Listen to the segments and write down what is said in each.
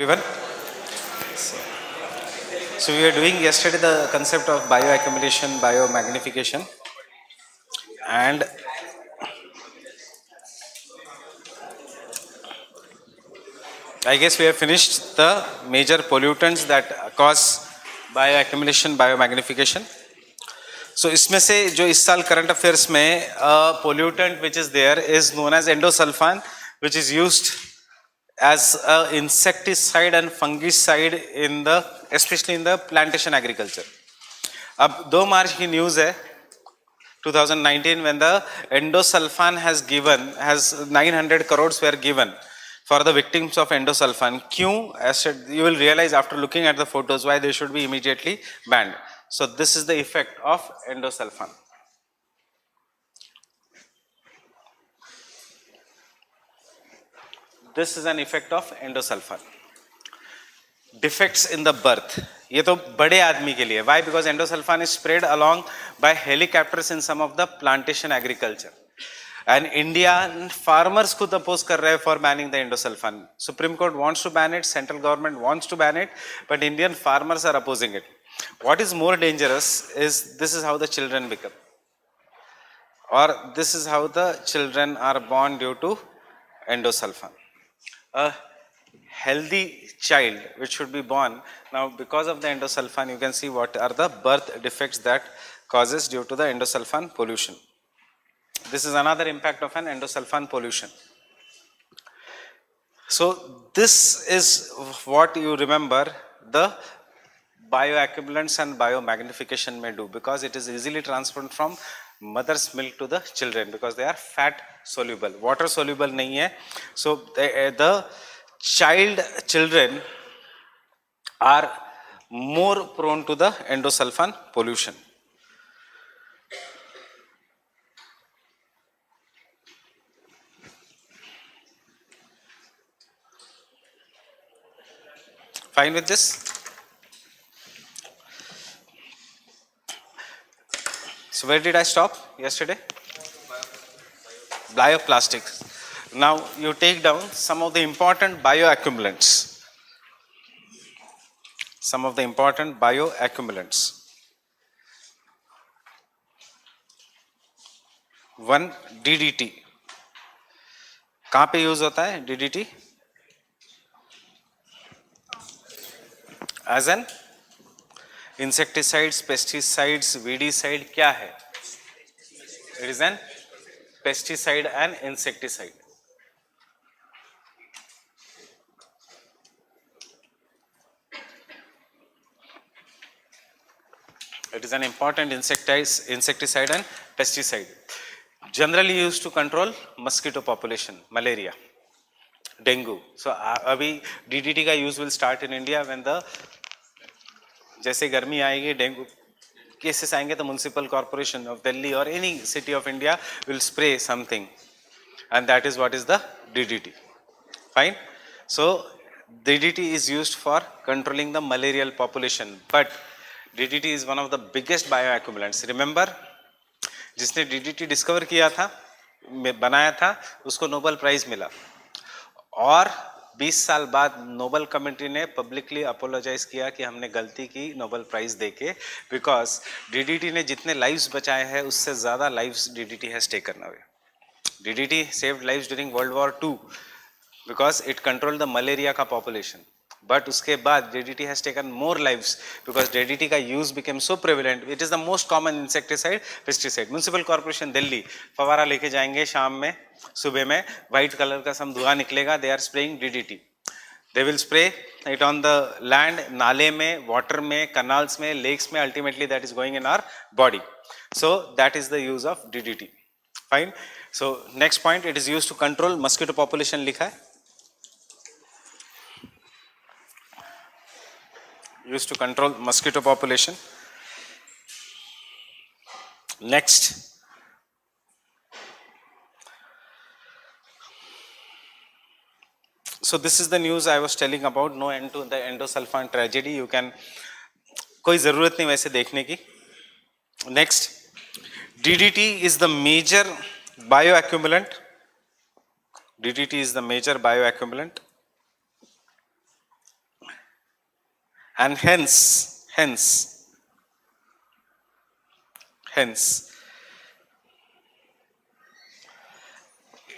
Everyone. So we were doing yesterday the concept of bioaccumulation, biomagnification, and I guess we have finished the major pollutants that cause bioaccumulation, biomagnification. So इसमें से जो इस साल current affairs में pollutant which is there is known as endosulfan, which is used as a insecticide and fungicide in the especially in the plantation agriculture. अब 2 मार्च की news है 2019 when the endosulfan has 900 crores were given for the victims of endosulfan. Kyun? As you will realize after looking at the photos why they should be immediately banned. So this is the effect of endosulfan. This is an effect of endosulfan. Defects in the birth. ये तो बड़े आदमी के लिए. Why? Because endosulfan is spread along by helicopters in some of the plantation agriculture. And Indian farmers खुद oppose कर रहे हैं for banning the endosulfan. Supreme Court wants to ban it, central government wants to ban it, but Indian farmers are opposing it. What is more dangerous is this is how the children become, or this is how the children are born due to endosulfan. A healthy child which should be born now because of the endosulfan, you can see what are the birth defects that causes due to the endosulfan pollution. This is another impact of an endosulfan pollution. So this is what you remember the bioaccumulants and biomagnification may do, because it is easily transferred from mother's milk to the children because they are fat soluble, water soluble nahi hai. So the children are more prone to the endosulfan pollution. Fine with this? So where did I stop yesterday? Bioplastics. Now you take down some of the important bioaccumulants. Some of the important bioaccumulants. One, DDT. कहाँ पे use होता है DDT? As an insecticides, pesticides, weedicide क्या है? It is an pesticide and insecticide. It is an important insecticide and pesticide. Generally used to control mosquito population, malaria, dengue. So अभी DDT का use will start in India when the जैसे गर्मी आएगी dengue cases आएंगे तो municipal corporation of Delhi और any city of India will spray something and that is what is the DDT. Fine. So DDT is used for controlling the malarial population, but DDT is one of the biggest bioaccumulants. Remember, जिसने DDT discover किया था, बनाया था, उसको Nobel prize मिला और 20 साल बाद नोबेल कमेटी ने पब्लिकली अपोलोजाइज किया कि हमने गलती की नोबेल प्राइज देके, बिकॉज DDT ने जितने लाइव्स बचाए हैं उससे ज़्यादा lives DDT has taken away. DDT saved lives during World War II because it controlled the malaria का population. But उसके बाद DDT has taken more lives because DDT का use became so prevalent. It is the most common insecticide, pesticide. Municipal Corporation Delhi फवारा लेके जाएंगे शाम में, सुबह में white color का सब धुआं निकलेगा. They are spraying DDT. They will spray it on the land, नाले में, water में, canals में, lakes में. Ultimately, that is going in our body. So that is the use of DDT. Fine. So next point, it is used to control mosquito population. लिखा है. Used to control mosquito population. Next, so this is the news I was telling about. No end to the endosulfan tragedy. You can कोई ज़रूरत नहीं वैसे देखने की. Next, DDT is the major bioaccumulant. DDT is the major bioaccumulant. and hence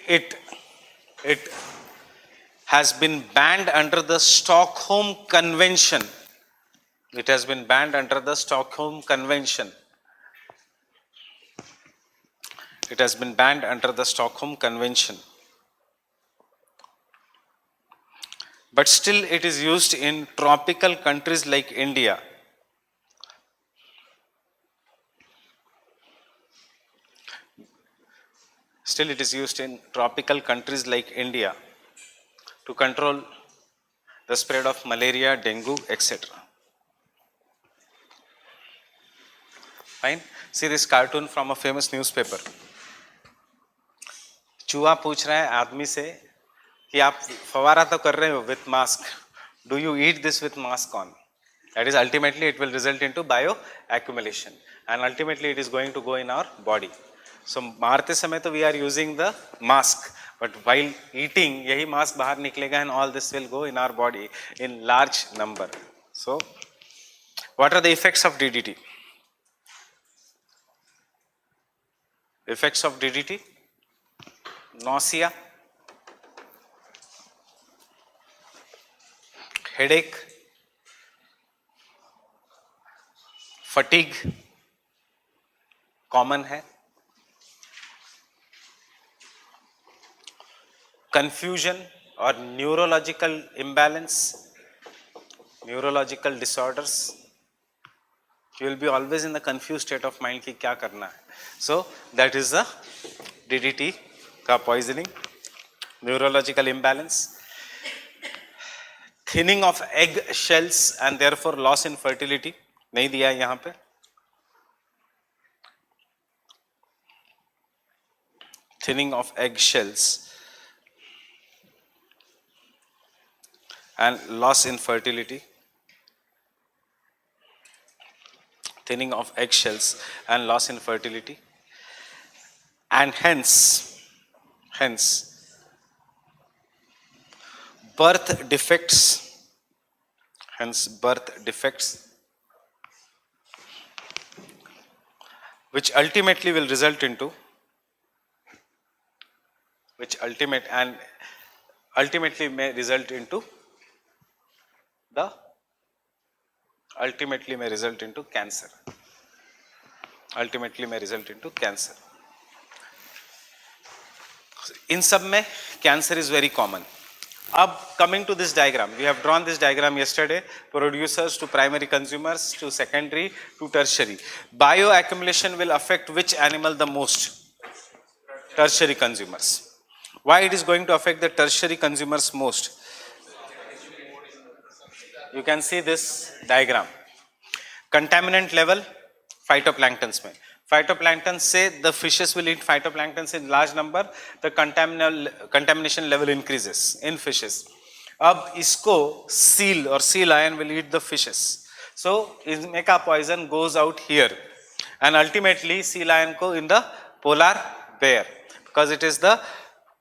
it has been banned under the Stockholm Convention. It has been banned under the Stockholm Convention. It has been banned under the Stockholm Convention. But still it is used in tropical countries like India. Still it is used in tropical countries like India to control the spread of malaria, dengue, etc. Fine. See this cartoon from a famous newspaper. चूहा पूछ रहा है आदमी से कि आप फवारा तो कर रहे हो with mask. Do you eat this with mask on? That is, ultimately it will result into bioaccumulation, and ultimately it is going to go in our body. So मारते समय तो we are using the mask, but while eating यही mask बाहर निकलेगा and all this will go in our body in large number. So what are the effects of DDT? Effects of DDT: nausea, headache, fatigue, common है, confusion or neurological imbalance, neurological disorders. You will be always in the confused state of mind कि क्या करना है. So that is the DDT का poisoning. Neurological imbalance, thinning of egg shells and therefore loss in fertility. नहीं दिया है यहाँ पे. Thinning of egg shells and loss in fertility. Thinning of eggshells and loss in fertility, and hence birth defects, which ultimately will result into ultimately may result into cancer. Ultimately may result into cancer. In सब में cancer is very common. अब coming to this diagram, we have drawn this diagram yesterday. Producers to primary consumers to secondary to tertiary. Bioaccumulation will affect which animal the most? Tertiary consumers. Why it is going to affect the tertiary consumers most? You can see this diagram. Contaminant level phytoplanktons में. Phytoplankton से the fishes will eat phytoplanktons in large number. The contamination level increases in fishes. अब इसको seal or sea lion will eat the fishes. So इसमें का poison goes out here, and ultimately sea lion को in the polar bear, because it is the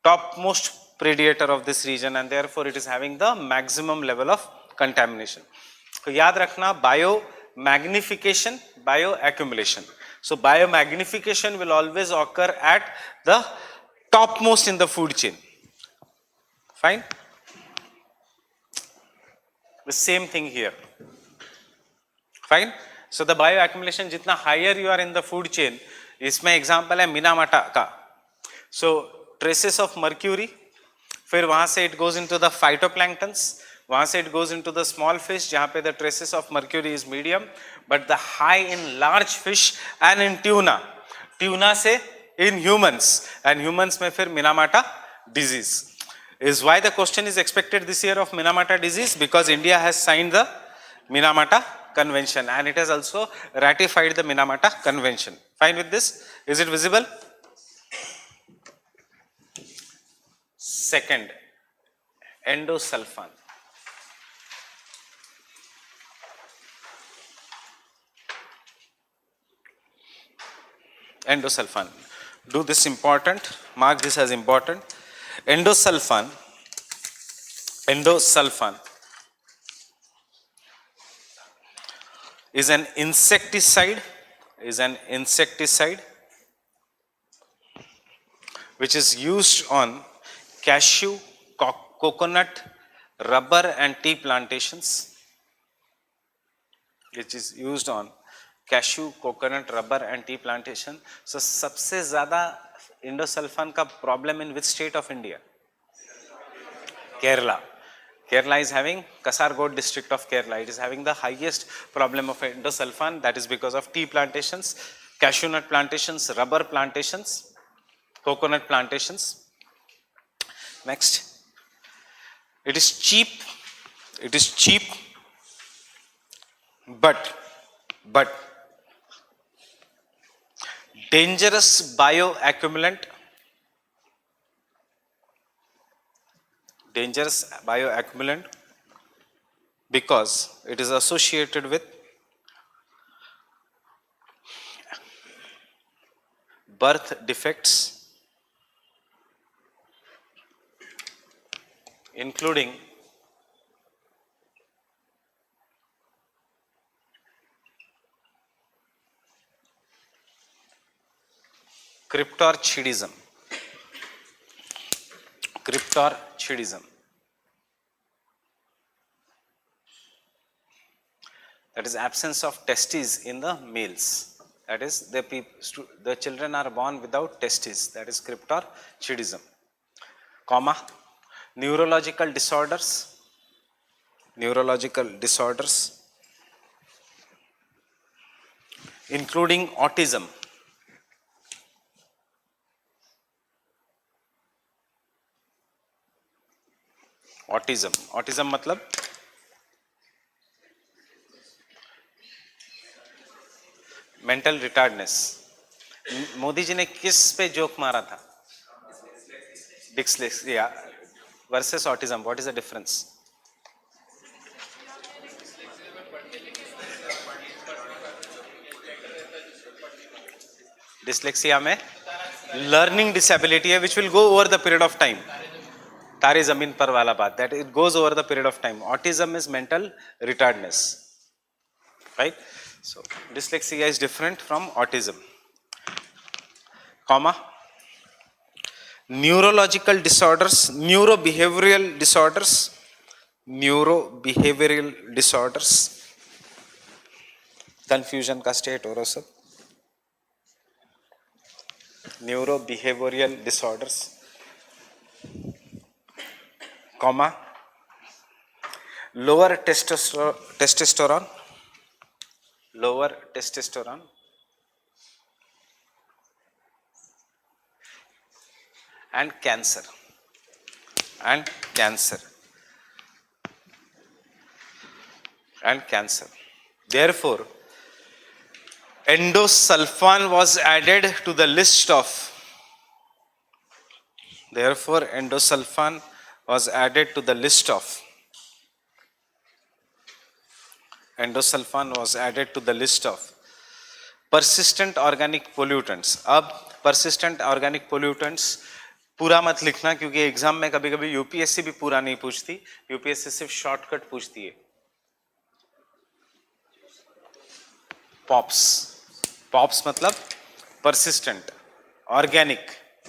topmost predator of this region and therefore it is having the maximum level of contamination. तो याद रखना biomagnification, bioaccumulation. So biomagnification will always occur at the topmost in the food chain. Fine. The same thing here. Fine. So the bioaccumulation जितना higher you are in the food chain, इसमें example है Minamata का. So traces of mercury, फिर वहाँ से it goes into the phytoplanktons, वहाँ से it goes into the small fish जहाँ पे the traces of mercury is medium, but the high in large fish and in tuna. Tuna से in humans, and humans में फिर Minamata disease. Is why the question is expected this year of Minamata disease, because India has signed the Minamata Convention and it has also ratified the Minamata Convention. Fine with this? Is it visible? Second, endosulfan. Endosulfan. Do this important, mark this as important. Endosulfan is an insecticide, which is used on cashew, coconut, rubber and tea plantations, which is used on cashew, coconut, rubber and tea plantation. So सबसे ज़्यादा endosulfan का problem in which state of India? Kerala. Kerala is having, Kasargod district of Kerala, it is having the highest problem of endosulfan. That is because of tea plantations, cashew nut plantations, rubber plantations, coconut plantations. Next, it is cheap, but dangerous bioaccumulant, because it is associated with birth defects, including cryptorchidism. That is absence of testes in the males. That is the children are born without testes. That is cryptorchidism. Comma, neurological disorders, including autism. Autism मतलब mental retardness. Modi ji ने किस पे joke मारा था? Dyslexia versus autism. What is the difference? Dyslexia में learning disability है which will go over the period of time. तारे जमीन पर वाला बात, that it goes over the period of time. Autism is mental retardedness, right? So dyslexia is different from autism. Comma, neurological disorders, neurobehavioral disorders, confusion का state हो रहा सब. Neurobehavioral disorders, comma, lower testosterone and cancer. Therefore, endosulfan was added to the list of persistent organic pollutants. अब persistent organic pollutants पूरा मत लिखना क्योंकि exam में कभी कभी यूपीएससी भी पूरा नहीं पूछती. यूपीएससी सिर्फ शॉर्टकट पूछती है. पॉप्स मतलब persistent organic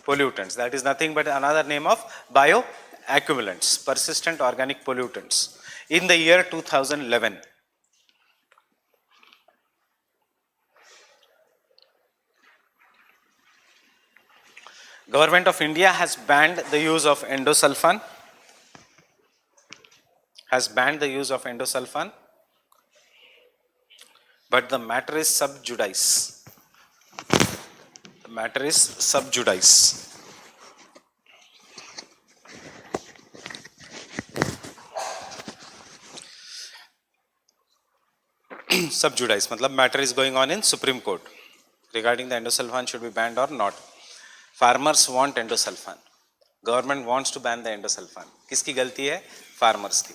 pollutants. That is nothing but another name of bioaccumulants. Persistent organic pollutants. In the year 2011, Government of India has banned the use of endosulfan. But the matter is sub judice. Sub judice मतलब matter is going on in Supreme Court regarding the endosulfan should be banned or not. Farmers want endosulfan. Government wants to ban the endosulfan. किसकी गलती है? Farmers की.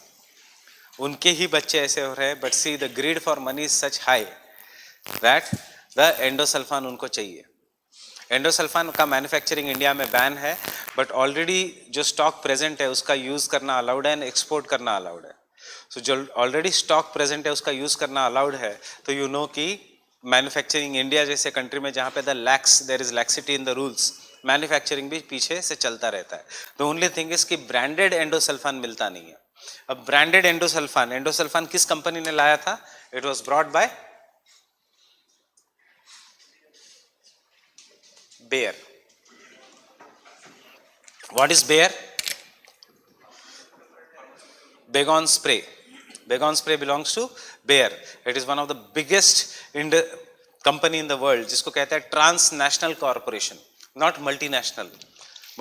उनके ही बच्चे ऐसे हो रहे हैं. But see, the greed for money is such high that the endosulfan उनको चाहिए. एंडोसल्फान का मैन्युफैक्चरिंग इंडिया में बैन है, बट ऑलरेडी जो स्टॉक प्रेजेंट है उसका यूज करना अलाउड है एंड एक्सपोर्ट करना अलाउड है. सो जो ऑलरेडी स्टॉक प्रेजेंट है उसका यूज करना अलाउड है, तो यू नो कि मैन्युफैक्चरिंग इंडिया जैसे कंट्री में जहाँ पे there is laxity in the rules, manufacturing भी पीछे से चलता रहता है. द ओनली थिंग इज कि ब्रांडेड एंडोसल्फान मिलता नहीं है. अब ब्रांडेड एंडोसल्फान किस कंपनी ने लाया था? It was brought by Bayer. What is Bayer? Baygon spray. Baygon spray belongs to Bayer. It is one of the biggest company in the world, जिसको कहते हैं transnational corporation, not multinational.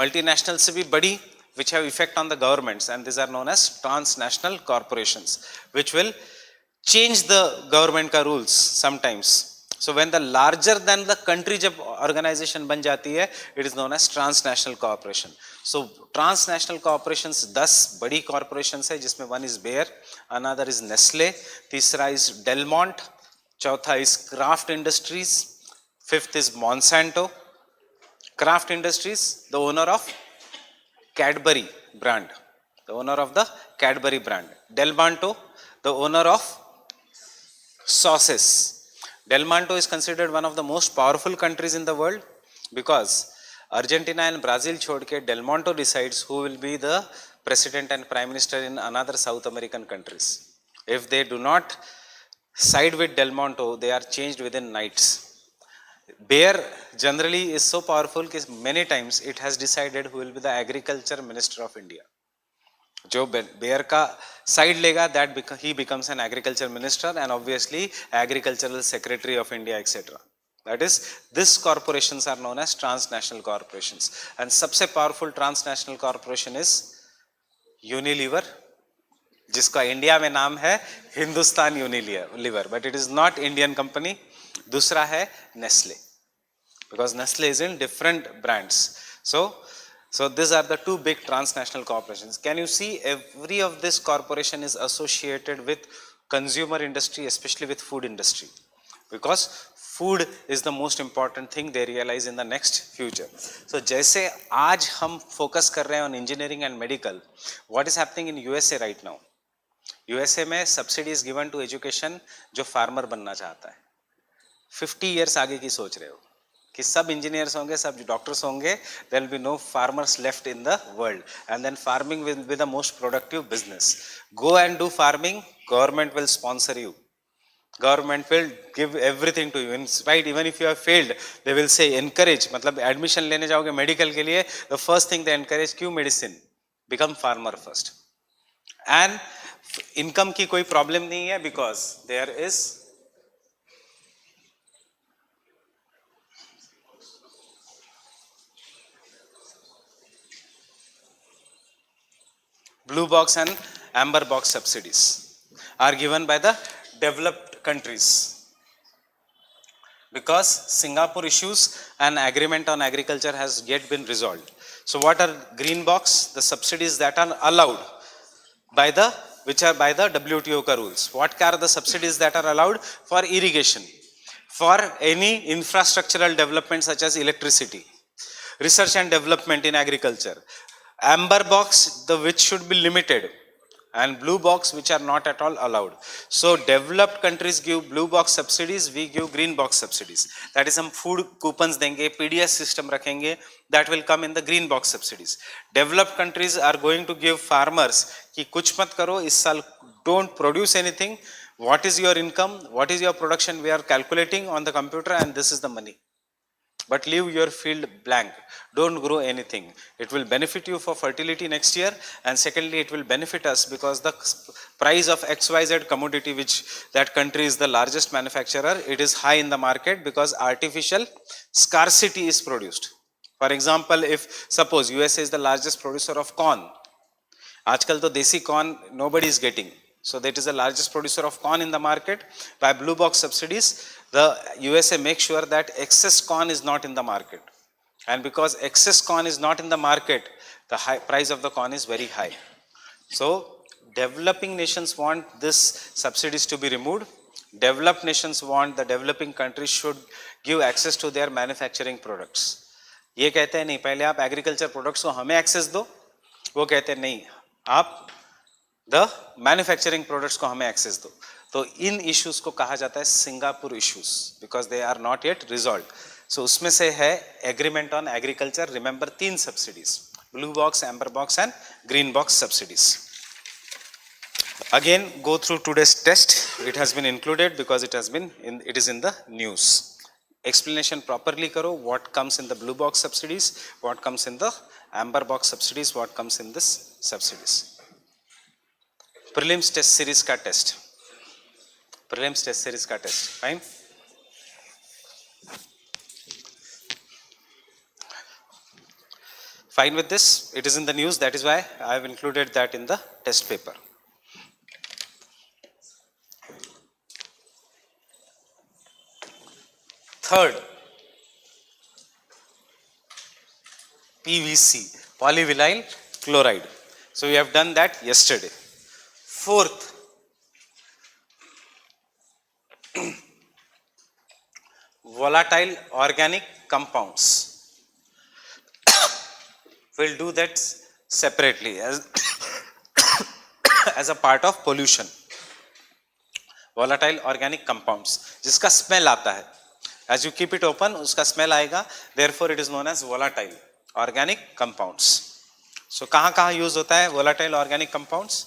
Multinational से भी बड़ी, which have effect on the governments, and these are known as transnational corporations, which will change the government का rules sometimes. So when the larger than the country जब organization बन जाती है, it is known as transnational corporation. So transnational corporations 10 बड़ी corporations है, जिसमें one is Bayer, another is Nestle, तीसरा is Delmont, चौथा is Kraft Industries, fifth is Monsanto. Kraft Industries, the owner of Cadbury brand, the owner of the Cadbury brand. Delmonto, the owner of sauces. Delmonto is considered one of the most powerful countries in the world because Argentina and Brazil छोड़ के Delmonto decides who will be the president and prime minister in another South American countries. If they do not side with Delmonto, they are changed within nights. Bayer generally is so powerful that many times it has decided who will be the agriculture minister of India. जो Bayer का side लेगा, that he becomes an agriculture minister and obviously agricultural secretary of India etcetera. That is this corporations are known as transnational corporations. And सबसे powerful transnational corporation is Unilever, जिसका India में नाम है Hindustan Unilever, but it is not Indian company. दूसरा है Nestle, because Nestle is in different brands. So these are the two big transnational corporations. Can you see every of this corporation is associated with consumer industry, especially with food industry, because food is the most important thing they realize in the next future. So जैसे आज हम focus कर रहे हैं on engineering and medical, what is happening in USA right now? USA में subsidy is given to education जो farmer बनना चाहता है. 50 years आगे की सोच रहे हो कि सब इंजीनियर्स होंगे, सब डॉक्टर्स होंगे, there will be no farmers left in the world, and then farming will be the most productive business. Go and do farming, government will sponsor you, government will give everything to you, right? Even if you have failed they will say encourage, मतलब admission लेने जाओगे medical के लिए, the first thing they encourage, क्यों medicine, become farmer first. And income की कोई problem नहीं है, because there is blue box and amber box subsidies are given by the developed countries, because Singapore issues an agreement on agriculture has yet been resolved. So what are green box? The subsidies that are allowed by the, which are by the WTO ka rules. What are the subsidies that are allowed? For irrigation, for any infrastructural development such as electricity, research and development in agriculture. Amber box, the which should be limited, and blue box, which are not at all allowed. So developed countries give blue box subsidies, we give green box subsidies. That is, हम food coupons देंगे, PDS system रखेंगे, that will come in the green box subsidies. Developed countries are going to give farmers कि कुछ मत करो इस साल, don't produce anything, what is your income, what is your production, we are calculating on the computer and this is the money. But leave your field blank, don't grow anything. It will benefit you for fertility next year, and secondly it will benefit us because the price of XYZ commodity, which that country is the largest manufacturer, it is high in the market because artificial scarcity is produced. For example, if suppose USA is the largest producer of corn, आजकल तो देसी corn nobody is getting, so that is the largest producer of corn in the market. By blue box subsidies, the USA makes sure that excess corn is not in the market, and because excess corn is not in the market, the high price of the corn is very high. So developing nations want this subsidies to be removed. Developed nations want the developing countries should give access to their manufacturing products. ये कहते हैं नहीं, पहले आप agriculture products को हमें access दो, वो कहते हैं नहीं, आप द मैन्युफैक्चरिंग प्रोडक्ट्स को हमें एक्सेस दो। तो इन इश्यूज को कहा जाता है Singapore issues, because they are not yet resolve. So उसमें से है agreement on agriculture, remember 3 subsidies, blue box, amber box and green box subsidies. Again go through today's test, it has been included because it is in the news. Explanation properly karo, what comes in the blue box subsidies, what comes in the amber box subsidies, what comes in this subsidies. Prelims test series ka test, prelims test series ka test, fine. Fine with this, it is in the news, that is why I have included that in the test paper. Third, PVC, polyvinyl chloride. So we have done that yesterday. Fourth, volatile organic compounds. We'll do that separately as a part of pollution. Volatile organic compounds, जिसका smell आता है, as you keep it open उसका smell आएगा, therefore it is known as volatile organic compounds. So कहाँ कहाँ use होता है volatile organic compounds?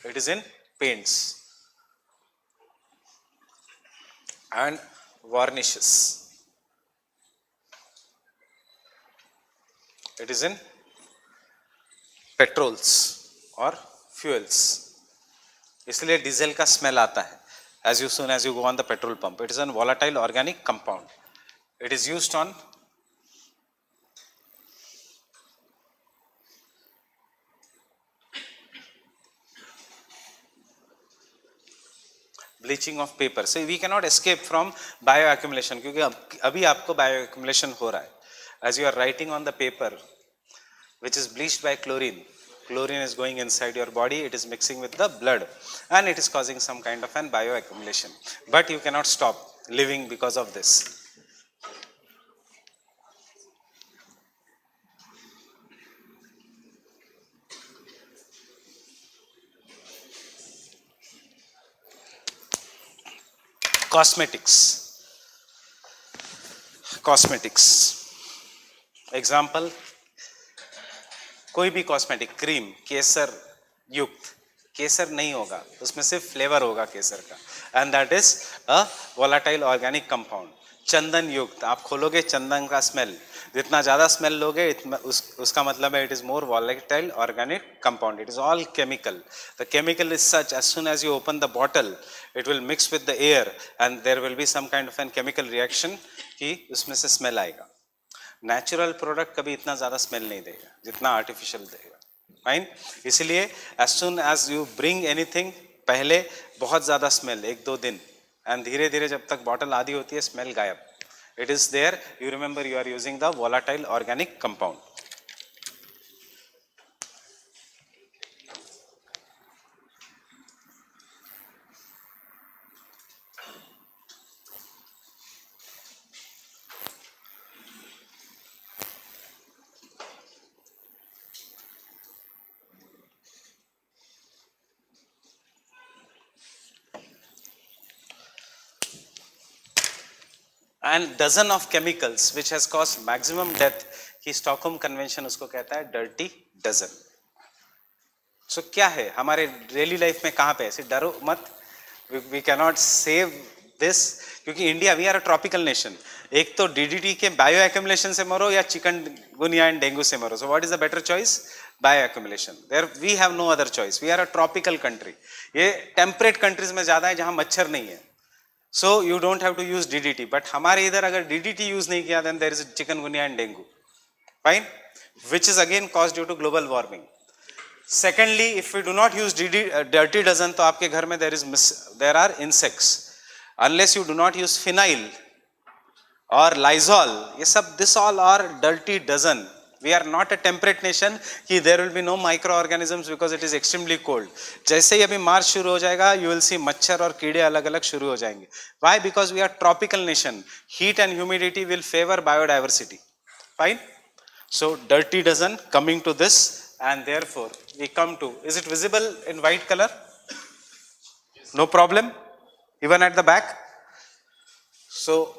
It is in paints and varnishes. It is in petrols or fuels. इसलिए diesel का smell आता है as soon as you go on the petrol pump. It is a volatile organic compound. It is used on bleaching of paper. So we cannot escape from bioaccumulation, क्योंकि अभी आपको bioaccumulation हो रहा है. As you are writing on the paper, which is bleached by chlorine, chlorine is going inside your body, it is mixing with the blood and it is causing some kind of an bioaccumulation, but you cannot stop living because of this. Cosmetics example, कोई भी cosmetic, cream केसर युक्त, केसर नहीं होगा, उसमें सिर्फ flavour होगा केसर का, and that is a volatile organic compound. चंदन युक्त, आप खोलोगे चंदन का स्मेल, जितना ज़्यादा स्मेल लोगे उसका मतलब है it is more volatile organic compound. It is all chemical. The chemical is such, as soon as you open the bottle it will mix with the air and there will be some kind of an chemical reaction कि उसमें से smell आएगा. Natural product कभी इतना ज़्यादा smell नहीं देगा जितना आर्टिफिशियल देगा. फाइन. इसलिए as soon as you bring anything, पहले बहुत ज़्यादा स्मेल 1-2 दिन, एंड धीरे धीरे जब तक बॉटल आधी होती है स्मेल गायब. It is there, you remember you are using the volatile organic compound. And dozen of chemicals which has caused maximum death, कि स्टॉकहोम कन्वेंशन उसको कहता है डर्टी डजन. सो क्या है हमारे डेली लाइफ में, कहाँ पे ऐसे डरो मत, वी कैनॉट सेव दिस, क्योंकि India we are a tropical nation. एक तो डीडीटी के बायो एक्यूमुलेशन से मरो या चिकनगुनिया एंड डेंगू से मरो. So what is the better choice? Bioaccumulation. There we have no other choice. We are a tropical country. ये temperate countries में ज्यादा है जहां मच्छर नहीं है. So you don't have to use DDT, but हमारे इधर अगर DDT use नहीं किया then there is chikungunya and dengue, fine, which is again caused due to global warming. Secondly, if we do not use dirty dozen, तो आपके घर में there are insects. Unless you do not use phenyl or Lysol, ये सब this all are dirty dozen. We are not a temperate nation कि there will be no microorganisms because it is extremely cold. जैसे ही अभी मार्च शुरू हो जाएगा you will see मच्छर और कीड़े अलग अलग शुरू हो जाएंगे. Why? Because we are tropical nation. Heat and humidity will favor biodiversity. Fine. So dirty dozen, coming to this, and therefore we come to, is it visible in white color? No problem, even at the back. So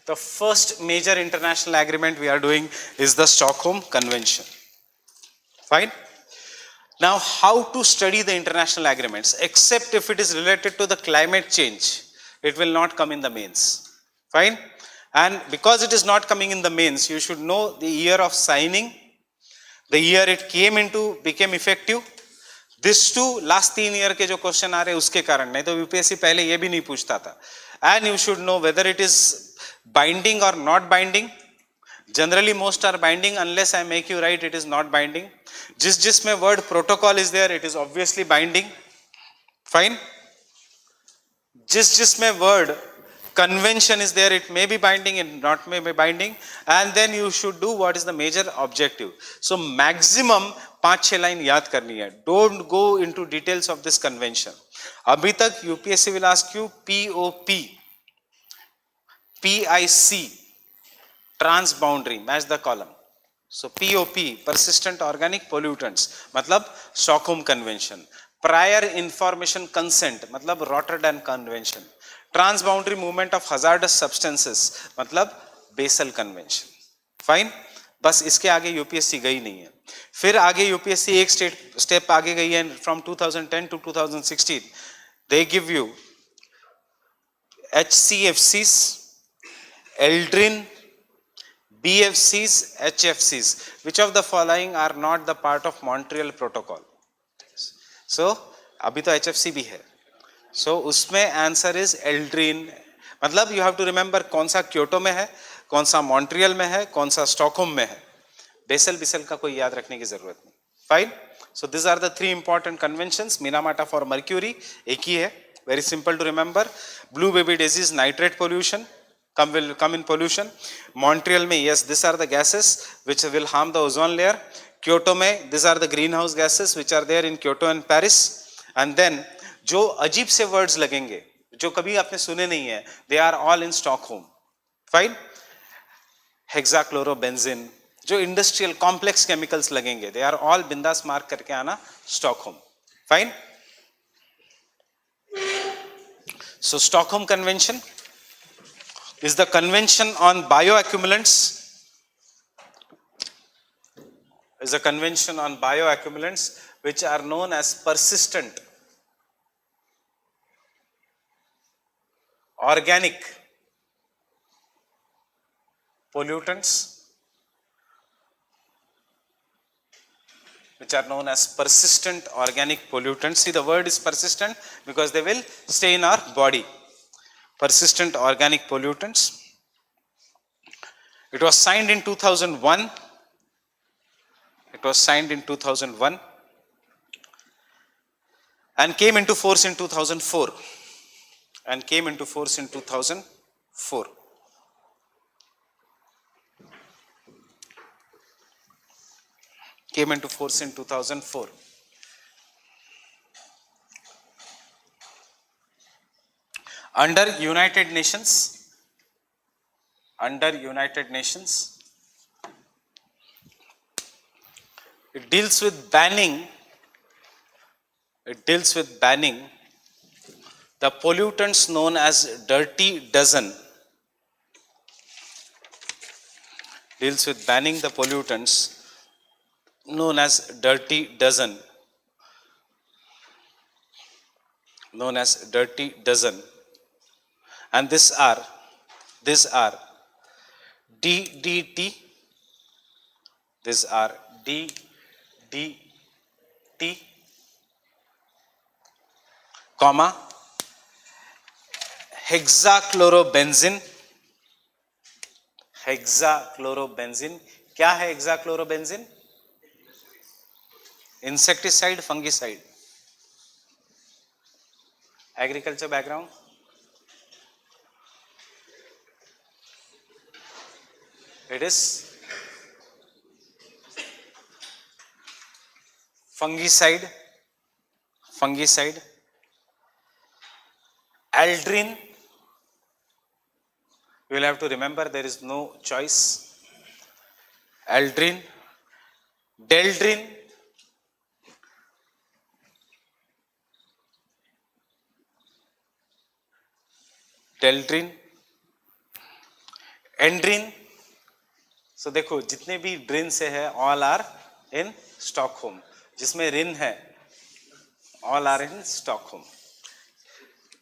the first major international agreement we are doing is the Stockholm Convention. Fine. Now, how to study the international agreements? Except if it is related to the climate change, it will not come in the mains. Fine. And because it is not coming in the mains, you should know the year of signing, the year it became effective. This too, last 3 year के जो question आ रहे हैं उसके कारण, नहीं तो UPSC पहले ये भी नहीं पूछता था. And you should know whether it is binding or not binding. Generally most are binding, unless I make you write it is not binding. जिसमें word protocol is there, it is obviously binding. Fine. जिसमें word convention is there, it may be binding, it not may be binding. And then you should do what is the major objective. So maximum 5-6 line याद करनी है. Don't go into details of this convention. अभी तक UPSC will ask you POP, PIC, transboundary, match the column. So POP, persistent organic pollutants, मतलब Stockholm Convention. Prior information consent, मतलब Rotterdam Convention. Transboundary movement of hazardous substances, मतलब Basel Convention. Fine. बस इसके आगे UPSC गई नहीं है. फिर आगे यूपीएससी एक स्टेप आगे गई है. From 2010 to 2016, they give you HCFCs, Eldrin, BFCs, HFCs. Which of the following are not the part of Montreal Protocol? So अभी तो HFC भी है. So उसमें आंसर इज एल्ड्रीन. मतलब यू हैव टू रिमेंबर कौन सा क्योटो में है, कौन सा मॉन्ट्रियल में है, कौन सा स्टॉकहोम में है. बेसल का कोई याद रखने की जरूरत नहीं. Fine. So this are the 3 important conventions. Minamata for mercury एक ही है, very simple to remember. Blue baby disease, nitrate pollution will come in pollution. Montreal में, yes, these are the gases which will harm the ozone layer. Kyoto में, these are the greenhouse gases which are there in Kyoto and Paris. And then जो अजीब से words लगेंगे जो कभी आपने सुने नहीं है, they are all in Stockholm. Fine. Hexachlorobenzene, जो industrial complex chemicals लगेंगे, they are all बिंदास मार्क करके आना Stockholm. Fine. So Stockholm Convention is the convention on bioaccumulants, which are known as persistent organic pollutants, See, the word is persistent because they will stay in our body. Persistent organic pollutants. It was signed in 2001. And came into force in 2004. Under United Nations, it deals with banning the pollutants known as dirty dozen. And these are DDT, comma, hexachlorobenzene. क्या है hexachlorobenzene? Insecticide, fungicide. Agriculture background. It is fungicide. fungicide, aldrin, you will have to remember there is no choice, aldrin, deldrin, deldrin, एंड्रिन. सो देखो जितने भी ड्रिन से है all are in Stockholm, जिसमें रिन है all are in Stockholm.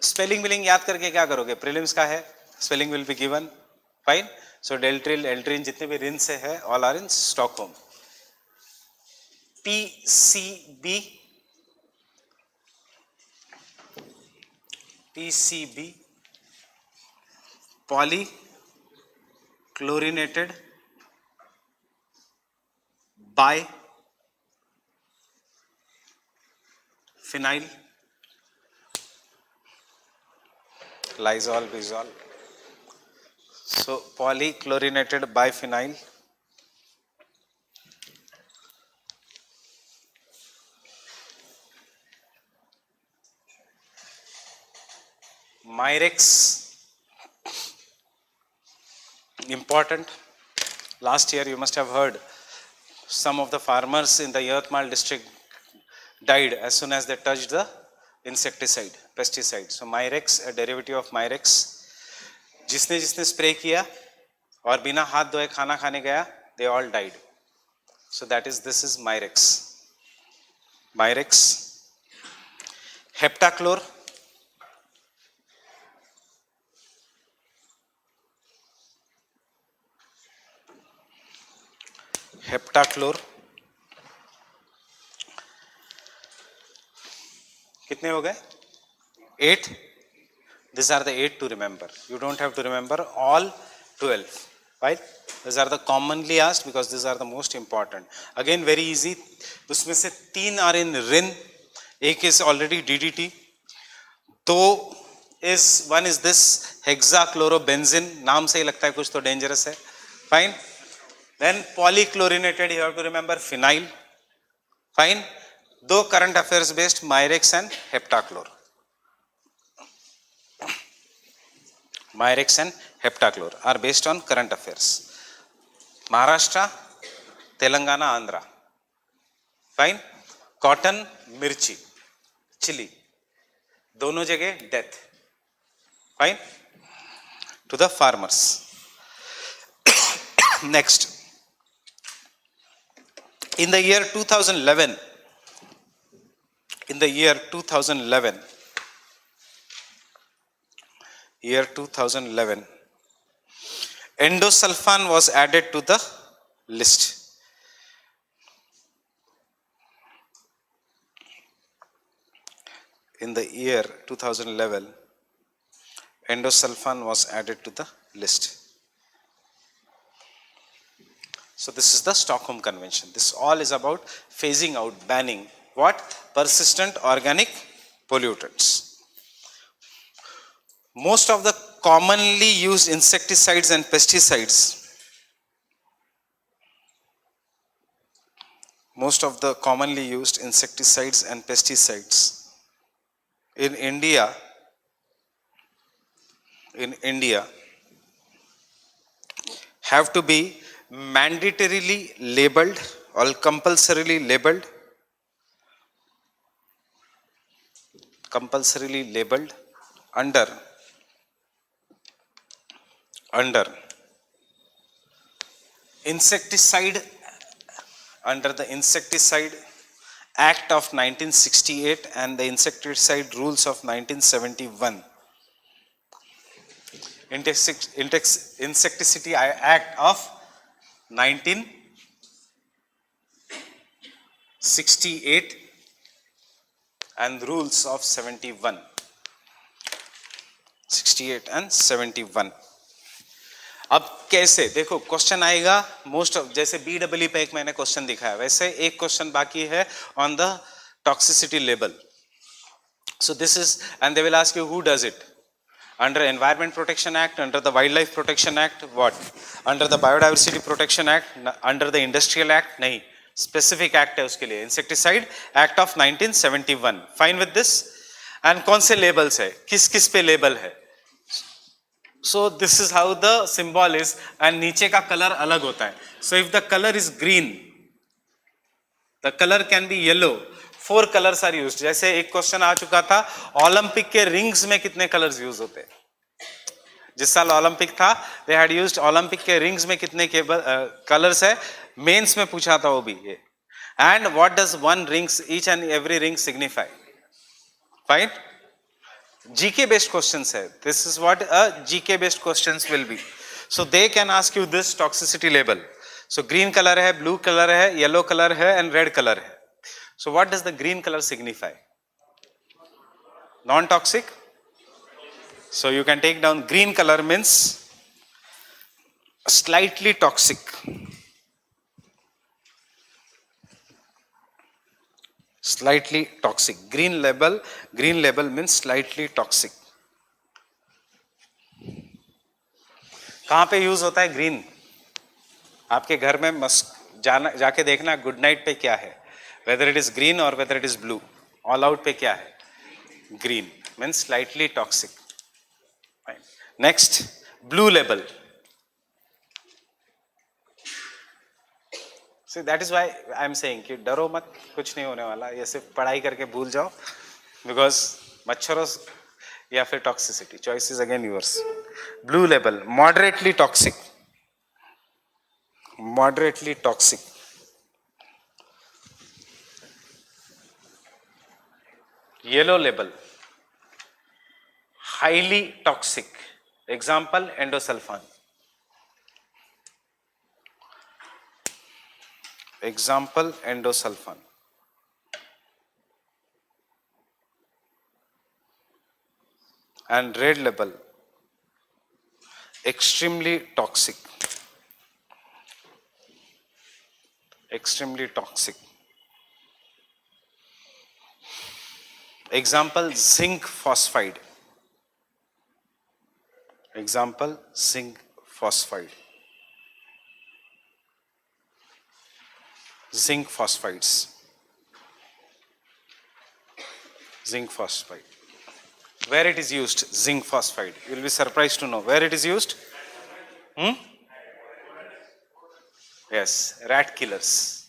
Spelling विलिंग याद करके क्या करोगे, प्रीलिम्स का है, spelling will be given, fine. So dieldrin aldrin जितने भी रिन से है all are in Stockholm. PCB, PCB polychlorinated biphenyl, Lysol बिजॉल. So polychlorinated biphenyl, Myrex, important. Last year you must have heard some of the farmers in the Yavatmal district died as soon as they touched the insecticide, pesticide. So Myrex, a derivative of Myrex, जिसने जिसने spray किया और बिना हाथ धोए खाना खाने गया, they all died. So that is, this is Myrex. Myrex, heptachlor, heptachlor. कितने हो गए? 8. These are the 8 to remember. You don't have to remember all 12. Right? These are the commonly asked because these are the most important. Again very easy. उसमें से 3 are in RIN. एक is already DDT. 2 is, one is this hexachlorobenzene. नाम से ही लगता है कुछ तो dangerous है. Fine. Then polychlorinated, you have to remember phenyl. Fine. दो current affairs based, Myrex and heptachlor. Myrex and heptachlor are based on current affairs. Maharashtra, Telangana, Andhra. Fine. Cotton, mirchi, chili. दोनों जगह death. Fine. To the farmers. Next. In the year 2011, endosulfan was added to the list. In the year 2011, endosulfan was added to the list. So this is the Stockholm Convention. This all is about phasing out, banning what? Persistent organic pollutants. Most of the commonly used insecticides and pesticides, in India have to be mandatorily labeled or compulsorily labeled under insecticide, under the Insecticide Act of 1968 and the Insecticide Rules of 1971. Insecticide Act of 1968 and rules of 71. 68 and 71. अब कैसे देखो question आएगा most of, जैसे BEE पे एक मैंने question दिखाया वैसे एक क्वेश्चन बाकी है on the toxicity level. So this is and they will ask you who does it under Environment Protection Act, under the Wildlife Protection Act, what? Under the Biodiversity Protection Act, under the Industrial Act, nahi. Specific act है उसके लिए, insecticide act of 1971. Fine with this. And कौन से labels है, किस किस पे label है. So this is how the symbol is. And नीचे का कलर अलग होता है. So if the colour is green, the colour can be yellow. 4 colours are used. जैसे एक क्वेश्चन आ चुका था, ओलंपिक के रिंग्स में कितने कलर्स यूज होते हैं. जिस साल ओलंपिक था, दे हैड यूज्ड ओलंपिक के रिंग्स में कितने कलर्स है. मेंस में पूछा था वो भी ये. And what does one rings, each and every ring signify. Fine. GK based questions है. This is what a GK based questions will be. So they can ask you this toxicity label. So green colour है, blue colour है, yellow colour है and red colour है. So what does the green color signify? Non-toxic. So you can take down green color means slightly toxic. Slightly toxic. Green label means slightly toxic. कहाँ पे use होता है green? आपके घर में जाके देखना गुड नाइट पे क्या है. Whether it is green or whether it is blue, all out पे क्या है? Green means slightly toxic. Fine. Next, blue label. See, that is why I am saying कि डरो मत, कुछ नहीं होने वाला. ये सिर्फ पढ़ाई करके भूल जाओ. Because मच्छरों या फिर toxicity, choice is again yours. Blue label, moderately toxic. Moderately toxic. Yellow label, highly toxic. Example, endosulfan. Example, endosulfan. And red label, extremely toxic. Extremely toxic. Example, zinc phosphide. Example, zinc phosphide. Zinc phosphides. Zinc phosphide. Where it is used? Zinc phosphide. You will be surprised to know where it is used. Yes, rat killers.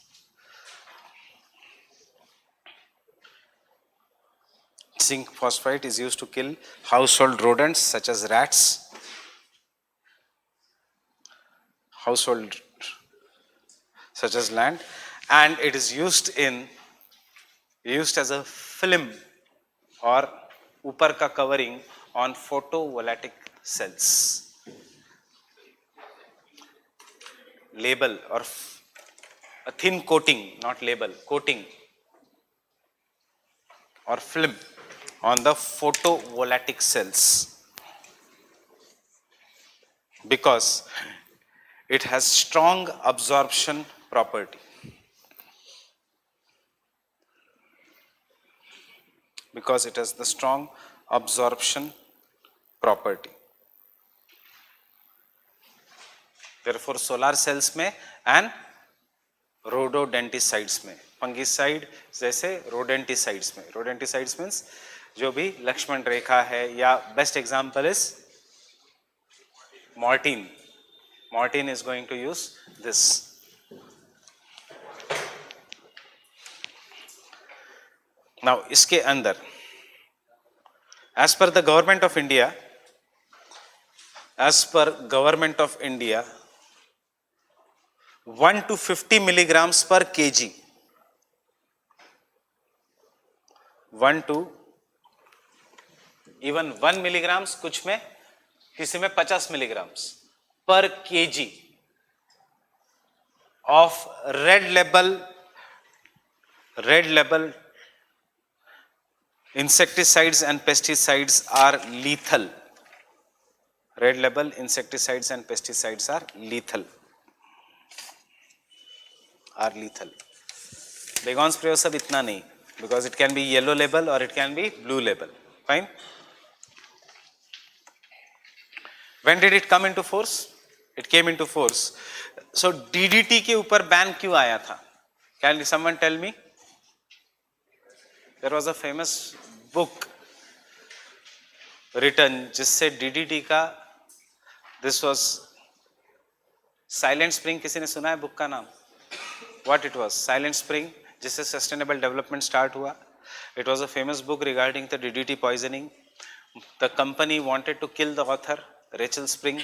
Zinc phosphide is used to kill household rodents such as rats. Household such as land, and it is used as a film or ऊपर का covering on photovoltaic cells. Label or a thin coating, not label, coating or film on the photovoltaic cells, because it has strong absorption property. Because it has the strong absorption property. Therefore, solar cells में and rodenticides में, fungicide जैसे rodenticides में. Rodenticides means जो भी लक्ष्मण रेखा है, या best example is Morton. Mortin is going to use this. Now, इसके अंदर, as per the government of India, 1 to 50 milligrams per kg. 1 to even 1 milligrams, कुछ में किसी में 50 milligrams per kg of red label insecticides and pesticides are lethal. Red label insecticides and pesticides are lethal. Baygon spray वो सब इतना नहीं, because it can be yellow label or it can be blue label. Fine. When did it come into force? It came into force. So DDT के ऊपर ban क्यों आया था? Can someone tell me? There was a famous book written जिससे DDT का, this was Silent Spring. किसी ने सुना है book का नाम? What it was? Silent Spring, जिससे sustainable development start हुआ. It was a famous book regarding the DDT poisoning. The company wanted to kill the author, Rachel Spring,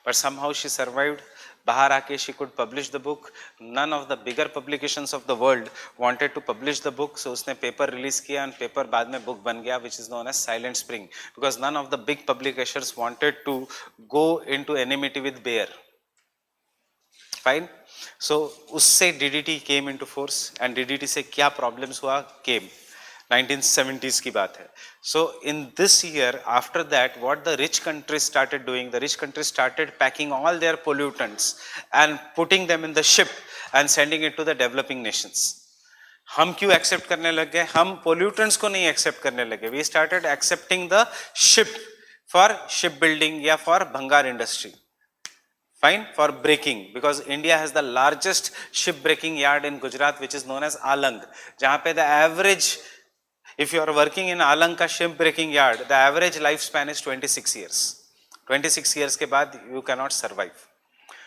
but somehow she survived. बाहर आके she could publish the book. None of the bigger publications of the world wanted to publish the book, so उसने paper release किया and paper बाद में book बन गया, which is known as Silent Spring, because none of the big publications wanted to go into enmity with Bayer. Fine. So उससे DDT came into force, and DDT से क्या problems हुआ came. 1970s की बात है. So in this year, after that, what the rich countries started doing, the rich countries started packing all their pollutants and putting them in the ship and sending it to the developing nations. हम क्यों accept करने लगे? हम pollutants को नहीं accept करने लगे. We started accepting the ship for shipbuilding या for bhangar industry. Fine, for breaking, because India has the largest ship breaking yard in Gujarat, which is known as Alang, जहाँ पे the average, if you are working in Alang का ship breaking yard, the average lifespan is 26 years. 26 years के बाद you cannot survive.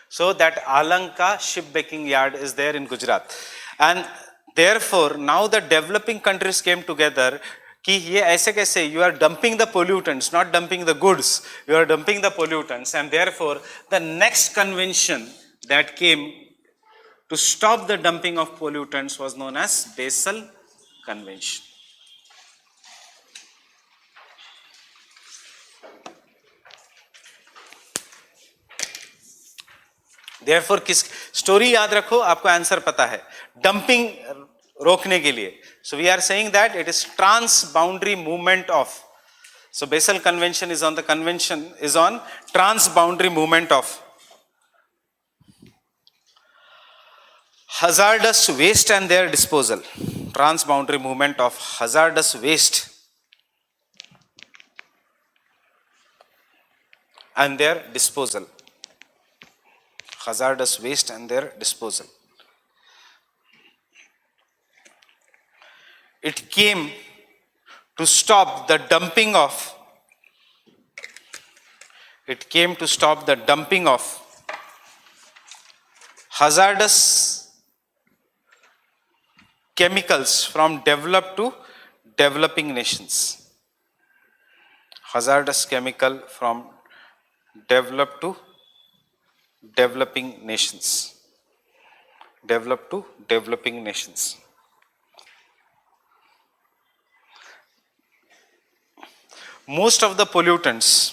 So that Alang का ship breaking yard is there in Gujarat, and therefore now the developing countries came together कि ये ऐसे कैसे, you are dumping the pollutants, not dumping the goods, you are dumping the pollutants, and therefore the next convention that came to stop the dumping of pollutants was known as Basel Convention. Therefore किस story याद रखो, आपको answer पता है, dumping रोकने के लिए. So we are saying that it is trans-boundary movement of. So Basel Convention is on trans-boundary movement of hazardous waste and their disposal. Trans-boundary movement of hazardous waste and their disposal. Hazardous waste and their disposal. It came to stop the dumping of hazardous chemicals from developed to developing nations. Hazardous chemical from developed to developing nations. Developed to developing nations. Most of the pollutants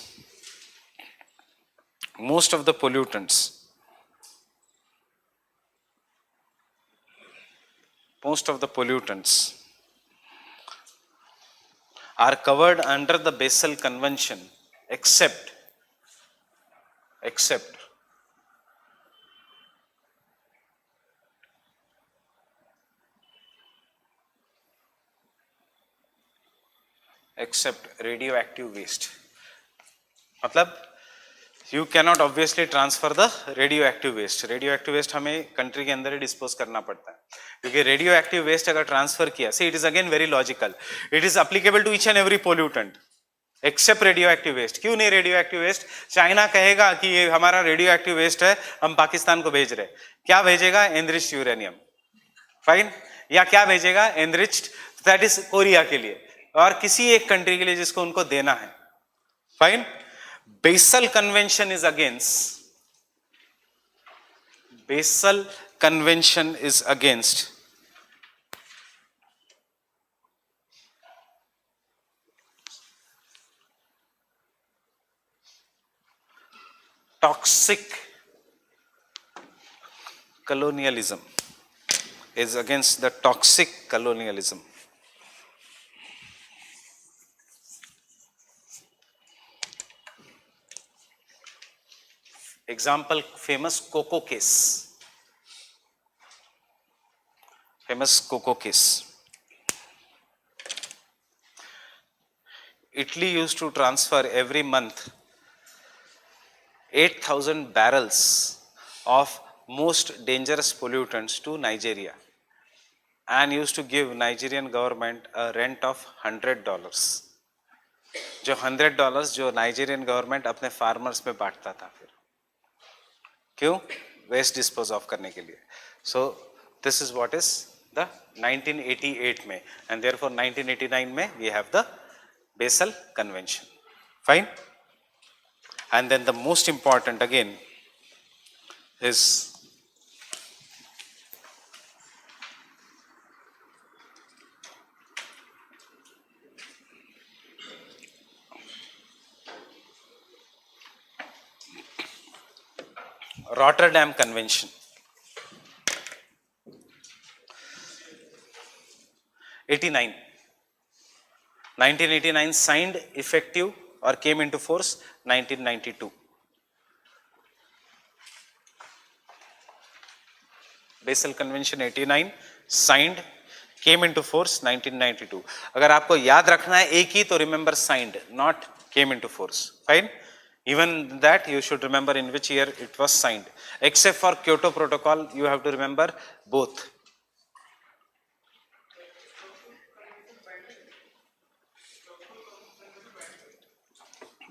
are covered under the Basel Convention except radioactive waste. मतलब you cannot obviously transfer the radioactive waste. Radioactive waste हमें country के अंदर ही dispose करना पड़ता है, क्योंकि radioactive waste अगर transfer किया, see it is again very logical. It is applicable to each and every pollutant except radioactive waste. क्यों नहीं radioactive waste? चाइना कहेगा कि ये हमारा radioactive waste है, हम पाकिस्तान को भेज रहे. क्या भेजेगा? Enriched uranium. Fine? या क्या भेजेगा? Enriched, that is कोरिया के लिए और किसी एक कंट्री के लिए जिसको उनको देना है. Fine. Basal convention is against toxic colonialism, is against the toxic colonialism. Example, famous cocoa case. Italy used to transfer every month 8,000 barrels of most dangerous pollutants to Nigeria. and used to give Nigerian government a rent of $100. जो $100 जो Nigerian government अपने farmers में बांटता था फिर, क्यों? Waste dispose of करने के लिए. So this is what is the 1988 में, एंड देयरफॉर 1989 में we have the Basel convention. Fine. And then the most important again is Rotterdam Convention. 1989 signed, effective or came into force 1992. Basel convention 89 signed, came into force 1992. अगर आपको याद रखना है एक ही तो remember signed, not came into force. Fine. Even that you should remember in which year it was signed. Except for Kyoto protocol you have to remember both.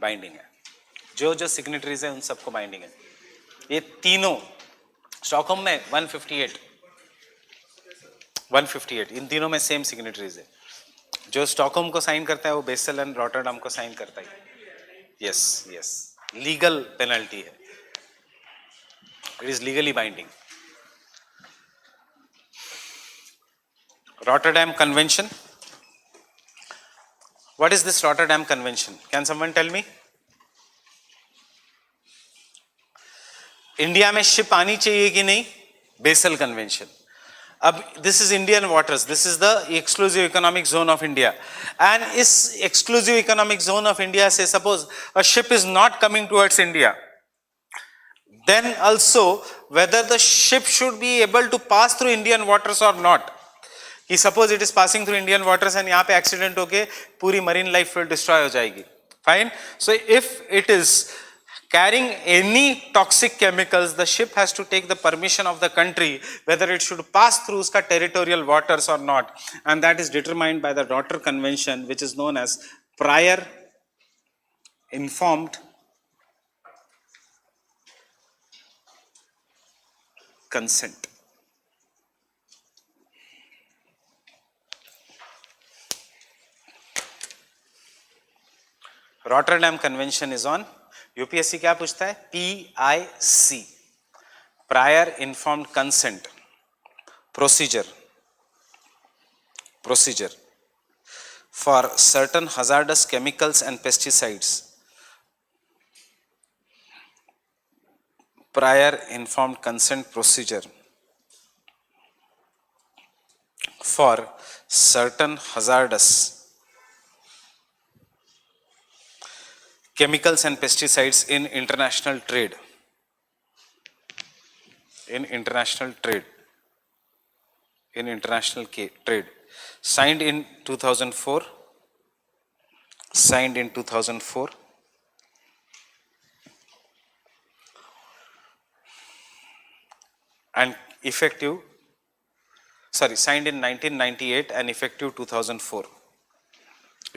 Binding है, जो जो सिग्नेटरीज है उन सबको बाइंडिंग है. ये तीनों स्टॉकहोम में 158 इन तीनों में सेम सिग्नेटरीज है. जो स्टॉकहोम को साइन करता है वो बेसल एंड रॉटरडम को साइन करता है. यस यस, लीगल पेनल्टी है, it is legally binding. Rotterdam convention. What is this Rotterdam convention? Can someone tell me? India में शिप आनी चाहिए कि नहीं? Basel convention. अब this is Indian waters, this is the exclusive economic zone of India, and इस exclusive economic zone of India से suppose a ship is not coming towards India, then also whether the ship should be able to pass through Indian waters और not. कि suppose it is passing through Indian waters and यहाँ पे accident होके पूरी marine life destroy हो जाएगी. Fine. So if it is carrying any toxic chemicals, the ship has to take the permission of the country whether it should pass through uska territorial waters or not, and that is determined by the Rotterdam Convention, which is known as prior informed consent. Rotterdam Convention is on. UPSC क्या पूछता है? PIC, prior informed consent procedure for certain hazardous chemicals and pesticides. Prior informed consent procedure for certain hazardous chemicals and pesticides in international trade. In international trade. Signed in 2004. And effective, signed in 1998 and effective 2004.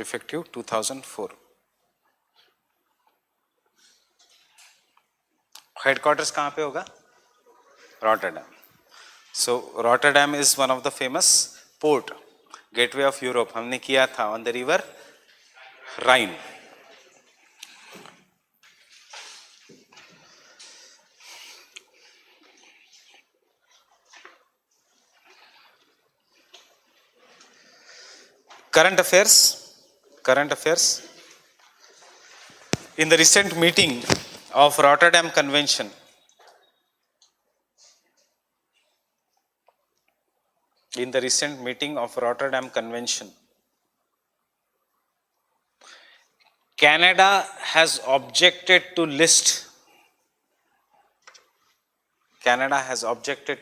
Effective 2004. Headquarters कहाँ पे होगा? Rotterdam. So Rotterdam is one of the famous port, gateway of Europe. हमने किया था on the river Rhine. Current affairs. In the recent meeting of Rotterdam Convention, Canada has objected to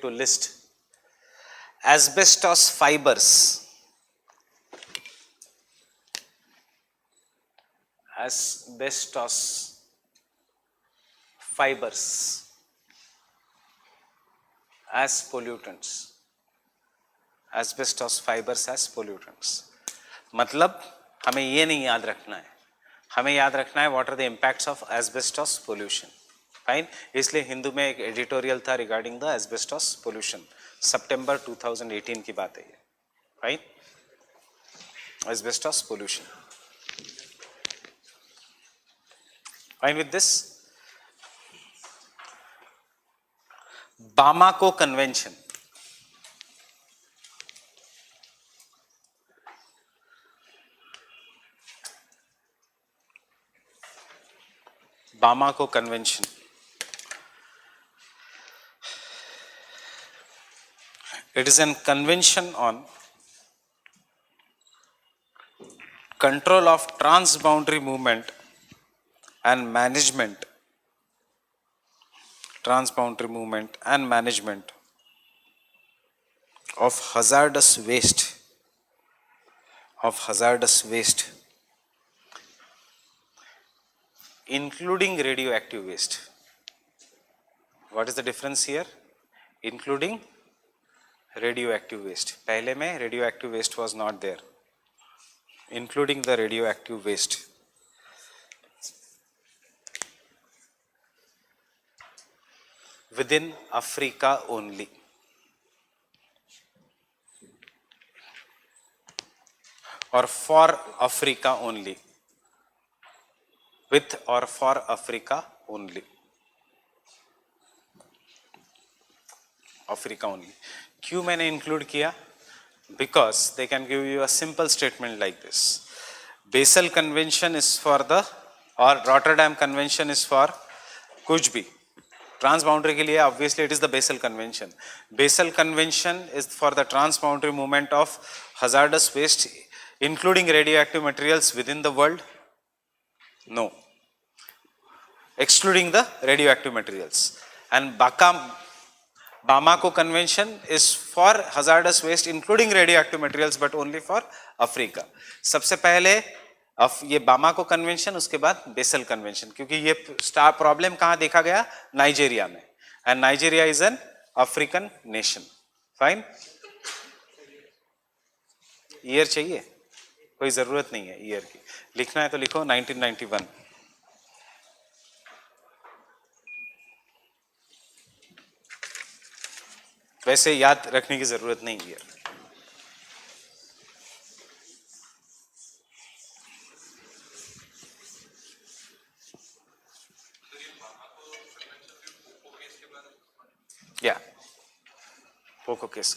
list asbestos fibers as pollutants asbestos fibers as pollutants. मतलब हमें ये नहीं याद रखना है, हमें याद रखना है what are the impacts of asbestos pollution. Fine, इसलिए हिंदू में एक एडिटोरियल था रिगार्डिंग द asbestos pollution, सितंबर 2018 की बात है ये. Fine, asbestos pollution. Fine with this? Bamako Convention. Bamako Convention. It is a convention on control of transboundary movement and management, transboundary movement and management of hazardous waste, including radioactive waste. What is the difference here? Including radioactive waste. पहले में radioactive waste was not there. Including the radioactive waste. Within Africa only. Or for Africa only. With or for Africa only. Africa only. क्यों मैंने include किया? Because they can give you a simple statement like this. Basel Convention is for the, or Rotterdam Convention is for कुछ भी. Transboundary के लिए obviously it is the Basel Convention. Basel Convention is for the transboundary movement of hazardous waste, including radioactive materials within the world. No. Excluding the radioactive materials. And Bamako Convention is for hazardous waste including radioactive materials but only for Africa. सबसे पहले ये Bamako convention, उसके बाद basal convention, क्योंकि ये star problem कहाँ देखा गया? नाइजीरिया में, and Nigeria is an African nation. Fine, year चाहिए? कोई जरूरत नहीं है ईयर की, लिखना है तो लिखो 1991. वैसे याद रखने की जरूरत नहीं है. या Poco case.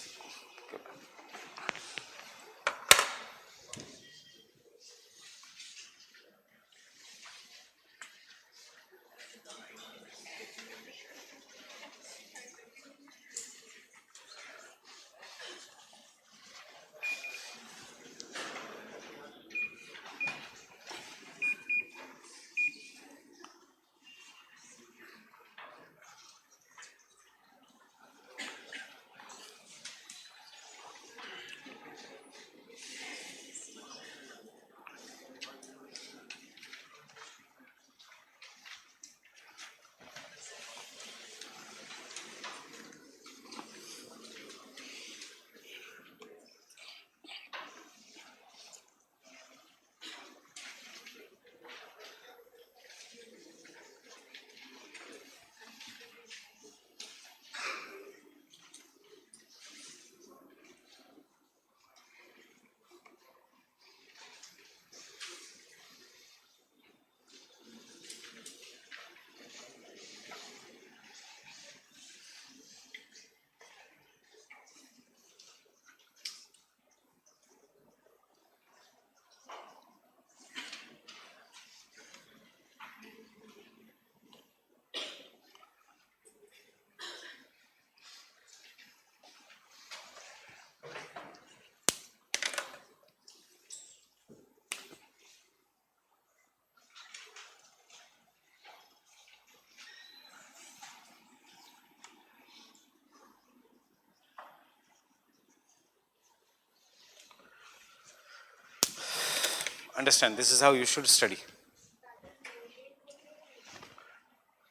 Understand, this is how you should study.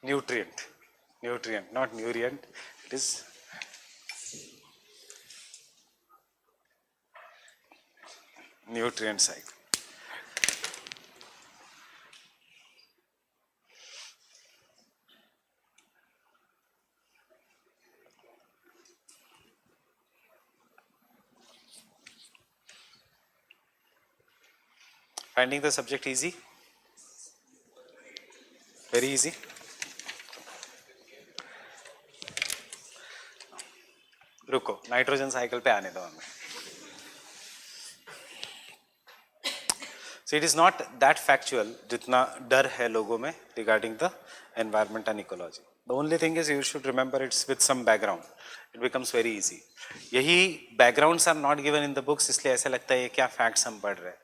Nutrient, not nurient. It is nutrient cycle. Finding the subject easy? Very easy. रुको, नाइट्रोजन साइकिल पे आने दो हमें. So it is not that factual जितना डर है लोगों में regarding the environment and ecology. The only thing is you should remember it's with some background. It becomes very easy. यही backgrounds are not given in the books, इसलिए ऐसा लगता है ये क्या facts हम पढ़ रहे हैं,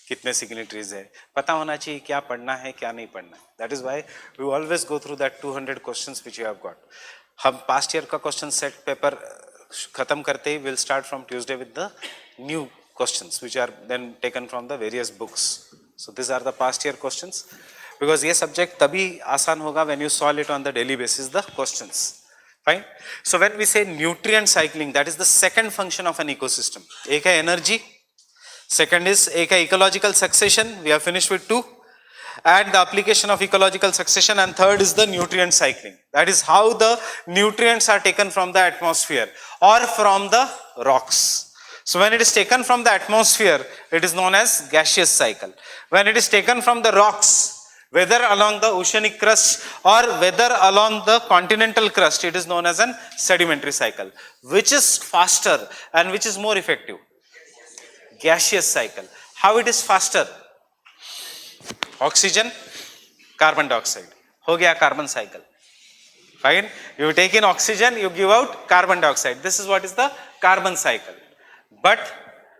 कितने signatories है, पता होना चाहिए क्या पढ़ना है क्या नहीं पढ़ना है. That is why we always go through that 200 questions which you have got. हम past year का question set paper खत्म करते ही we'll start from Tuesday with the new questions which are then taken from the various books. So these are the past year questions because ये subject तभी आसान होगा when you solve it on the daily basis the questions. Fine. So when we say nutrient cycling, that is the second function of an ecosystem. एक है energy, second is एक है ecological succession. We have finished with two. And the application of ecological succession, and third is the nutrient cycling. That is how the nutrients are taken from the atmosphere or from the rocks. So when it is taken from the atmosphere, it is known as gaseous cycle. When it is taken from the rocks, whether along the oceanic crust or whether along the continental crust, it is known as an sedimentary cycle. Which is faster and which is more effective? Gaseous cycle. How it is faster? Oxygen, carbon dioxide. हो गया carbon cycle. Fine. You take in oxygen, you give out carbon dioxide. This is what is the carbon cycle. But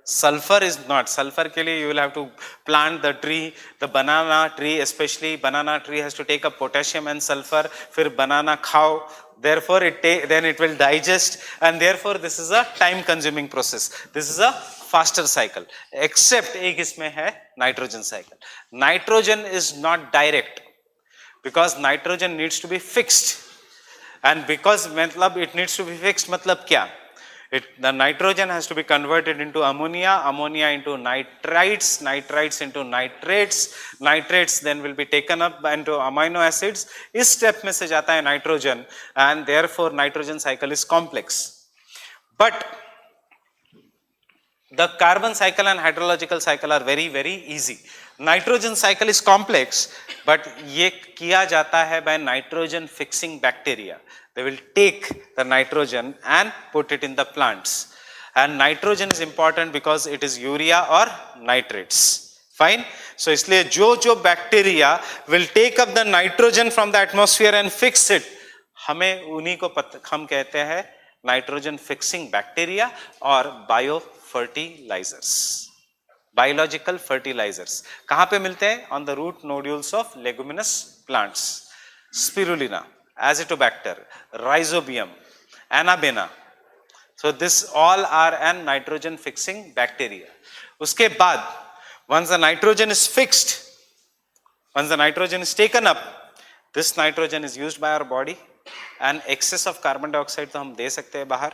sulfur is not. Sulfur के लिए you will have to plant the tree, the banana tree, especially banana tree has to take up potassium and sulfur. फिर banana खाओ. Therefore, then it will digest, and therefore this is a time-consuming process. This is a faster cycle. Except एक इसमें है nitrogen cycle. Nitrogen is not direct because nitrogen needs to be fixed, and because मतलब it needs to be fixed मतलब क्या? The nitrogen has to be converted into ammonia, ammonia into nitrites, nitrites into nitrates, nitrates then will be taken up into amino acids. इस step में से जाता है nitrogen, and therefore nitrogen cycle is complex. But the carbon cycle and hydrological cycle are very, very easy. Nitrogen cycle is complex, but ये किया जाता है by nitrogen fixing bacteria. They will take the nitrogen and put it in the plants. And nitrogen is important because it is urea or nitrates. Fine. So इसलिए जो bacteria will take up the nitrogen from the atmosphere and fix it, हमें उन्हीं को हम कहते हैं nitrogen fixing bacteria or biofertilizers. Biological fertilizers. कहाँ पे मिलते हैं? On the root nodules of leguminous plants. Spirulina, Azotobacter, Rhizobium, Anabaena. So this all are an nitrogen fixing bacteria. उसके बाद, once the nitrogen is fixed, once the nitrogen is taken up, this nitrogen is used by our body, and excess of carbon dioxide तो हम दे सकते हैं बाहर.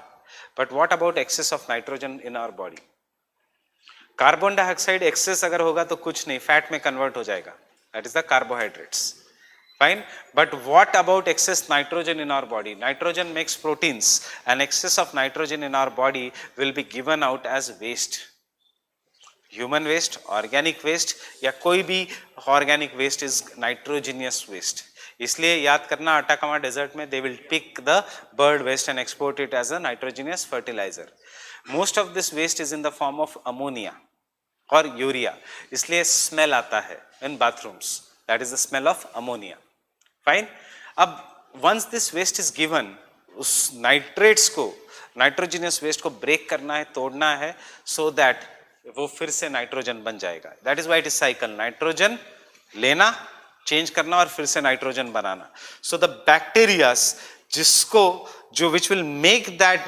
But what about excess of nitrogen in our body? Carbon dioxide excess अगर होगा तो कुछ नहीं, फैट में कन्वर्ट हो जाएगा. That is the carbohydrates. Fine. But what about excess nitrogen in our body? Nitrogen makes proteins, and excess of nitrogen in our body will be given out as waste. Human waste, organic waste, या कोई भी organic waste is nitrogenous waste. इसलिए याद करना, Atacama desert में they will pick the bird waste and export it as a nitrogenous fertiliser. Most of this waste is in the form of ammonia or urea. इसलिए smell आता है in bathrooms. That is the smell of ammonia. Fine. अब once this waste is given, उस nitrates को, nitrogenous waste को break करना है, तोड़ना है, so that वो फिर से nitrogen बन जाएगा. That is why it is cycle. Nitrogen लेना, change करना और फिर से nitrogen banana. So the bacteria जिसको जो which will make that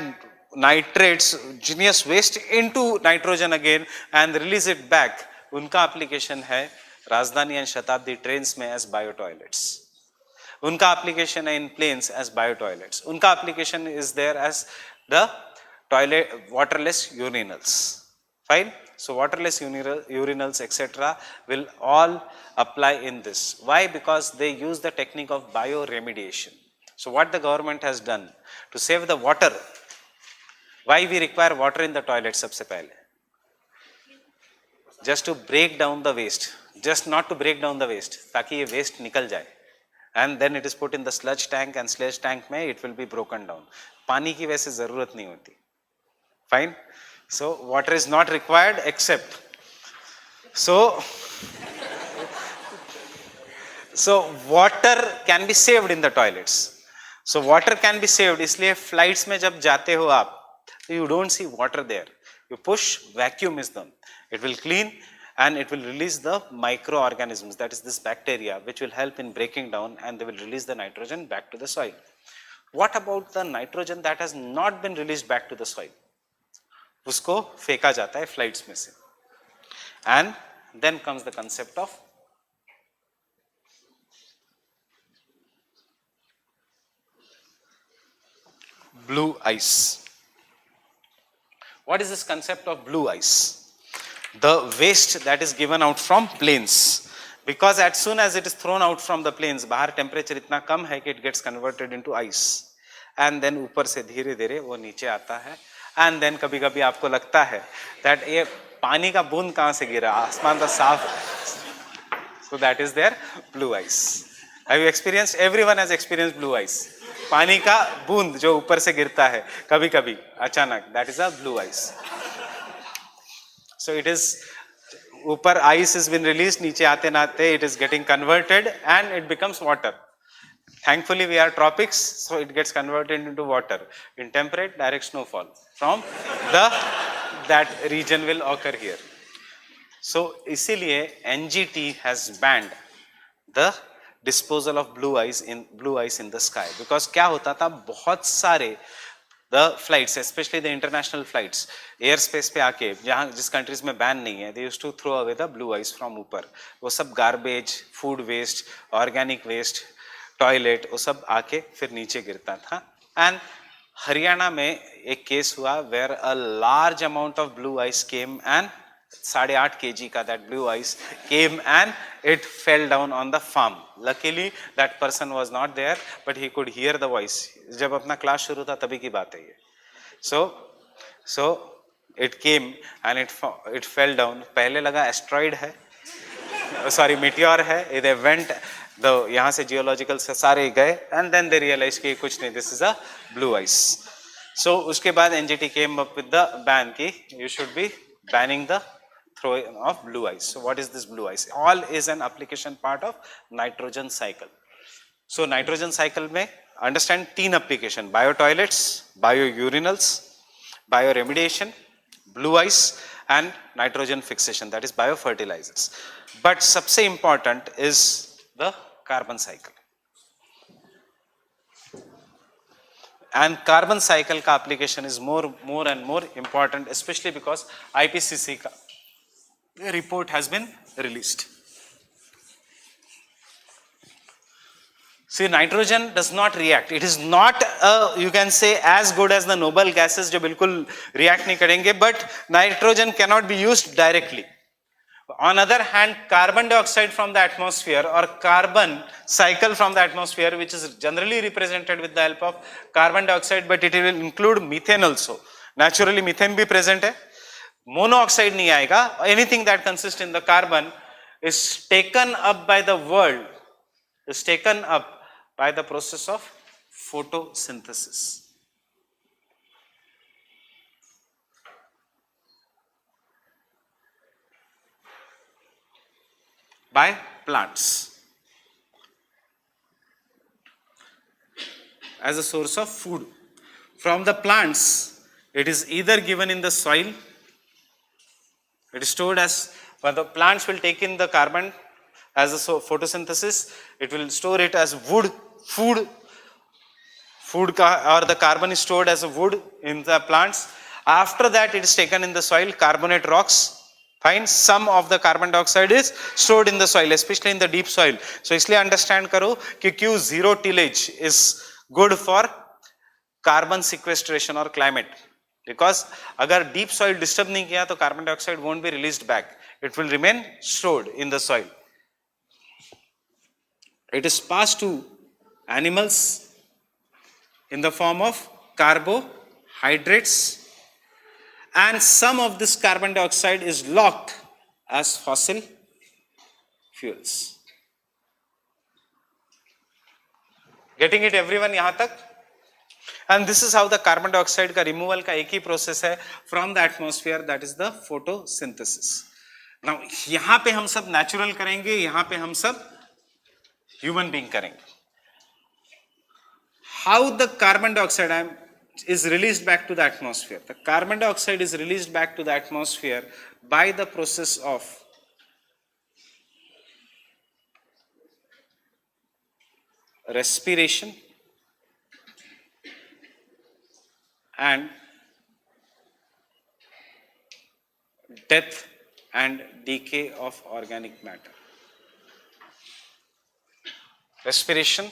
nitrates genous waste into nitrogen again and release it back, उनका application है राजधानी and शताब्दी trains में as bio toilets. उनका application है in planes as bio toilets. उनका application is there as the toilet waterless urinals. Fine. So waterless urinals, etc. will all apply in this. Why? Because they use the technique of bioremediation. So what the government has done to save the water, why we require water in the toilet सबसे पहले? Just to break down the waste, just not to break down the waste, ताकि ये waste निकल जाए. And then it is put in the sludge tank, and sludge tank में it will be broken down. पानी की वैसे ज़रूरत नहीं होती. Fine. So water is not required except. So water can be saved in the toilets. So water can be saved. इसलिए flights में जब जाते हो आप, you don't see water there. You push, vacuum is done. It will clean and it will release the microorganisms, that is this bacteria, which will help in breaking down, and they will release the nitrogen back to the soil. What about the nitrogen that has not been released back to the soil? उसको फेंका जाता है flights में से. And then comes the concept of blue ice. What is this concept of blue ice? The waste that is given out from planes, because as soon as it is thrown out from the planes, बाहर temperature इतना कम है कि it gets converted into ice, and then ऊपर से धीरे धीरे वो नीचे आता है, and then कभी कभी आपको लगता है that ये पानी का बूंद कहाँ से गिरा, आसमान तो साफ. So that is their blue ice. Have you experienced? Everyone has experienced blue ice. पानी का बूंद जो ऊपर से गिरता है कभी कभी अचानक, that is a blue ice. So it is, ऊपर ice has been released, नीचे आते नाते it is getting converted and it becomes water. Thankfully we are tropics, so it gets converted into water. In temperate, direct snowfall from that region will occur here. So इसीलिए NGT has banned the disposal of blue ice in the sky, because क्या होता था, बहुत सारे the flights, especially the international flights, airspace पे आके, जहाँ जिस countries में ban नहीं है, they used to throw away the blue ice from ऊपर. वो सब garbage, food waste, organic waste, toilet, वो सब आके फिर नीचे गिरता था. And हरियाणा में एक केस हुआ where a large amount of blue ice came, and 8.5 kg का that blue ice came and it fell down on the farm. Luckily that person was not there, but he could hear the voice. जब अपना class शुरू था तभी की बात है ये. So it came and it fell down. पहले लगा asteroid है, sorry meteor है. They went यहाँ से geological से सारे गए, and then they realized कि कुछ नहीं, this is a blue ice. So उसके बाद NGT came up with the ban कि you should be banning the throwing of blue ice. So what is this blue ice? All is an application part of nitrogen cycle. So nitrogen cycle में understand 3 application: bio-toilets, bio-urinals, bioremediation, blue ice, and nitrogen fixation, that is biofertilizers. But सबसे important is the carbon cycle. And carbon cycle का application is more and more important, especially because IPCC का report has been released. See, nitrogen does not react. It is not, you can say, as good as the noble gases जो बिल्कुल react नहीं करेंगे, but nitrogen cannot be used directly. On other hand, carbon dioxide from the atmosphere, or carbon cycle from the atmosphere, which is generally represented with the help of carbon dioxide, but it will include methane also. Naturally methane भी present है. Monoxide नहीं आएगा. Anything that consists in the carbon is taken up by the world, is taken up by the process of photosynthesis. By plants as a source of food. From the plants, it is either given in the soil, it is stored as, but the plants will take in the carbon as a photosynthesis, it will store it as wood, food or the carbon is stored as a wood in the plants. After that, it is taken in the soil, carbonate rocks. Fine, some of the carbon dioxide is stored in the soil, especially in the deep soil. So इसलिए understand करो कि क्यों zero tillage is good for carbon sequestration or climate. Because अगर deep soil disturb नहीं किया तो carbon dioxide won't be released back, it will remain stored in the soil. It is passed to animals in the form of carbohydrates, and some of this carbon dioxide is locked as fossil fuels. Getting it everyone yahan tak? And this is how the carbon dioxide का removal का एक ही process है from the atmosphere, that is the photosynthesis. Now यहाँ पे हम सब natural करेंगे, यहाँ पे हम सब human being करेंगे. How the carbon dioxide is released back to the atmosphere? The carbon dioxide is released back to the atmosphere by the process of respiration and death and decay of organic matter. Respiration,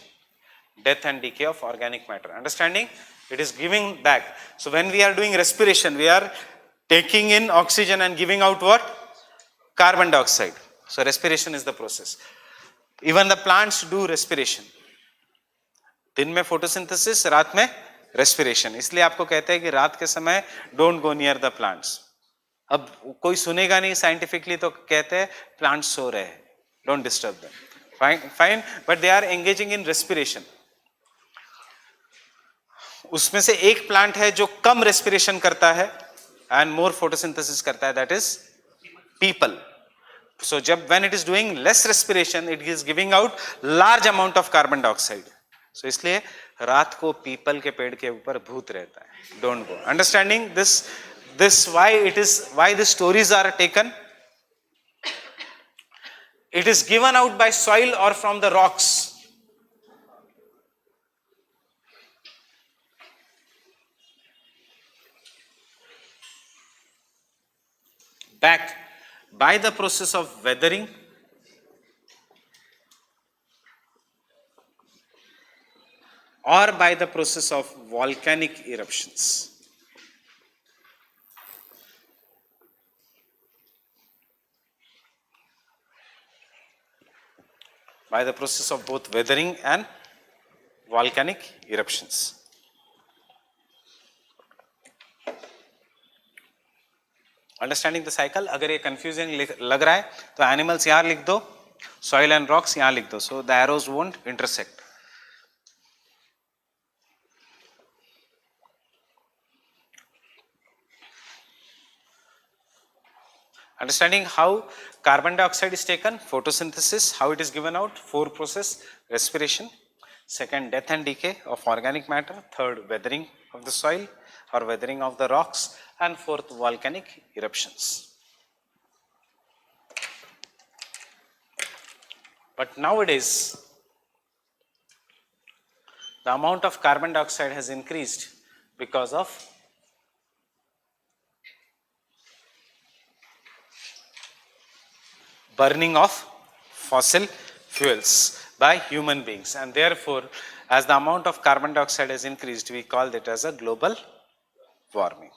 death and decay of organic matter. Understanding? It is giving back. So when we are doing respiration, we are taking in oxygen and giving out what? Carbon dioxide. So respiration is the process. Even the plants do respiration. दिन में photosynthesis, रात में respiration. इसलिए आपको कहते हैं कि रात के समय don't go near the plants. अब कोई सुनेगा नहीं scientifically तो कहते हैं plants सो रहे हैं, don't disturb them. Fine, but they are engaging in respiration. उसमें से एक प्लांट है जो कम respiration करता है and more photosynthesis करता है, that is people. So जब when it is doing less respiration, it is giving out large amount of carbon dioxide. So इसलिए रात को पीपल के पेड़ के ऊपर भूत रहता है. Don't go. Understanding this why the stories are taken? It is given out by soil or from the rocks. Back by the process of weathering or by the process of volcanic eruptions. By the process of both weathering and volcanic eruptions. Understanding the cycle? अगर ये confusing लग रहा है तो animals यहाँ लिख दो, soil and rocks यहाँ लिख दो, so the arrows won't intersect. Understanding how carbon dioxide is taken, photosynthesis, how it is given out, 4 process, respiration, second death and decay of organic matter, third weathering of the soil or weathering of the rocks, and fourth volcanic eruptions. But nowadays, the amount of carbon dioxide has increased because of burning of fossil fuels by human beings, and therefore as the amount of carbon dioxide has increased, we call it as a global warming.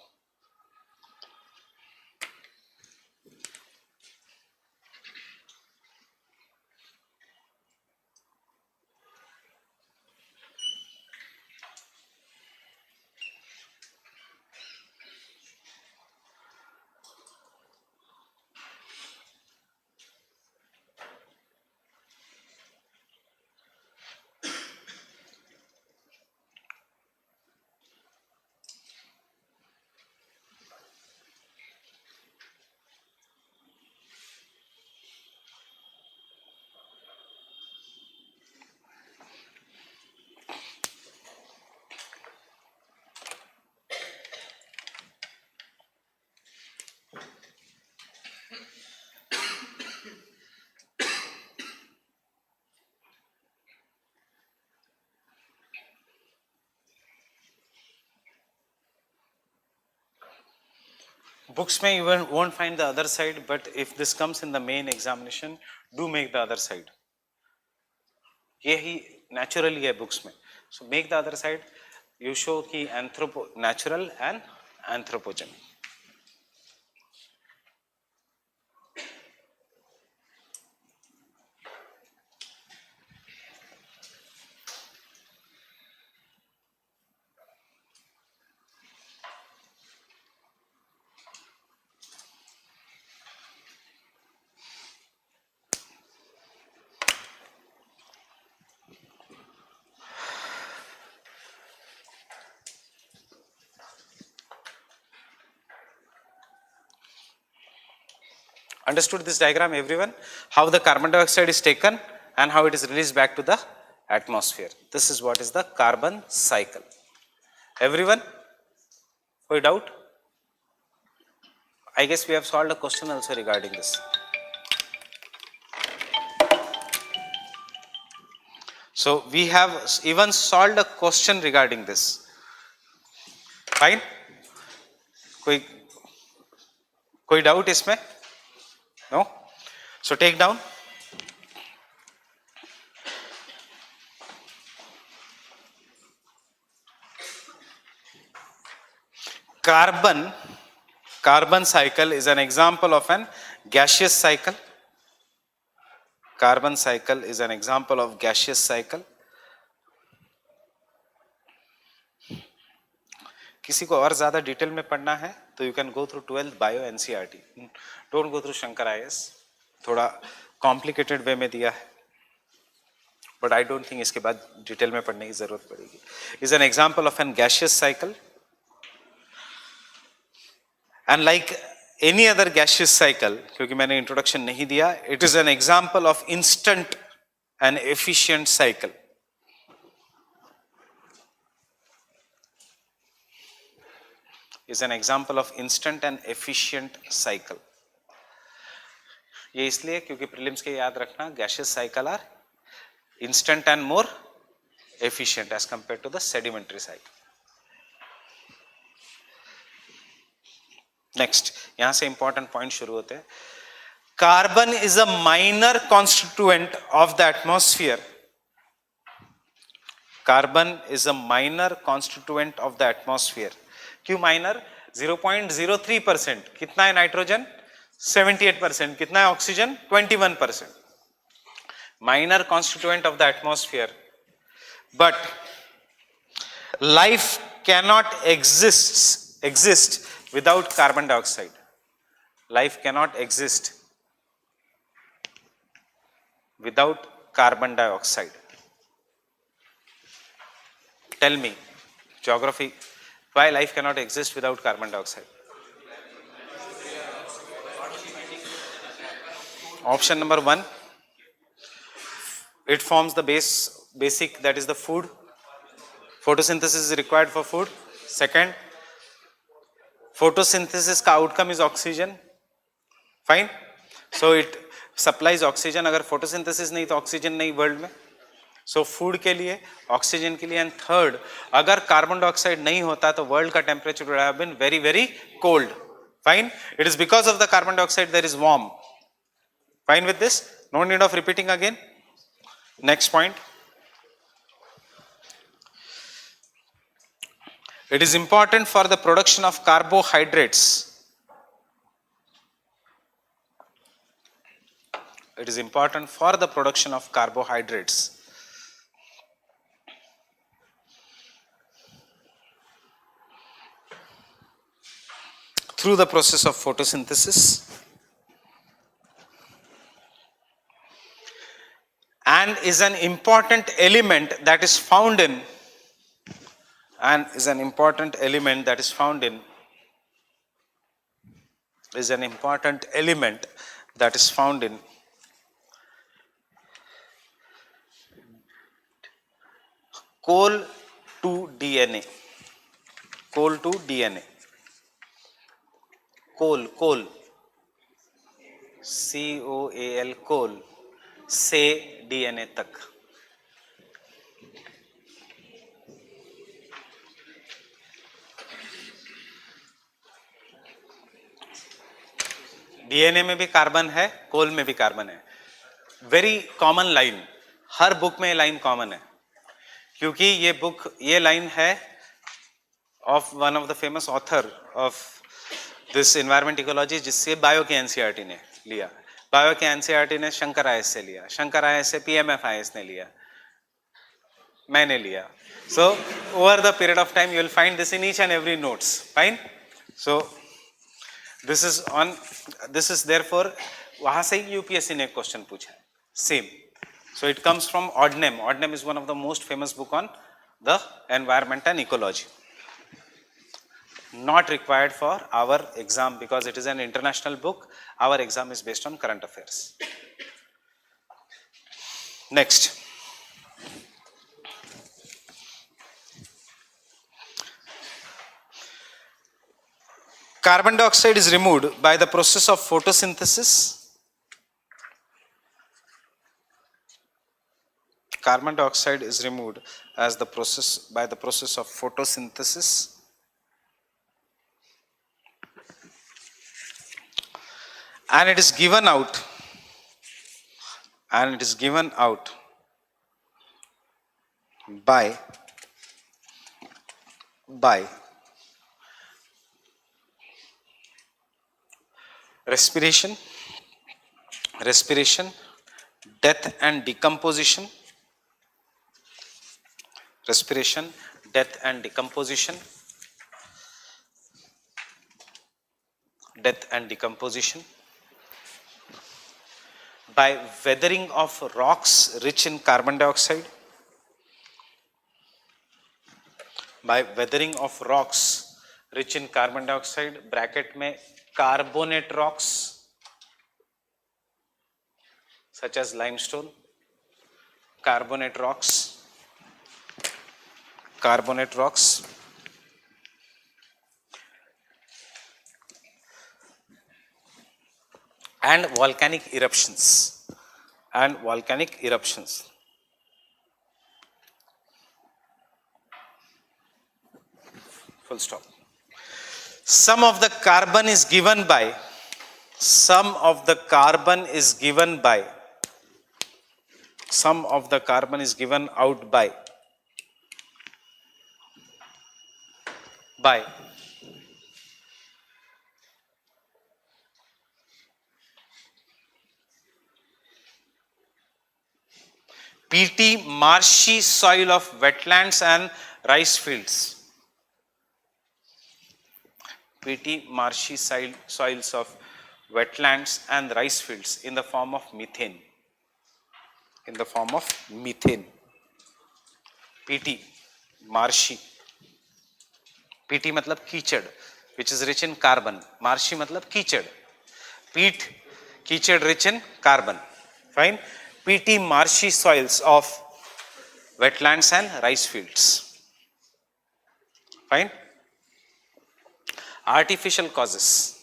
Books में you won't find the other side, but if this comes in the main examination, do make the other side. यही naturally है books में. So make the other side. You show कि natural and एंथ्रोपोजन। Understood this diagram, everyone? How the carbon dioxide is taken and how it is released back to the atmosphere. This is what is the carbon cycle. Everyone? Any doubt? I guess we have solved a question also regarding this. So we have even solved a question regarding this. Fine? कोई doubt इसमें? No? So take down. Carbon cycle is an example of an gaseous cycle. Carbon cycle is an example of gaseous cycle. किसी को और ज़्यादा detail में पढ़ना है तो you can go through 12th bio NCERT, don't go through Shankar IAS, थोड़ा complicated वे में दिया है, बट आई डोंट थिंक इसके बाद डिटेल में पढ़ने की जरूरत पड़ेगी. Is an example of an gaseous cycle and like any other gaseous cycle, क्योंकि मैंने इंट्रोडक्शन नहीं दिया, it is an example of instant and efficient cycle. is an example of instant and efficient cycle. ये इसलिए क्योंकि prelims के याद रखना, gaseous cycle are instant and more efficient as compared to the sedimentary cycle. Next, यहाँ से important point शुरू होते हैं. Carbon is a minor constituent of the atmosphere. Carbon is a minor constituent of the atmosphere. क्यों minor? 0.03%. कितना है nitrogen? 78%. कितना है oxygen? 21%. Minor constituent of the atmosphere. But life cannot exist without carbon dioxide. Life cannot exist without carbon dioxide. Tell me, geography, why life cannot exist without carbon dioxide? Option number 1, it forms the basic, that is the food. Photosynthesis is required for food. Second, photosynthesis का outcome is oxygen. Fine. So it supplies oxygen. अगर photosynthesis नहीं तो oxygen नहीं world में. So food के लिए, oxygen के लिए. And third, अगर carbon dioxide नहीं होता तो world का temperature would have been very very cold. Fine. It is because of the carbon dioxide there is warm. Fine with this? No need of repeating again. Next point. It is important for the production of carbohydrates. It is important for the production of carbohydrates. Through the process of photosynthesis, and is an important element that is found in coal to DNA. Coal to DNA. Coal, COAL, coal से DNA तक. DNA में भी carbon है, कोल में भी carbon है. Very common line, हर book में ये लाइन कॉमन है, क्योंकि ये लाइन है of one of the famous author of this environment ecology, जिससे बायो के एनसीईआरटी ने लिया. बायो के एनसीईआरटी ने शंकर आईएएस से लिया, शंकर आईएएस से पीएमएफ आईएएस ने लिया, मैंने लिया. So over the period of time you will find this in each and every notes. Fine. So this is therefore वहां से ही यूपीएससी ने एक क्वेश्चन पूछा है same. So it comes from Odnem. Odnem is one of the most famous book on the environment and ecology. Not required for our exam because it is an international book. Our exam is based on current affairs. Next. Carbon dioxide is removed by the process of photosynthesis. Carbon dioxide is removed as the process by the process of photosynthesis. And it is given out by respiration, death and decomposition, respiration, death and decomposition, by weathering of rocks rich in carbon dioxide, bracket में carbonate rocks such as limestone, carbonate rocks, and volcanic eruptions. Full stop. Some of the carbon is given out by peaty, marshy soil of wetlands and rice fields. Peaty, marshy soils of wetlands and rice fields in the form of methane. Peaty, marshy. Peaty मतलब कीचड़, which is rich in carbon. Marshy मतलब कीचड़. Peat, कीचड़ rich in carbon. Fine. Peaty, marshy soils of wetlands and rice fields. Fine. Artificial causes.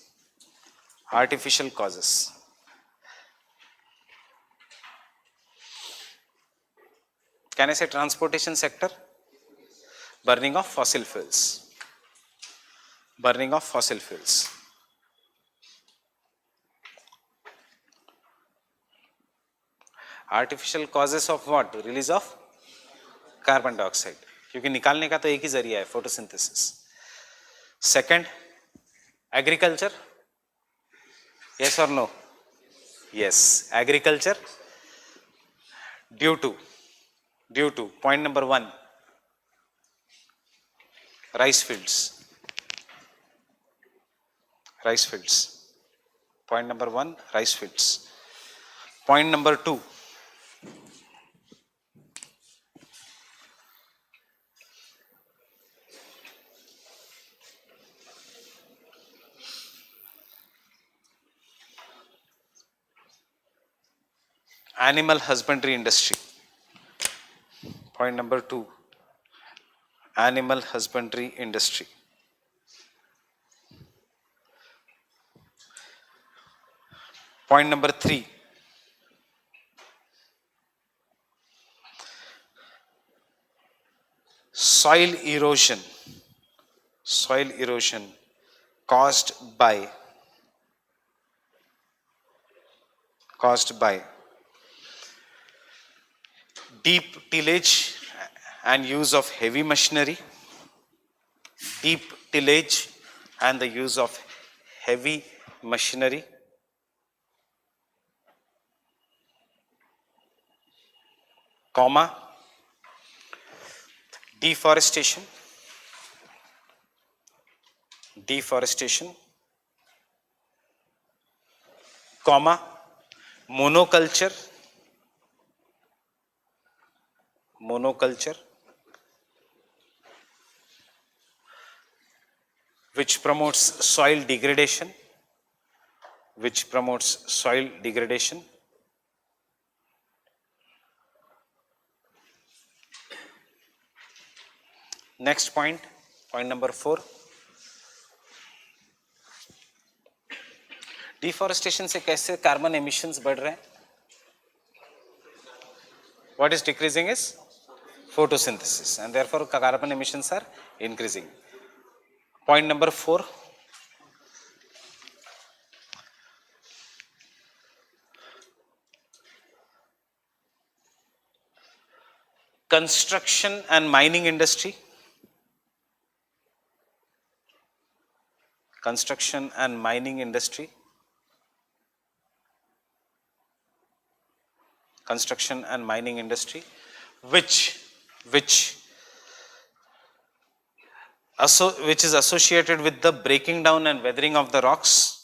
Can I say transportation sector? Burning of fossil fuels. Artificial causes of what? Release of carbon dioxide. क्योंकि निकालने का तो एक ही जरिया है, photosynthesis. Second, agriculture. Yes or no? Yes, agriculture. Due to point number 1, rice fields. Point number 1, rice fields. Point number 2, animal husbandry industry. Point number 2, animal husbandry industry. Point number 3, soil erosion caused by deep tillage and use of heavy machinery, deep tillage and the use of heavy machinery, comma, deforestation, comma, monoculture, which promotes soil degradation, Next point number 4, deforestation से कैसे carbon emissions बढ़ रहे हैं? What is decreasing is photosynthesis, and therefore carbon emissions are increasing. Point number 4, construction and mining industry, which is associated with the breaking down and weathering of the rocks,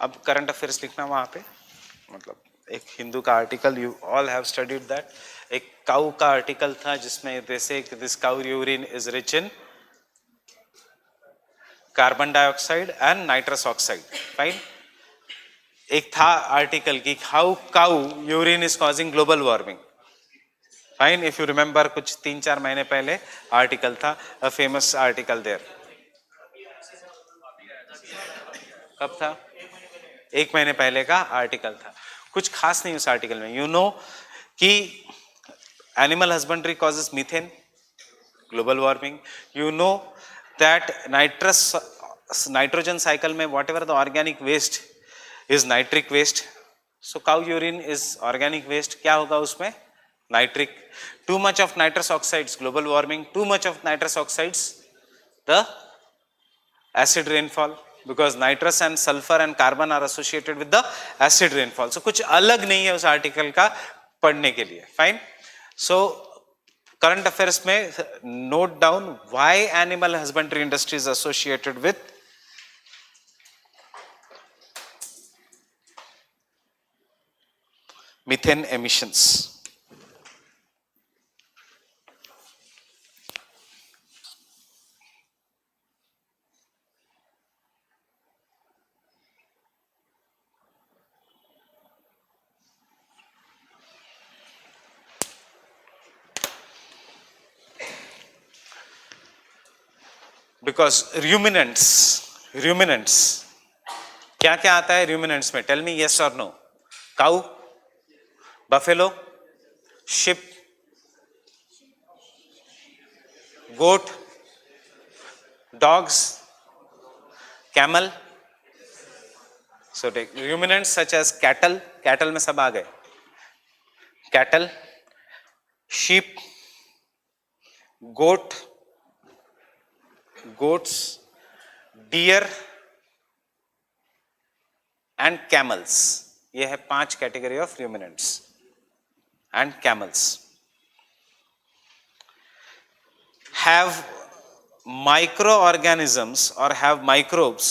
अब current affairs लिखना वहां पे, मतलब एक हिंदू का article, you all have studied that, एक cow का article था जिसमें जैसे this cow urine is rich in carbon dioxide and nitrous oxide, fine. एक था आर्टिकल की how cow urine is causing global warming, fine. If you remember कुछ 3-4 महीने पहले आर्टिकल था, अ फेमस आर्टिकल देयर. कब था? 1 महीने पहले का आर्टिकल था. कुछ खास नहीं उस आर्टिकल में. यू नो कि animal husbandry causes methane, global warming. You know that nitrogen cycle में whatever the organic waste is nitric waste. So cow urine is organic waste. क्या होगा उसमें? Nitric. Too much of nitrous oxides, global warming. Too much of nitrous oxides, the acid rainfall, because nitrous and sulfur and carbon are associated with the acid rainfall. So कुछ अलग नहीं है उस article का पढ़ने के लिए, फाइन. सो करंट अफेयर्स में note down why animal husbandry industry is associated with methane emissions. Because ruminants, क्या क्या आता है ruminants में? Tell me yes or no. Cow, buffalo, sheep, goat, dogs, camel. So take ruminants such as cattle में सब आ गए. Cattle, sheep, goats, deer and camels. ये है 5 category of ruminants and camels. Have microorganisms or have microbes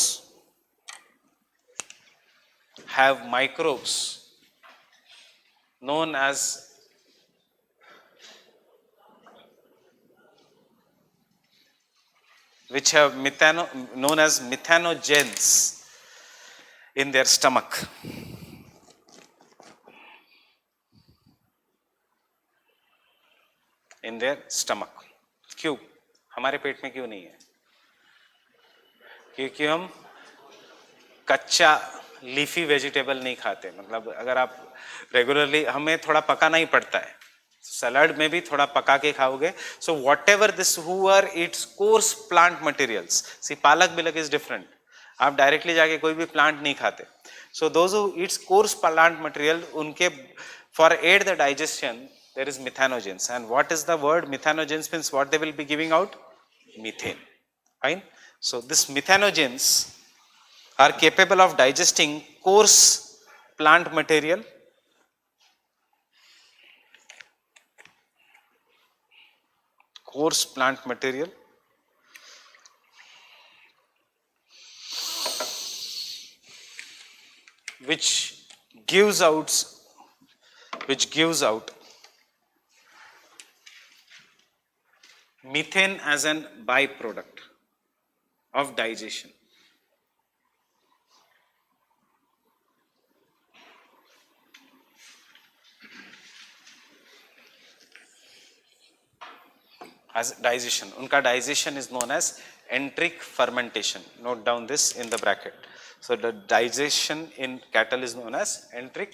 known as which have known as methanogens in their stomach. क्यों? हमारे पेट में क्यों नहीं है? क्योंकि हम कच्चा लीफी वेजिटेबल नहीं खाते. मतलब अगर आप रेगुलरली, हमें थोड़ा पकाना ही पड़ता है. सलाड में भी थोड़ा पका के खाओगे. सो वॉट एवर दिस हुअर it's coarse plant materials. See palak बिलक इज डिफरेंट. आप डायरेक्टली जाके कोई भी प्लांट नहीं खाते. So those who eats coarse plant material, उनके for aid the digestion there is methanogens. And what is the word methanogens means? What they will be giving out? Methane. Fine. So this methanogens are capable of digesting coarse plant material, which gives out methane as an byproduct of digestion. As digestion, unka digestion is known as enteric fermentation. Note down this in the bracket. So the digestion in cattle is known as enteric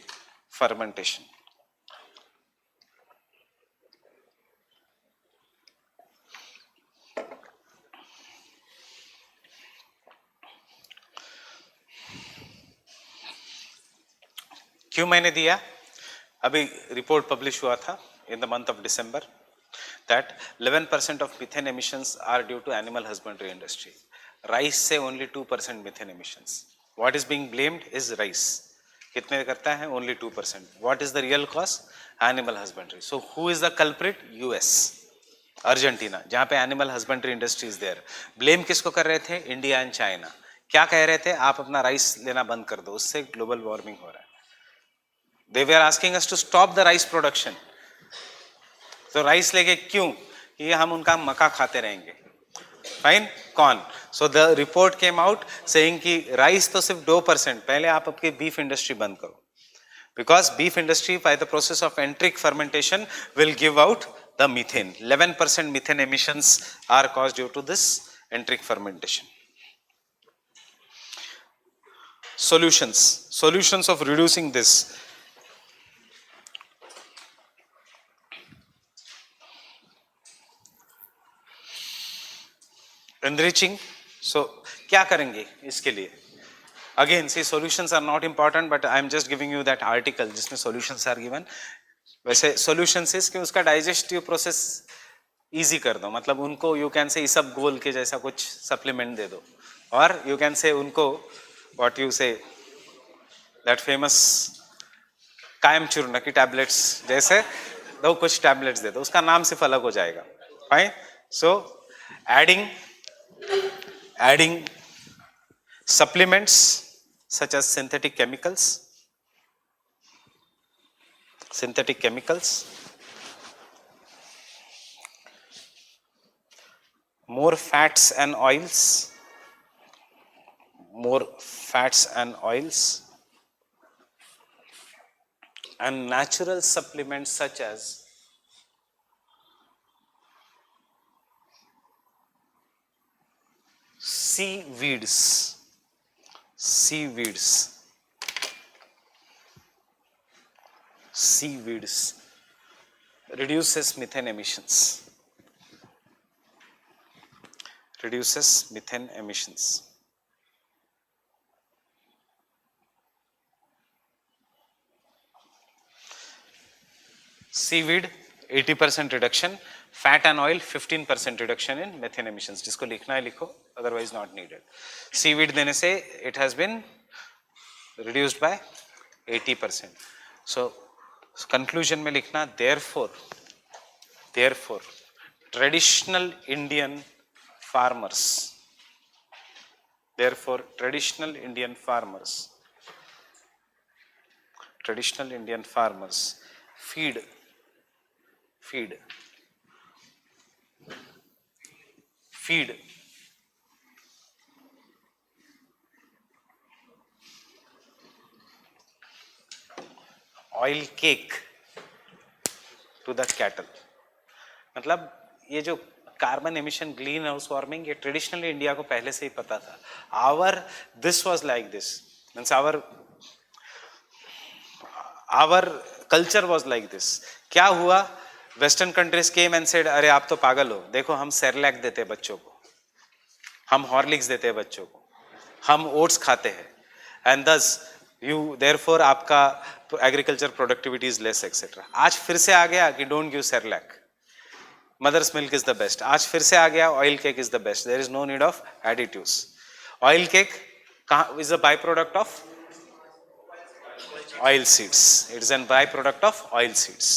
fermentation. क्यों मैंने दिया? अभी report publish हुआ था in the month of December that 11% of methane emissions are due to animal husbandry industry. Rice से only 2% methane emissions. What is being blamed is rice. कितने करता है? Only 2%. What is the real cause? Animal husbandry. So who is the culprit? US, Argentina, जहाँ पे animal husbandry industry is there. Blame किसको कर रहे थे? India and China. क्या कह रहे थे? आप अपना राइस लेना बंद कर दो, उससे ग्लोबल वार्मिंग हो रहा है. They were asking us to stop the rice production. तो राइस लेके क्यों? ये हम उनका मक्का खाते रहेंगे. फाइन. कौन? So the report came out saying कि राइस तो सिर्फ 2%. पहले आप आपके बीफ इंडस्ट्री बंद करो, because beef industry by the process of enteric fermentation will give out the methane. 11% methane emissions are caused due to this enteric fermentation. Solutions of reducing this. Enriching. So क्या करेंगे इसके लिए? Again, see, solutions are not important, but I am just giving you that article जिसमें solutions are given. वैसे solutions is कि उसका digestive process easy कर दो, मतलब उनको you can say सब गोल के जैसा कुछ supplement दे दो, और you can say उनको what you say that famous कायम चूर्ण की tablets जैसे दो कुछ tablets दे दो, उसका नाम सिर्फ अलग हो जाएगा. Fine. So adding supplements such as synthetic chemicals, more fats and oils, and natural supplements such as seaweeds reduces methane emissions. Seaweed 80% reduction, fat and oil 15% reduction in methane emissions. जिसको लिखना है लिखो, otherwise not needed. Seaweed देने से it has been reduced by 80%. So conclusion में लिखना, therefore traditional Indian farmers feed oil cake to the cattle. मतलब ये जो carbon emission, green house warming, ये ट्रेडिशनली इंडिया को पहले से ही पता था. This was like this, means our culture was like this. क्या हुआ? Western countries came and said, अरे आप तो पागल हो, देखो हम सेरेलैक देते हैं बच्चों को, हम हॉर्लिक्स देते हैं बच्चों को, हम ओट्स खाते हैं, एंड दस यू देयरफॉर आपका agriculture productivity is less etcetera. आज फिर से आ गया कि don't give Cerelac, mother's milk is the best. आज फिर से आ गया oil cake is the best. There is no need of additives. Oil cake is a by product of oil seeds. It is a byproduct of oil seeds.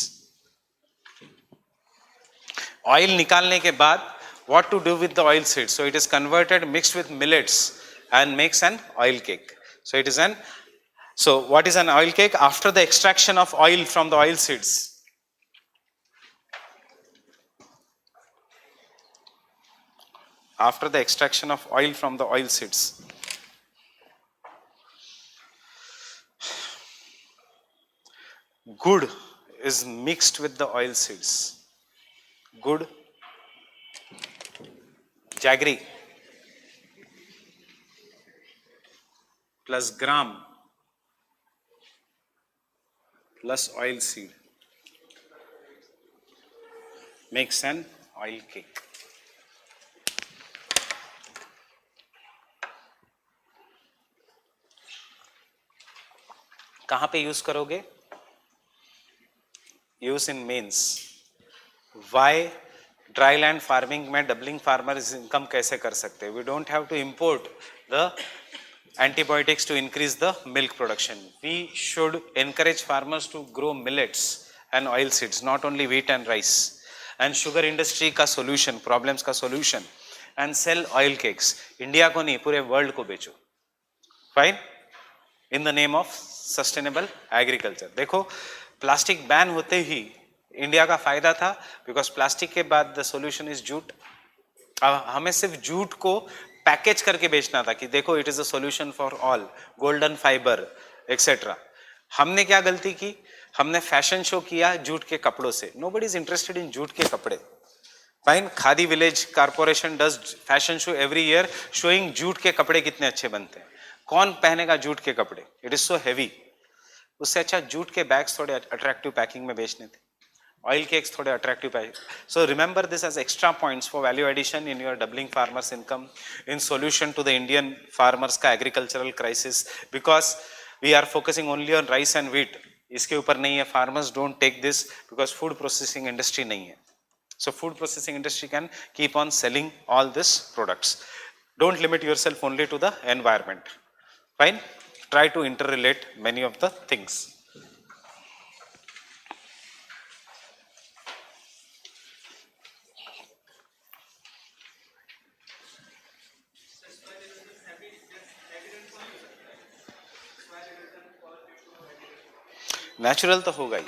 Oil निकालने के बाद what to do with the oil seeds? So it is converted, mixed with millets and makes an oil cake. So it is an, so what is an oil cake? After the extraction of oil from the oil seeds, after the extraction of oil from the oil seeds, good is mixed with the oil seeds. Good, jaggery plus gram plus oil seed makes an oil cake. कहाँ पे use करोगे? Use in mains. Why dry land farming में doubling farmer income कैसे कर सकते हैं? We don't have to import the antibiotics to increase the milk production. We should encourage farmers to grow millets and oil seeds, not only wheat and rice. And sugar industry का solution, problems का solution, and sell oil cakes. India को नहीं, पूरे world को बेचो. Fine? In the name of sustainable agriculture. देखो, plastic ban होते ही India का फायदा था, बिकॉज प्लास्टिक के बाद द सॉल्यूशन इज जूट. अब हमें सिर्फ जूट को पैकेज करके बेचना था कि देखो it is a solution for all, golden fibre etcetera. हमने क्या गलती की? हमने फैशन शो किया जूट के कपड़ों से. Nobody is interested in jute के कपड़े. Fine, khadi village corporation does fashion show every year showing jute के कपड़े कितने अच्छे बनते हैं. कौन पहनेगा जूट के कपड़े? It is so heavy. उससे अच्छा जूट के बैग्स थोड़े अट्रैक्टिव पैकिंग में बेचने थे, ऑयल केक्स थोड़े attractive packing. So remember this as extra points for value addition in your doubling farmers income, in solution to the Indian farmers का agricultural crisis. Because we are focusing only on rice and wheat, इसके ऊपर नहीं है. Farmers don't take this because food processing industry नहीं है. So food processing industry can keep on selling all this products. Don't limit your self only to the environment. Fine, try to interrelate many of the things. Natural तो होगा ही,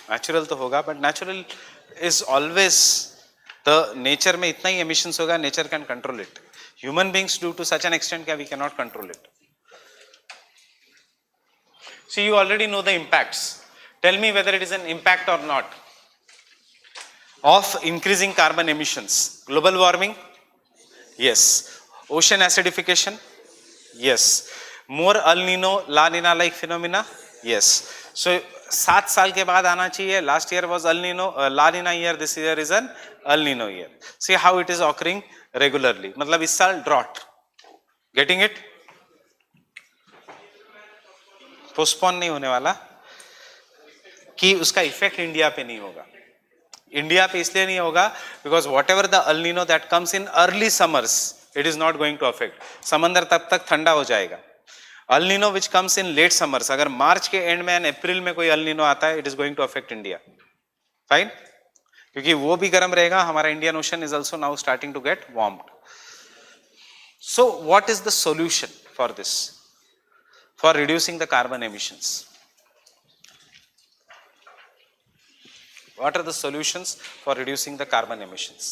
natural तो होगा, but natural is always the nature में इतना ही emissions होगा, nature can control it. Human beings do to such an extent क्या we can not control it. See, you already know the impacts. Tell me whether it is an impact or not of increasing carbon emissions. Global warming? Yes. Ocean acidification? Yes. More El Nino, La Nina like phenomena? Yes. So 7 साल के बाद आना चाहिए. Last year was El Nino, La Nina year. This year is an El Nino year. See how it is occurring regularly. मतलब इस साल drought. Getting it? Postpone नहीं होने वाला कि उसका इफेक्ट इंडिया पे नहीं होगा. इंडिया पे इसलिए नहीं होगा because whatever the El Nino that comes in early summers, it is not going to affect. समंदर तब तक ठंडा हो जाएगा. El Nino which comes in late summers, अगर मार्च के एंड में एंड अप्रैल में कोई एल नीनो आता है, it is going to affect India. Fine, क्योंकि वो भी गर्म रहेगा. हमारा Indian ocean is also now starting to get warmed. So what is the solution for this, for reducing the carbon emissions? What are the solutions for reducing the carbon emissions?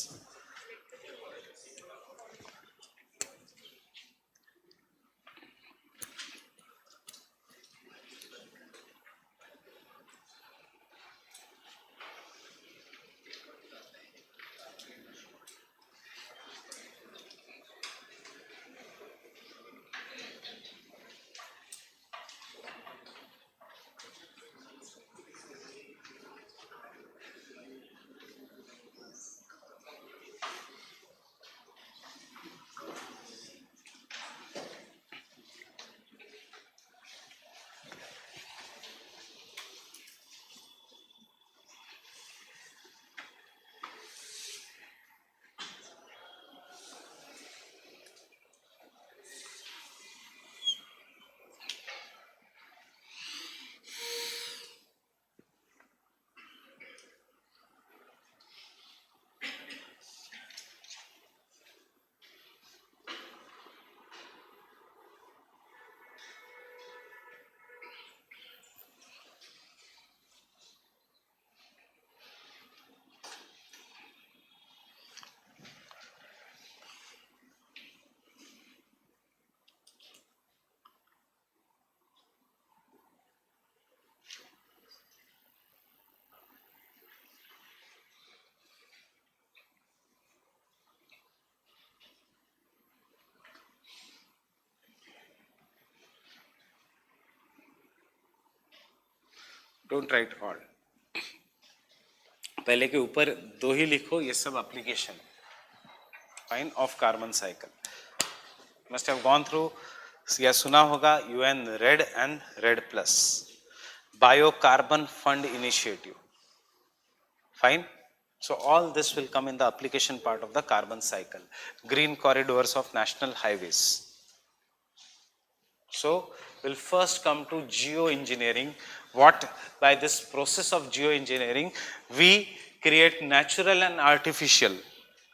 Don't write all, पहले के ऊपर दो ही लिखो, ये सब application fine of carbon cycle. Must have gone through या सुना होगा UN REDD and REDD plus, biocarbon fund initiative. Fine. So all this will come in the application part of the carbon cycle. Green corridors of national highways. So we'll first come to geoengineering. What, by this process of geoengineering, we create natural and artificial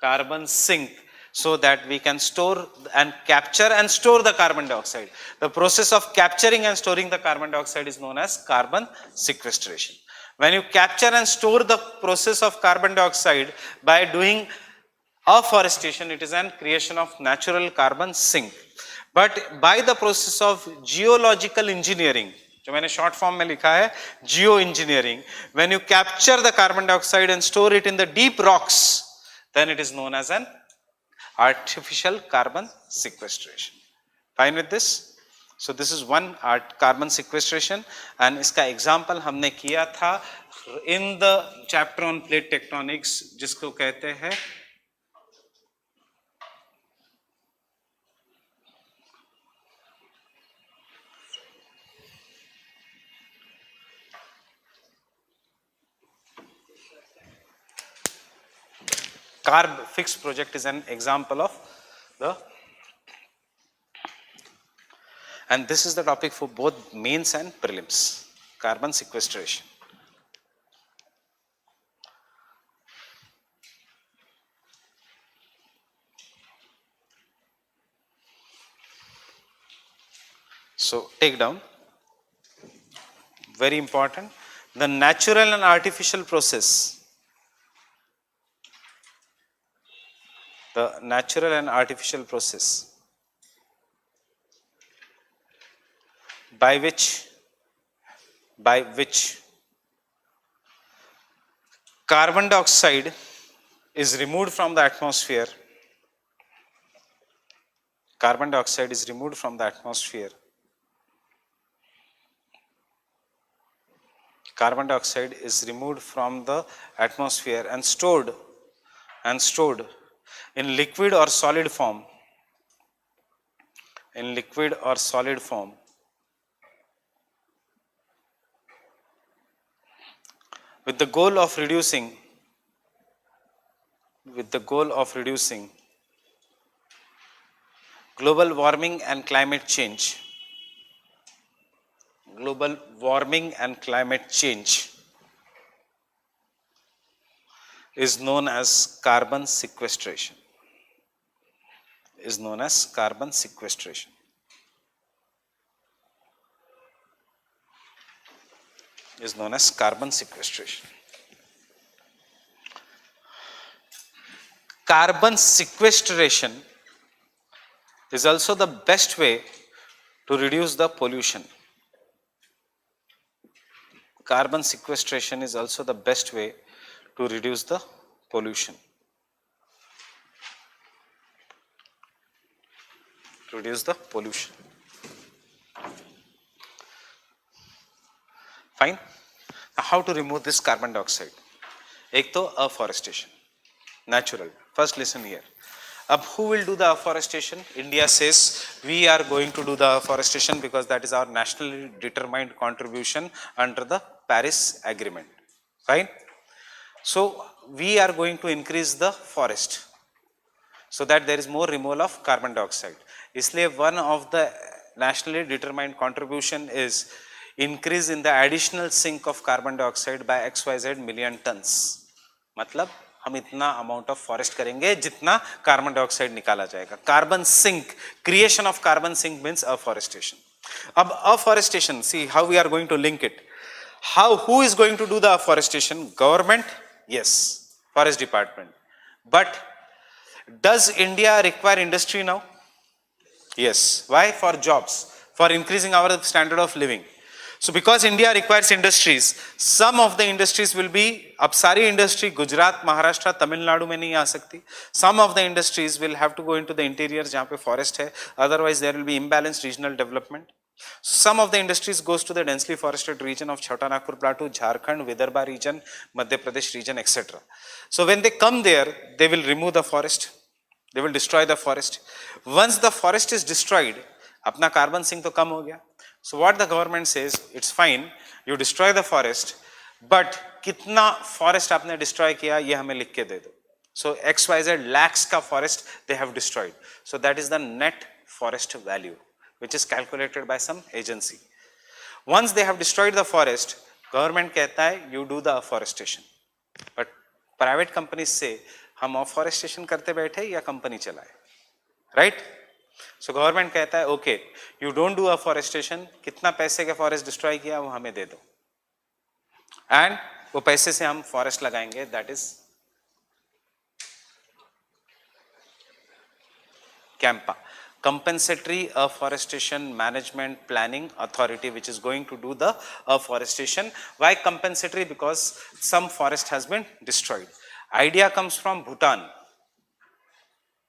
carbon sink so that we can store and capture and store the carbon dioxide. The process of capturing and storing the carbon dioxide is known as carbon sequestration. When you capture and store the process of carbon dioxide by doing afforestation, it is an creation of natural carbon sink. But by the process of geological engineering, जो मैंने short form में लिखा है geoengineering, when you capture the carbon dioxide and store it in the deep rocks, then it is known as an artificial carbon sequestration. Fine with this? So this is one carbon sequestration, and इसका example हमने किया था in the chapter on plate tectonics, जिसको कहते हैं carb fix project is an example of the, and this is the topic for both mains and prelims, carbon sequestration. So take down, very important, the natural and artificial process. The natural and artificial process by which carbon dioxide is removed from the atmosphere. Carbon dioxide is removed from the atmosphere. Carbon dioxide is removed from the atmosphere and stored in liquid or solid form. In liquid or solid form. With the goal of reducing global warming and climate change. Global warming and climate change is known as carbon sequestration. Is known as carbon sequestration. Is known as carbon sequestration. Carbon sequestration is also the best way to reduce the pollution. Carbon sequestration is also the best way to reduce the pollution. Reduce the pollution. Fine. Now how to remove this carbon dioxide? एक तो afforestation, natural. First listen here. Who will do the afforestation? India says we are going to do the afforestation because that is our nationally determined contribution under the Paris Agreement. Fine. So we are going to increase the forest so that there is more removal of carbon dioxide. इसलिए one of the nationally determined contribution is increase in the additional sink of carbon dioxide by XYZ million tons. मतलब हम इतना amount of forest करेंगे जितना carbon dioxide निकाला जाएगा. Carbon sink, creation of carbon sink means afforestation. अब afforestation, see how we are going to link it. Who is going to do the afforestation? Government? Yes, forest department. But does India require industry now? Yes. Why? For jobs, for increasing our standard of living. So because India requires industries, some of the industries will be, अब सारी industry Gujarat, Maharashtra, Tamil Nadu में नहीं आ सकती. Some of the industries will have to go into the interior जहाँ पे forest है. Otherwise there will be imbalanced regional development. Some of the industries goes to the densely forested region of Chota Nagpur Plateau, Jharkhand, Vidarbha region, Madhya Pradesh region, etc. So when they come there, they will remove the forest. They will destroy the forest. Once the forest is destroyed, अपना carbon sink तो कम हो गया. So what the government says, it's fine, you destroy the forest, but कितना forest आपने destroy किया ये हमें लिख के दे दो. So XYZ lakhs का forest they have destroyed. So that is the net forest value, which is calculated by some agency. Once they have destroyed the forest, government कहता है you do the afforestation. But private companies say हम afforestation करते बैठे या company चलाए, right? So government कहता है okay, you don't do afforestation, कितना पैसे का forest destroy किया वो हमें दे दो, and वो पैसे से हम forest लगाएंगे, that is CAMPA, Compensatory Afforestation Management Planning Authority, which is going to do the afforestation. Why compensatory? Because some forest has been destroyed. Idea comes from Bhutan,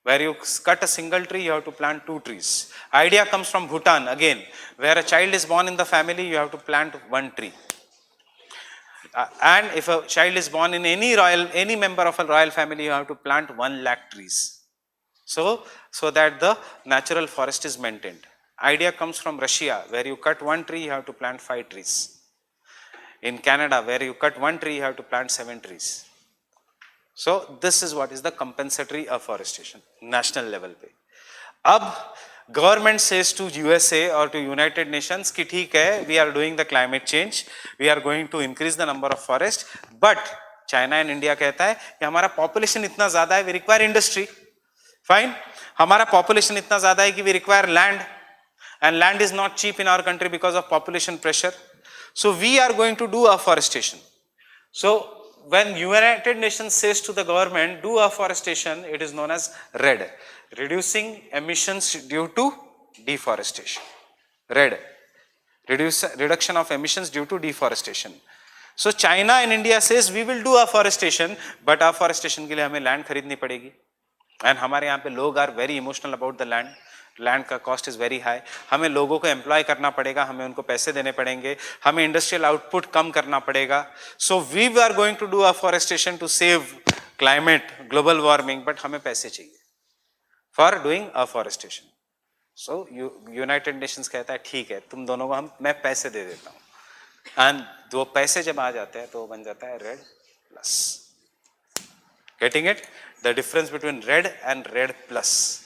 where you cut a single tree, you have to plant 2 trees. Idea comes from Bhutan again, where a child is born in the family, you have to plant 1 tree. And if a child is born in any member of a royal family, you have to plant 1 lakh trees. So that the natural forest is maintained. Idea comes from Russia, where you cut 1 tree, you have to plant 5 trees. In Canada, where you cut 1 tree, you have to plant 7 trees. So this is what is the compensatory afforestation, national level पे. अब government says to USA or to United Nations कि ठीक है, we are doing the climate change, we are going to increase the number of forest, but China and India कहता है कि हमारा population इतना ज़्यादा है, we require industry. Fine, हमारा population इतना ज़्यादा है कि we require land, and land is not cheap in our country because of population pressure. So we are going to do afforestation. So when United Nations says to the government, do afforestation, it is known as RED, reducing emissions due to deforestation. RED, reduction of emissions due to deforestation. So China and India says we will do afforestation, but afforestation के लिए हमें land खरीदनी पड़ेगी. And हमारे यहाँ पे लोग are very emotional about the land. Land का कॉस्ट इज वेरी हाई, हमें लोगों को एम्प्लॉय करना पड़ेगा, हमें उनको पैसे देने पड़ेंगे, हमें इंडस्ट्रियल आउटपुट कम करना पड़ेगा. So we are going to do afforestation to save climate, global warming, but हमें पैसे चाहिए for doing afforestation. So United Nations कहता है ठीक है, तुम दोनों को मैं पैसे दे देता हूँ, एंड वो पैसे जब आ जाते हैं तो वो बन जाता है REDD plus. Getting it? The difference between REDD and REDD plus.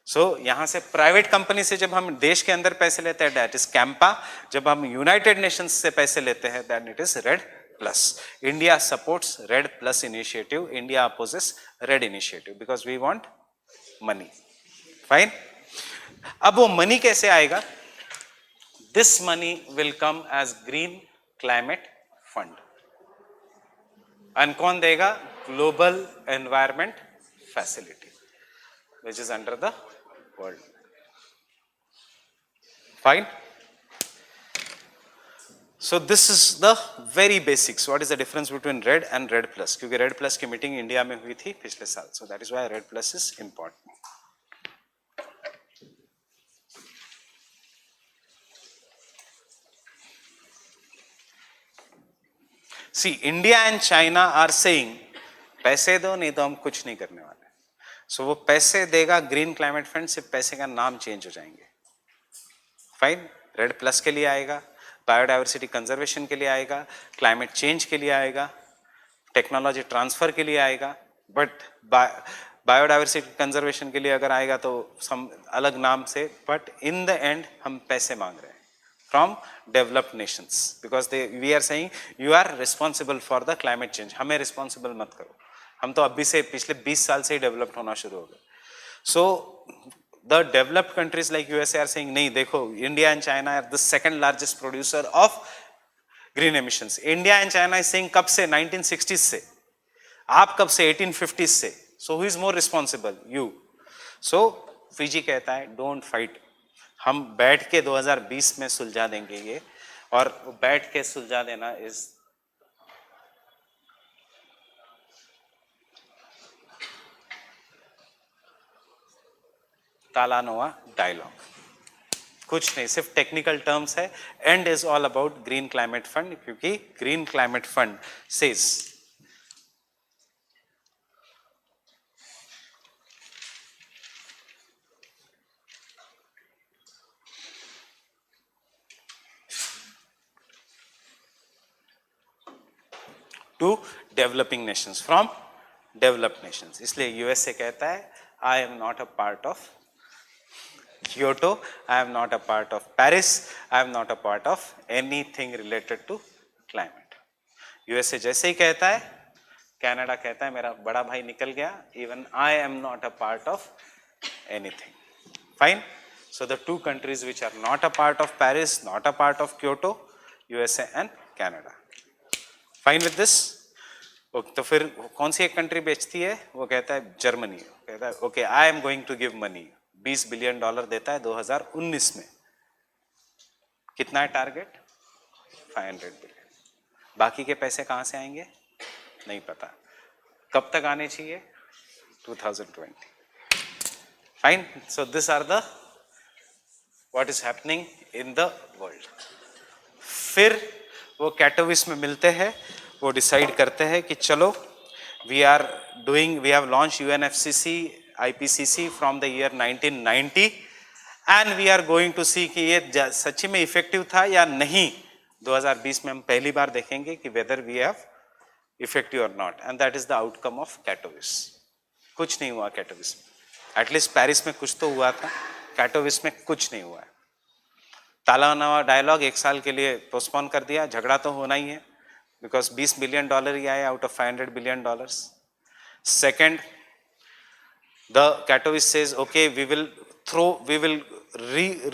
So यहाँ से प्राइवेट कंपनी से जब हम देश के अंदर पैसे लेते हैं दैट इज कैंपा, जब हम यूनाइटेड नेशंस से पैसे लेते हैं that it is REDD plus. India supports REDD plus initiative, India opposes REDD initiative because we want money. Fine, अब वो मनी कैसे आएगा? This money will come as green climate fund. And कौन देगा? Global environment facility, which is under the world. Fine. So this is the very basics. What is the difference between red and red plus? क्योंकि red plus की meeting India में हुई थी पिछले साल. So that is why red plus is important. See, India and China are saying पैसे दो नहीं तो हम कुछ नहीं करने वाले. सो वो पैसे देगा ग्रीन क्लाइमेट फंड, सिर्फ पैसे का नाम चेंज हो जाएंगे. फाइन, रेड प्लस के लिए आएगा, बायोडाइवर्सिटी कंजर्वेशन के लिए आएगा, क्लाइमेट चेंज के लिए आएगा, टेक्नोलॉजी ट्रांसफर के लिए आएगा. बट बायोडाइवर्सिटी कंजर्वेशन के लिए अगर आएगा तो सम अलग नाम से, बट इन द एंड हम पैसे मांग रहे हैं from developed nations because we are saying you are responsible for the climate change. हमें रिस्पॉन्सिबल मत करो, हम तो अभी से पिछले 20 साल से ही डेवलप्ड होना शुरू हो गए. So the developed countries like USA are saying नहीं, देखो India and China are the second largest producer of green emissions. India and China is saying कब से? 1960s से. आप कब से? 1850s से. So who is more responsible? You. So Fiji कहता है डोंट फाइट, हम बैठ के 2020 में सुलझा देंगे ये. और बैठ के सुलझा देना इज तालानोआ डायलॉग. कुछ नहीं, सिर्फ टेक्निकल टर्म्स है. And is all about green climate fund, क्योंकि green climate fund says to developing nations from developed nations. इसलिए यूएसए कहता है I am not a part of Kyoto, I am not a part of Paris, I am not a part of anything related to climate. USA जैसे ही कहता है, Canada कहता है मेरा बड़ा भाई निकल गया, even I am not a part of anything. Fine. So the two countries which are not a part of Paris, not a part of Kyoto, USA and Canada. Fine with this? तो फिर कौन सी एक country बेचती है? वो कहता है Germany. कहता है okay I am going to give money. $20 billion देता है 2019 में. कितना है टारगेट? 500 बिलियन. बाकी के पैसे कहाँ से आएंगे? नहीं पता. कब तक आने चाहिए? 2020. Fine. So this are the what is happening in the world. फिर वो कैटोविस में मिलते हैं, वो डिसाइड करते हैं कि चलो we have launch UNFCC IPCC from the year 1990 and we are going to see कि ये सच्ची में इफेक्टिव था या नहीं. 2020 में हम पहली बार देखेंगे कि whether we have effective or not, and that is the outcome of Katowice. कुछ नहीं हुआ कैटोविस में. एटलीस्ट पेरिस में कुछ तो हुआ था, कैटोविस में कुछ नहीं हुआ है. ताला नवा डायलॉग 1 साल के लिए पोस्टपोन कर दिया. झगड़ा तो होना ही है बिकॉज $20 बिलियन ही आए out of $500 billion. Second, the Katowice says okay we will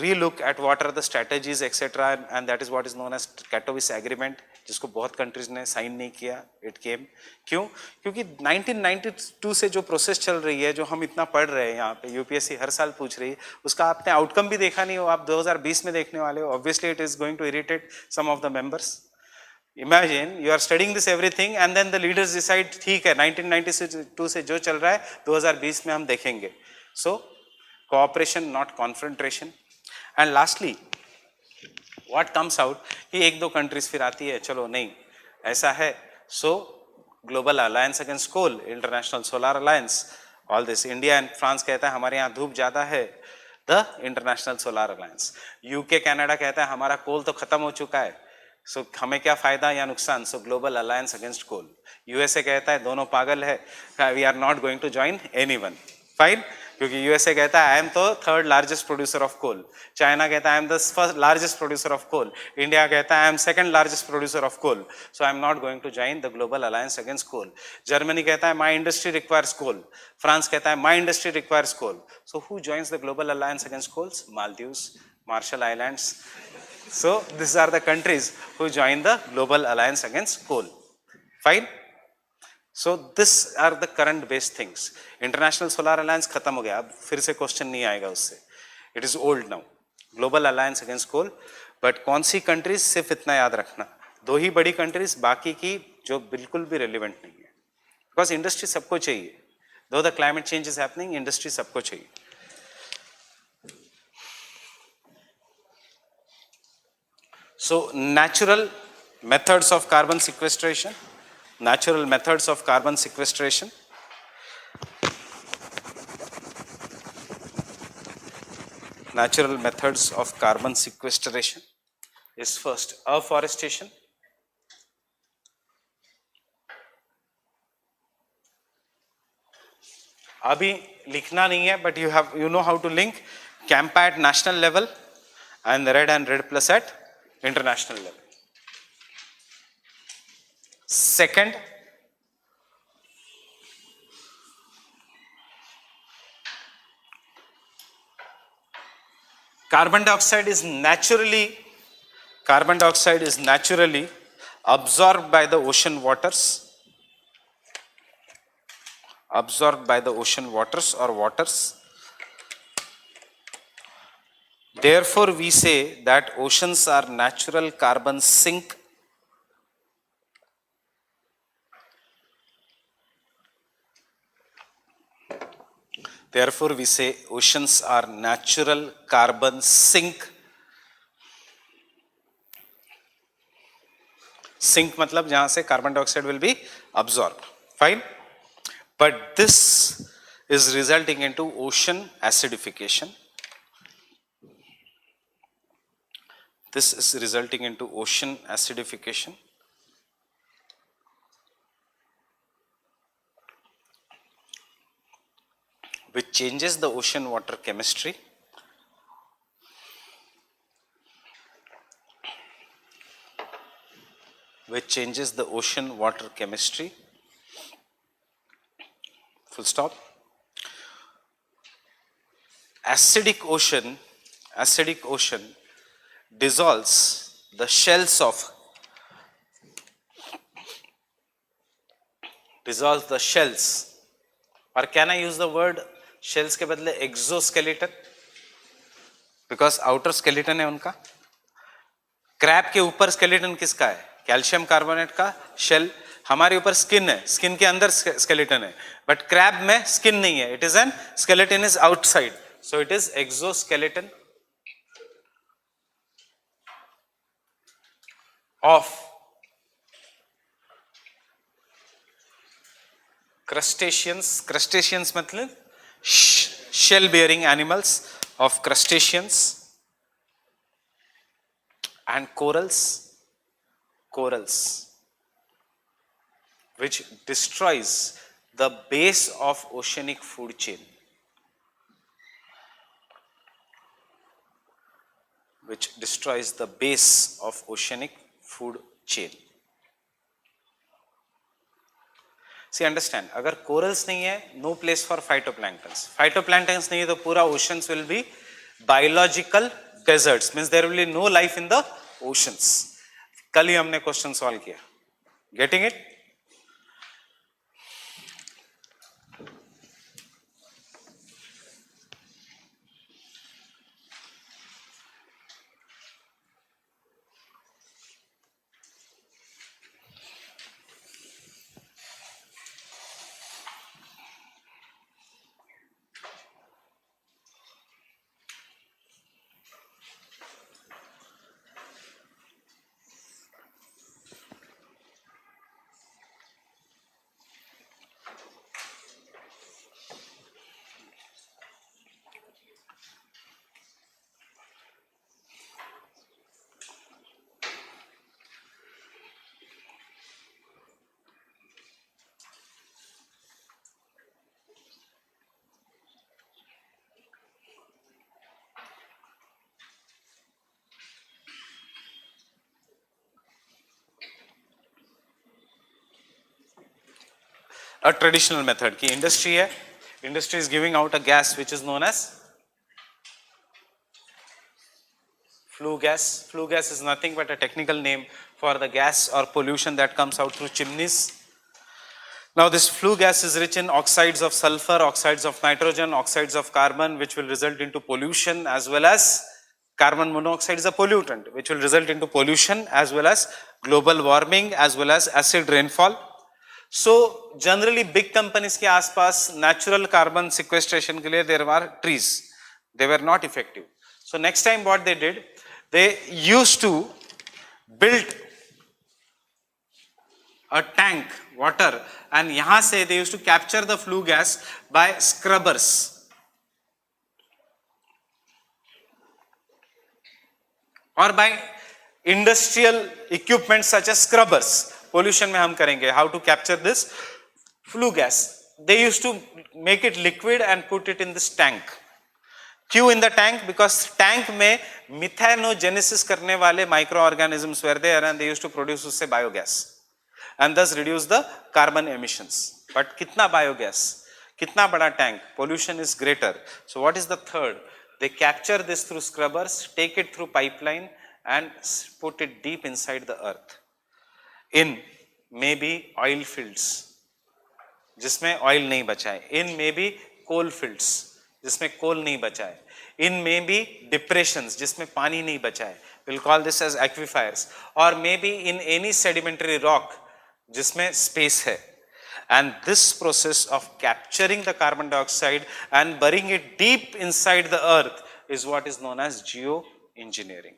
re-look at what are the strategies etc. and that is what is known as Katowice agreement, जिसको बहुत कंट्रीज ने साइन नहीं किया. इट केम क्यों? क्योंकि 1992 से जो प्रोसेस चल रही है, जो हम इतना पढ़ रहे हैं यहाँ पे, यूपीएससी हर साल पूछ रही है, उसका आपने आउटकम भी देखा नहीं हो. आप 2020 में देखने वाले हो. Obviously it is going to irritate some of the members. Imagine you are studying this everything and then the leaders decide ठीक है 1992 से जो चल रहा है 2020 में हम देखेंगे. So cooperation not confrontation. And lastly what comes out कि 1-2 countries फिर आती है, चलो नहीं ऐसा है. So global alliance against coal, international solar alliance, all this. India and France कहता है हमारे यहाँ धूप ज्यादा है, the international solar alliance. UK Canada कहता है हमारा कोल तो खत्म हो चुका है, सो हमें क्या फायदा या नुकसान. So global alliance against coal. USA कहता है दोनों पागल है, we are not going to join anyone. Fine. क्योंकि यूएसए कहता है आई एम तो 3rd largest producer of coal. China कहता है I am the 1st largest producer of coal. India कहता है I am 2nd largest producer of coal. So I am not going to join the global alliance against coal. Germany कहता है my industry requires coal. France कहता है my industry requires coal. So who joins the global alliance against coals? Maldives, Marshall islands. So these are the countries who join the global alliance against coal. Fine. So these are the current based things. International solar alliance खत्म हो गया, अब फिर से question नहीं आएगा उससे. It is old now. Global alliance against coal. But कौन सी कंट्रीज, सिर्फ इतना याद रखना, 2 ही बड़ी कंट्रीज, बाकी की जो बिल्कुल भी रेलिवेंट नहीं है. बिकॉज इंडस्ट्री सबको चाहिए. Though the climate change is happening, industry सबको चाहिए. So natural methods of carbon sequestration, natural methods of carbon sequestration. Natural methods of carbon sequestration is first afforestation. अभी लिखना नहीं है, but you know how to link CAMPA at national level and RED and RED plus at international level. Second, carbon dioxide is naturally absorbed by the ocean waters, or waters. Therefore, we say that oceans are natural carbon sink. Therefore, we say oceans are natural carbon sink sink मतलब जहाँ से carbon dioxide will be absorbed. Fine. But this is resulting into ocean acidification. This is resulting into ocean acidification. Which changes the ocean water chemistry. Which changes the ocean water chemistry. Full stop. Acidic ocean dissolves the shells of or can I use the word shells के बदले exoskeleton because outer skeleton है उनका. Crab के ऊपर skeleton किसका है? Calcium carbonate का shell. हमारे ऊपर स्किन है, स्किन के अंदर स्केलेटन है, बट क्रैब में स्किन नहीं है. It is an skeleton is outside, so it is exoskeleton of crustaceans. Crustaceans मतलब shell bearing animals, of crustaceans and corals, which destroys the base of oceanic food chain, See, understand, अगर corals नहीं है, no place for phytoplanktons. Phytoplanktons नहीं है तो पूरा oceans will be biological deserts, means there will be no life in the oceans. कल ही हमने question solve किया. Getting it? A traditional method की industry है, industry is giving out a gas which is known as flue gas. Flue gas is nothing but a technical name for the gas or pollution that comes out through chimneys. Now this flue gas is rich in oxides of sulfur, oxides of nitrogen, oxides of carbon, which will result into pollution, as well as carbon monoxide is a pollutant which will result into pollution as well as global warming as well as acid rainfall. So generally big companies के आसपास natural carbon sequestration के लिए there were trees, they were not effective. So next time what they did, they used to build a tank water and यहाँ से they used to capture the flue gas by scrubbers. Or by industrial equipment such as scrubbers. Pollution में हम करेंगे how to capture this flue gas. They used to make it liquid and put it in this tank. क्यों in the tank? Because tank में methanogenesis करने वाले microorganisms were there and they used to produce उससे biogas and thus reduce the carbon emissions. But कितना biogas? कितना बड़ा tank? Pollution is greater. So what is the third? They capture this through scrubbers, take it through pipeline and put it deep inside the earth. In maybe oil fields जिसमें oil नहीं बचा है, in maybe coal fields जिसमें coal नहीं बचा है, in maybe depressions जिसमें पानी नहीं बचा है, we'll call this as aquifers, or maybe in any sedimentary rock जिसमें space है. And this process of capturing the carbon dioxide and burying it deep inside the earth is what is known as geoengineering.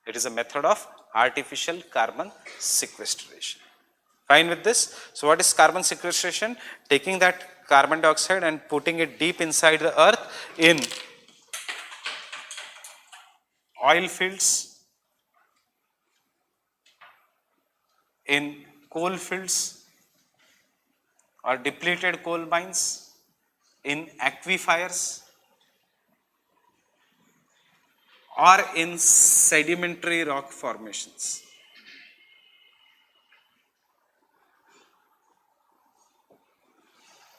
It is a method of artificial carbon sequestration. Fine with this? So what is carbon sequestration? Taking that carbon dioxide and putting it deep inside the earth in oil fields, in coal fields or depleted coal mines, in aquifers, or in sedimentary rock formations.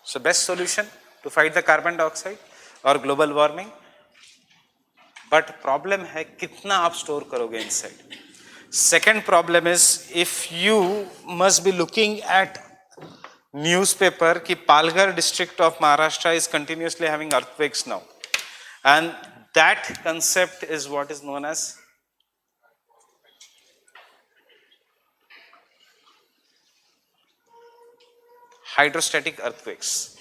So best solution to fight the carbon dioxide or global warming, but problem है कितना आप store करोगे inside. Second problem is if you must be looking at newspaper कि Palghar district of Maharashtra is continuously having earthquakes now, and that concept is what is known as hydrostatic earthquakes.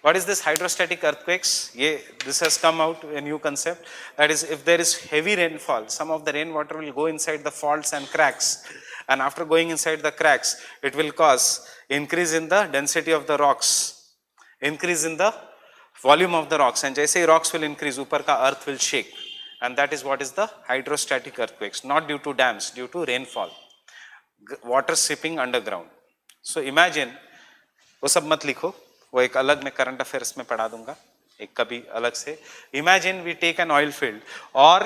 What is this hydrostatic earthquakes? This has come out a new concept. That is, if there is heavy rainfall, some of the rainwater will go inside the faults and cracks, and after going inside the cracks, it will cause increase in the density of the rocks, increase in the volume of the rocks, and jaise rocks will increase, upar ka earth will shake, and that is what is the hydrostatic earthquakes. Not due to dams, due to rainfall, water seeping underground. So imagine, वो सब मत लिखो, वो एक अलग मैं current affairs में पढ़ा दूंगा एक कभी अलग से. Imagine we take an oil field और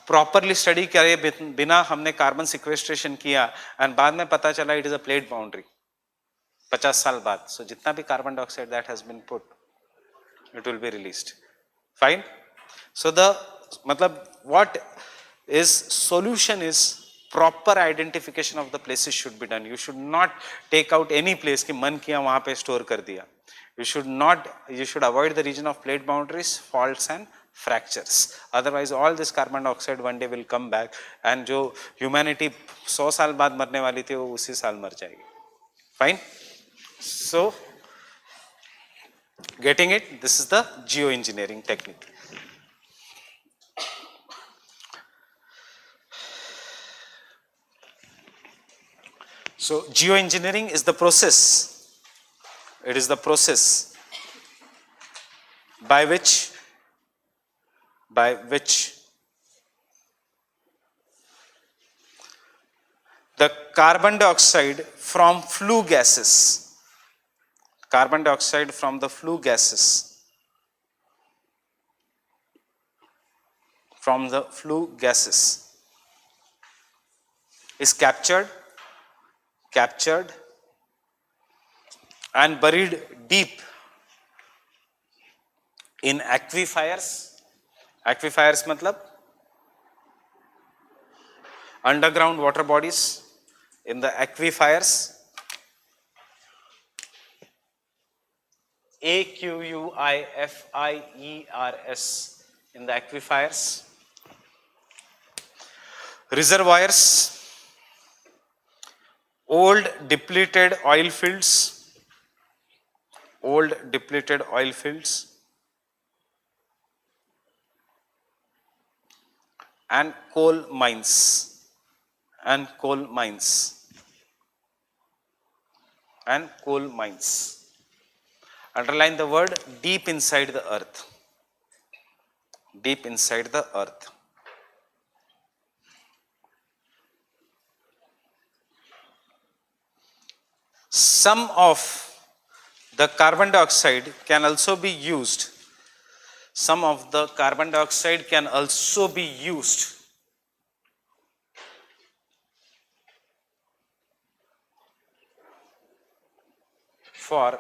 प्रॉपरली स्टडी करे बिना हमने कार्बन सिक्वेस्ट्रेशन किया, एंड बाद में पता चला it is a plate boundary 50 साल बाद. सो जितना भी carbon dioxide that has been put, it will be released. Fine. So the मतलब what is solution is proper identification of the places should be done. You should not take out any place कि मन किया वहाँ पे store कर दिया. You should avoid the region of plate boundaries, faults and fractures. Otherwise all this carbon dioxide one day will come back, and जो humanity 100 साल बाद मरने वाली थी वो उसी साल मर जाएगी. Fine. So getting it? This is the geoengineering technique. So geoengineering is the process, it is the process by which the carbon dioxide from flue gases, carbon dioxide from the flue gases, is captured and buried deep in aquifers. Aquifers matlab underground water bodies, in the aquifers, aquifers, in the aquifers, reservoirs, old depleted oil fields, and coal mines, Underline the word deep inside the earth. Deep inside the earth. Some of the carbon dioxide can also be used. Some of the carbon dioxide can also be used for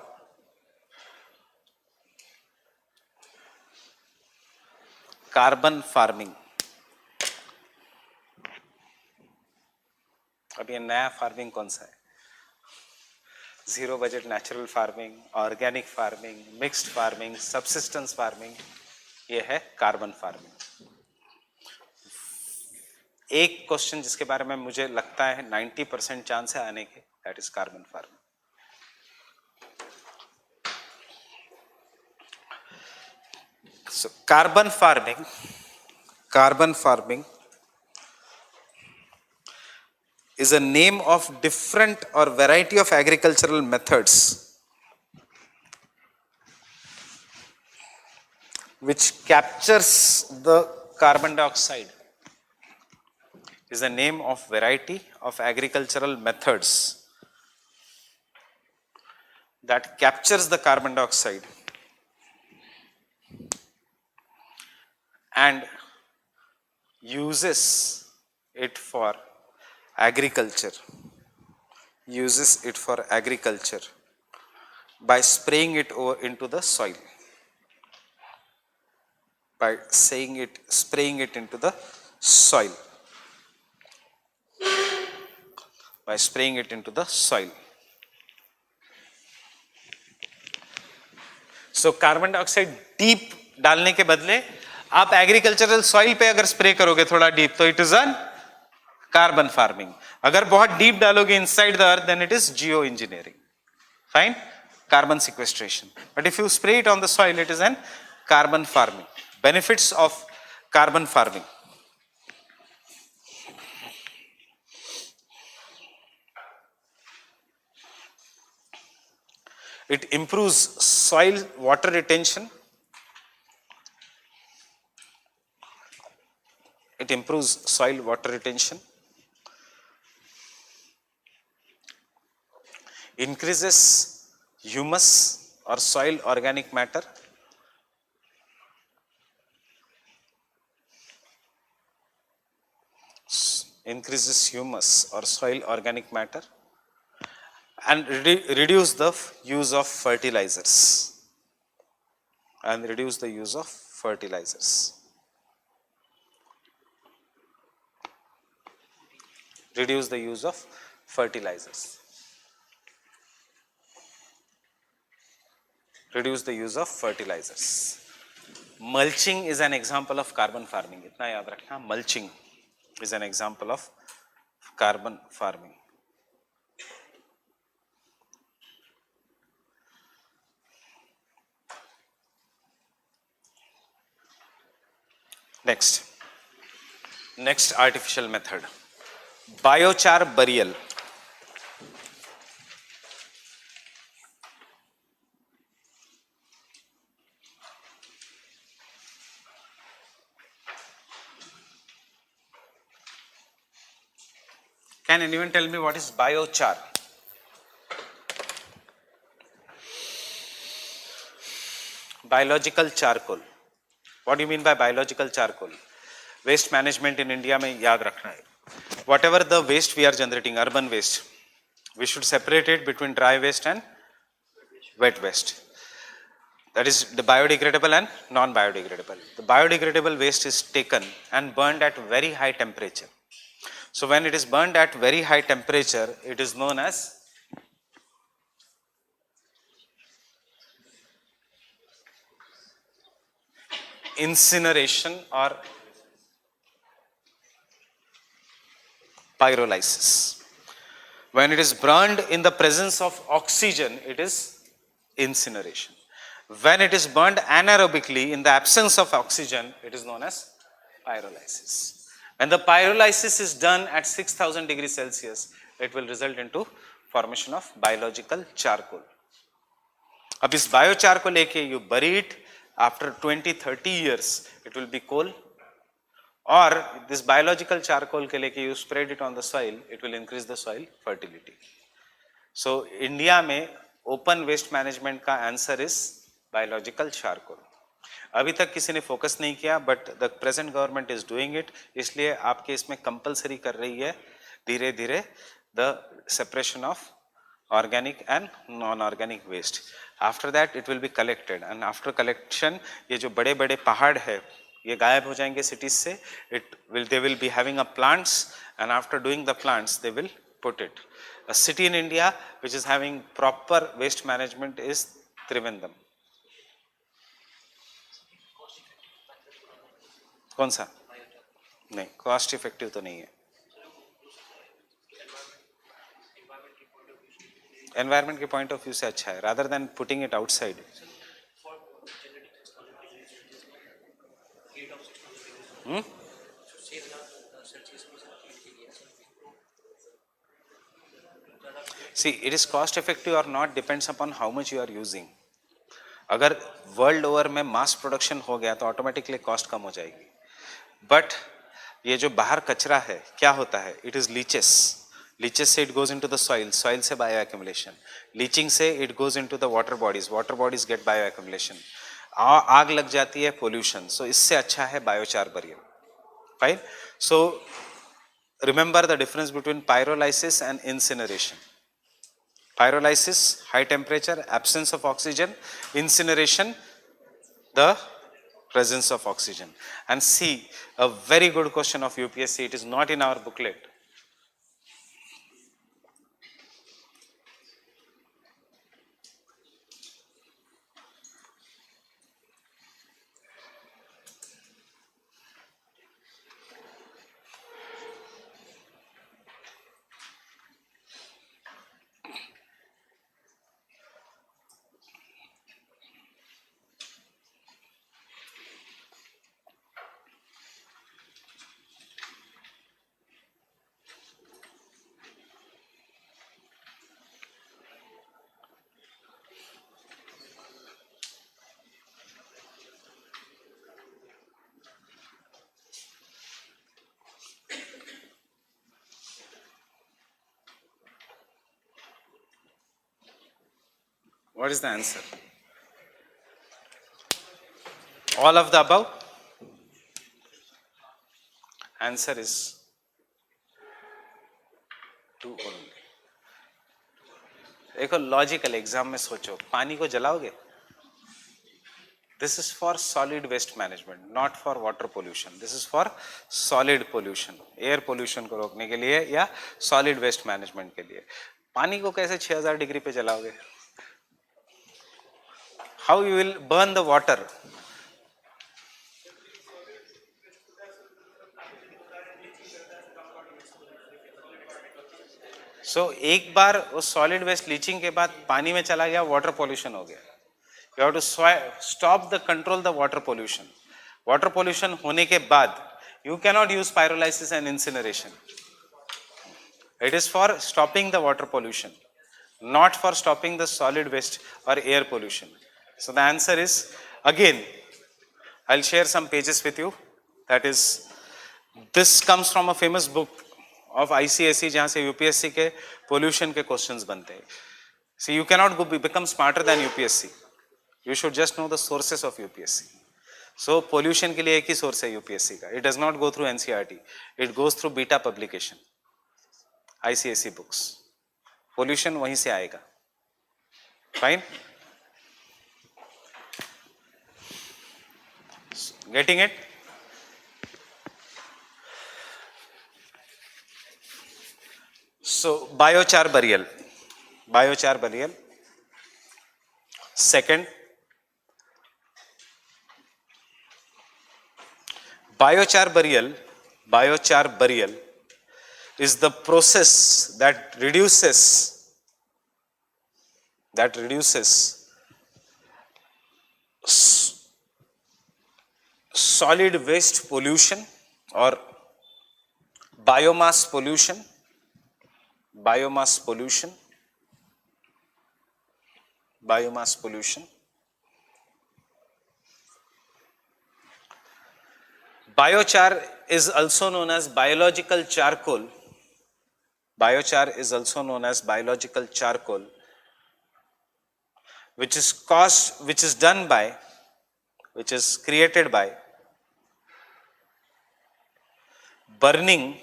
carbon farming. अब ये नया farming कौन सा है? Zero budget natural farming, organic farming, mixed farming, subsistence farming, ये है carbon farming. एक question जिसके बारे में मुझे लगता है 90% चांस है आने के, that is carbon farming. So carbon farming is a name of different or variety of agricultural methods which captures the carbon dioxide. Is a name of variety of agricultural methods that captures the carbon dioxide and uses it for agriculture, by spraying it into the soil, spraying it into the soil, by spraying it into the soil. So carbon dioxide deep डालने के बदले आप agricultural soil पे अगर spray करोगे थोड़ा deep, तो it is an carbon farming. अगर बहुत डीप डालोगे inside the earth, then it is geo engineering. Fine, carbon sequestration. But if you spray it on the soil, it is an carbon farming. Benefits of carbon farming: it improves soil water retention, increases humus or soil organic matter, and reduce the use of fertilizers, Mulching is an example of carbon farming. इतना याद रखना, mulching is an example of carbon farming. Next artificial method, biochar burial. Can anyone tell me what is biochar? Biological charcoal. What do you mean by biological charcoal? Waste management in India में याद रखना है. Whatever the waste we are generating, urban waste, we should separate it between dry waste and wet waste. That is the biodegradable and non-biodegradable. The biodegradable waste is taken and burned at very high temperature. So when it is burned at very high temperature, it is known as incineration or pyrolysis. When it is burned in the presence of oxygen, it is incineration. When it is burned anaerobically in the absence of oxygen, it is known as pyrolysis. When the pyrolysis is done at 6000 degrees Celsius, it will result into formation of biological charcoal. अब इस biochar को लेके you bury it, after 20-30 years it will be coal, or this biological charcoal के लेके you spread it on the soil, it will increase the soil fertility. So India में open waste management का answer is biological charcoal. अभी तक किसी ने focus नहीं किया, but the present government is doing it, इसलिए आपके इसमें कंपलसरी कर रही है धीरे धीरे the separation of organic and non organic waste. After that it will be collected, and after collection ये जो बड़े बड़े पहाड़ है ये गायब हो जाएंगे सिटीज से. They will be having a plants, and after doing the plants they will put it. A city in India which is having proper waste management is Trivandrum. कौन सा? नहीं, कॉस्ट इफेक्टिव तो नहीं है. एनवायरमेंट के पॉइंट ऑफ व्यू से अच्छा है, rather than putting it outside. See, it is cost effective or not depends upon how much you are using. अगर वर्ल्ड ओवर में मास प्रोडक्शन हो गया तो ऑटोमेटिकली कॉस्ट कम हो जाएगी. बट ये जो बाहर कचरा है क्या होता है, इट इज लीचेस. लीचेस से it goes into the soil, soil से बायो एक्यूमुलेशन, लीचिंग से it goes into the water bodies get bioaccumulation, आग लग जाती है, पोल्यूशन. सो इससे अच्छा है biochar burial. Fine. So remember the difference between pyrolysis and incineration. Pyrolysis, high temperature, absence of oxygen. Incineration, the presence of oxygen. And see, a very good question of UPSC, it is not in our booklet. What is the answer? All of the above? Answer is 2 only. देखो logical exam में सोचो, पानी को जलाओगे? This is for solid waste management, not for water pollution. This is for solid pollution, air pollution को रोकने के लिए या solid waste management के लिए. पानी को कैसे 6000 डिग्री पे जलाओगे? How you will burn the water? So एक बार वो solid waste लीचिंग के बाद पानी में चला गया, water pollution हो गया. You have to stop the control the water pollution. Water pollution होने के बाद you cannot use pyrolysis and incineration. It is for stopping the water pollution, not for stopping the solid waste or air pollution. So the answer is, again, I'll share some pages with you. That is, this comes from a famous book of ICSE जहाँ से UPSC के pollution के questions बनते हैं. See, you cannot become smarter than UPSC. You should just know the sources of UPSC. So pollution के लिए एक ही source है UPSC का. It does not go through NCERT. It goes through beta publication, ICSE books. Pollution वहीं से आएगा. Fine. Getting it? So biochar burial. Biochar burial. Second, biochar burial is the process that reduces solid waste pollution or biomass pollution. Biochar is also known as biological charcoal. Biochar is also known as biological charcoal, which is created by burning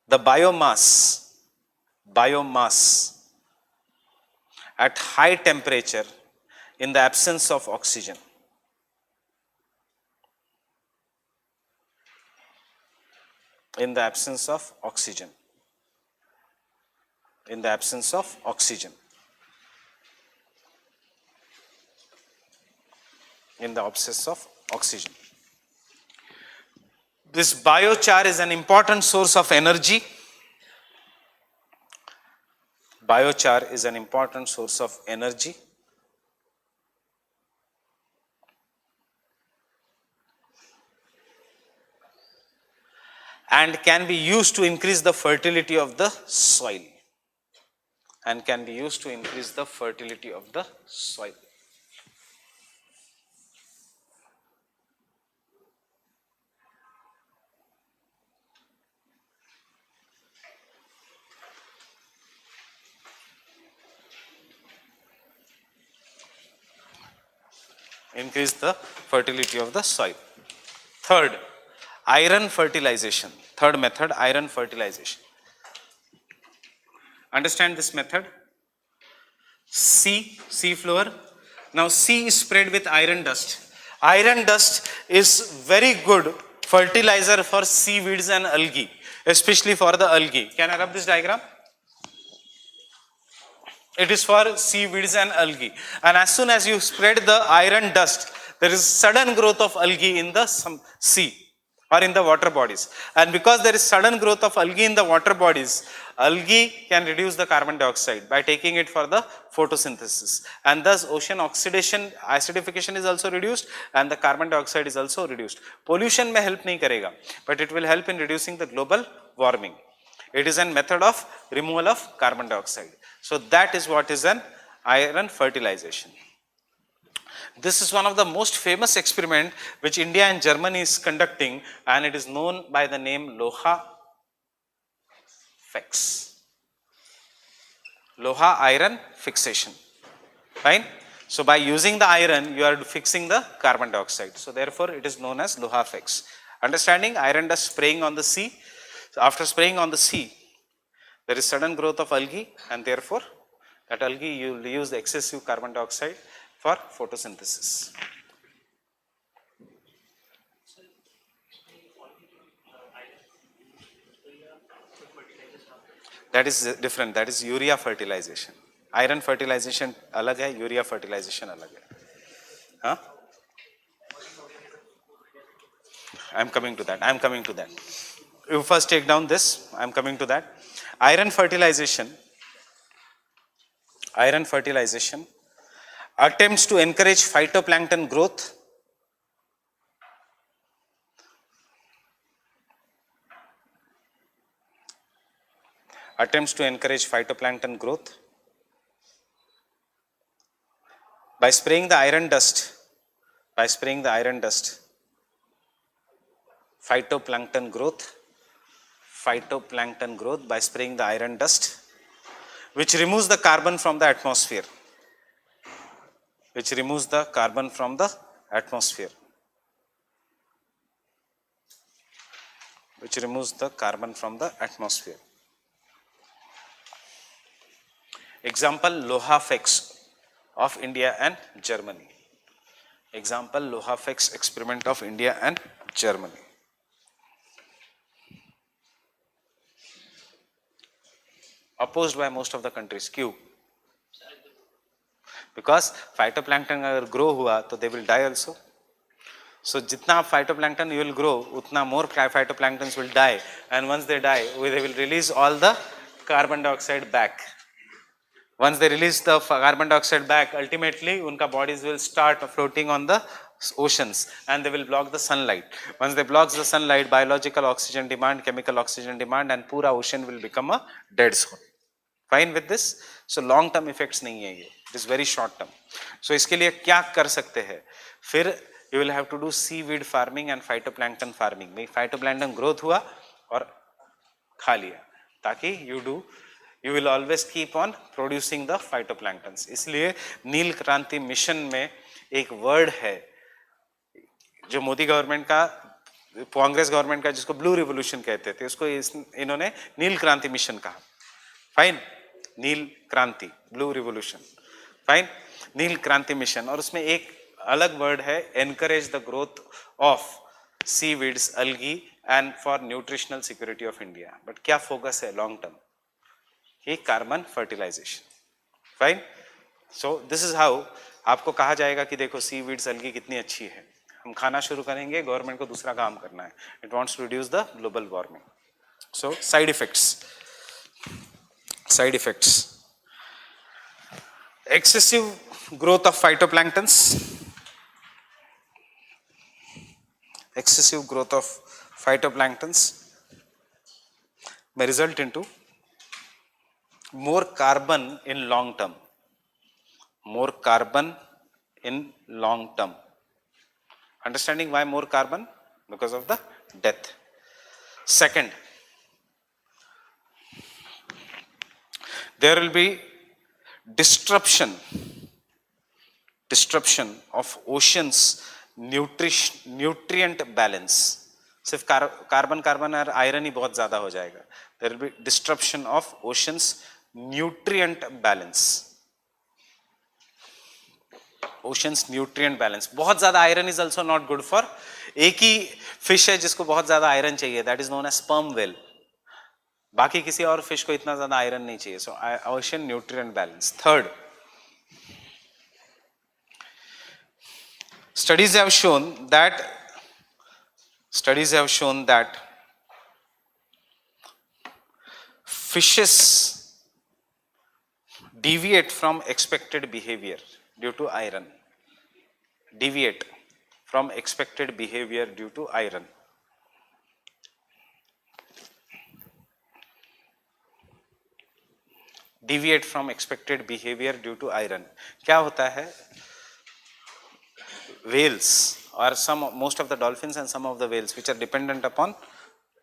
the biomass at high temperature in the absence of oxygen. In the absence of oxygen. This biochar is an important source of energy. and can be used to increase the fertility of the soil. And can be used to increase the fertility of the soil. Increase the fertility of the soil. Third, iron fertilization. Third method, iron fertilization. Understand this method? C floor. Now C is spread with iron dust. Iron dust is very good fertilizer for seaweeds and algae, especially for the algae. Can I rub this diagram? It is for seaweeds and algae. And as soon as you spread the iron dust, there is sudden growth of algae in the sea or in the water bodies. And because there is sudden growth of algae in the water bodies, algae can reduce the carbon dioxide by taking it for the photosynthesis. And thus ocean oxidation, acidification is also reduced and the carbon dioxide is also reduced. Pollution may help nahi karega, but it will help in reducing the global warming. It is a method of removal of carbon dioxide. So that is what is an iron fertilization. This is one of the most famous experiment which India and Germany is conducting, and it is known by the name Loha-FEX. Loha iron fixation. Fine. So by using the iron, you are fixing the carbon dioxide. So therefore, it is known as Loha-FEX. Understanding? Iron dust spraying on the sea. So after spraying on the sea, there is sudden growth of algae, and therefore that algae you will use the excessive carbon dioxide for photosynthesis. That is different. That is urea fertilization. Iron fertilization alag hai, urea fertilization alag hai. Huh? I am coming to that. You first take down this. I am coming to that. Iron fertilization attempts to encourage phytoplankton growth. By spraying the iron dust, phytoplankton growth by spraying the iron dust, which removes the carbon from the atmosphere. Example, Loha-FEX of India and Germany. Loha-FEX experiment of India and Germany. Opposed by most of the countries. Q. Because phytoplankton agar grow hua, so they will die also. So jitna phytoplankton you will grow, utna more phytoplanktons will die, and once they die, they will release all the carbon dioxide back. Once they release the carbon dioxide back, ultimately unka bodies will start floating on the oceans, and they will block the sunlight. Once they block the sunlight, biological oxygen demand, chemical oxygen demand, and pura ocean will become a dead zone. Fine with this? So long term effects nahi hai ye. It is very short term. So iske liye kya kar sakte hai? Fir you will have to do seaweed farming and phytoplankton farming. Mein phytoplankton growth hua aur kha liya. Taki you will always keep on producing the phytoplanktons. इसलिए नील क्रांति mission में एक word है जो Modi government का, Congress government का, जिसको blue revolution कहते थे, उसको इन्होंने नील क्रांति मिशन कहा. फाइन. नील क्रांति, ब्लू रिवोल्यूशन. फाइन. नील क्रांति मिशन. और उसमें एक अलग वर्ड है, encourage the growth of seaweeds, algae and for nutritional security of India. बट क्या फोकस है लॉन्ग टर्म? ये carbon fertilisation. Fine. So this is how आपको कहा जाएगा कि देखो सीवीड्स, algae कितनी अच्छी है. हम खाना शुरू करेंगे, गवर्नमेंट को दूसरा काम करना है. It wants to reduce the global warming. So side effects. Excessive growth of phytoplanktons. may result into more carbon in long term. More carbon in long term. Understanding why more carbon? Because of the death. Second, there will be disruption of oceans nutrient balance. सिर्फ carbon और iron ही बहुत ज्यादा हो जाएगा. There will be disruption of oceans nutrient balance. Oceans nutrient balance. बहुत ज्यादा iron is also not good for. एक ही fish है जिसको बहुत ज्यादा आयरन चाहिए, that is known as sperm whale. बाकी किसी और फिश को इतना ज्यादा आयरन नहीं चाहिए. So ocean nutrient balance. Third, studies have shown that fishes deviate from expected behavior due to iron. Deviate from expected behavior due to iron. Deviate from expected behavior due to iron. क्या होता है? Whales or most of the dolphins and some of the whales which are dependent upon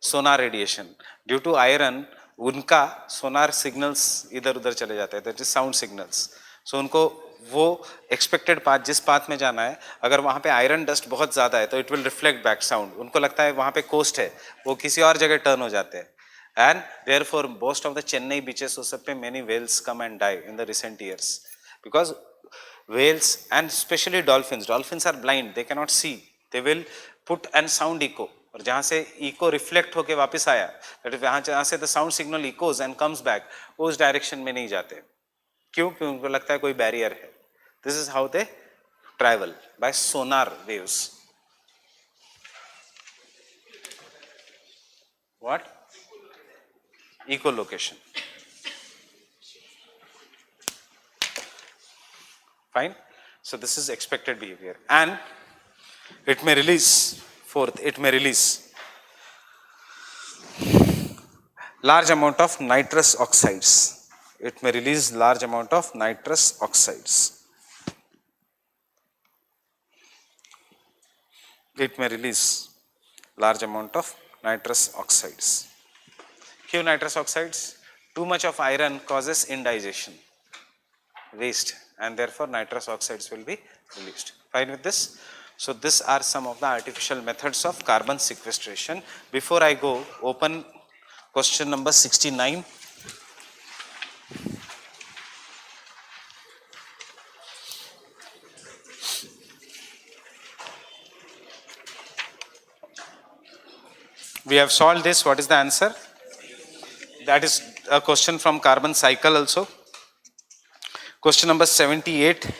sonar radiation, due to iron उनका sonar signals इधर उधर चले जाते हैं, that is sound signals. So उनको वो expected path, जिस path में जाना है, अगर वहाँ पे iron dust बहुत ज़्यादा है तो it will reflect back sound. उनको लगता है वहाँ पे coast है, वो किसी और जगह turn हो जाते हैं. And therefore most of the Chennai beaches उस सब पे many whales come and die in the recent years because whales and especially dolphins are blind, they cannot see, they will put an sound echo, और जहाँ से echo reflect होके वापस आया, that is जहाँ से the sound signal echoes and comes back, वो उस direction में नहीं जाते. क्यों? क्योंकि उनको लगता है कोई barrier है. This is how they travel, by sonar waves. What? Echolocation. Fine. So this is expected behavior, and it may release, fourth, it may release large amount of nitrous oxides. It may release large amount of nitrous oxides. It may release large amount of nitrous oxides. क्यों nitrous oxides? Too much of iron causes indigestion, waste, and therefore nitrous oxides will be released. Fine with this? So these are some of the artificial methods of carbon sequestration. Before I go, open question number 69. We have solved this. What is the answer? That is a question from carbon cycle also. Question number 78.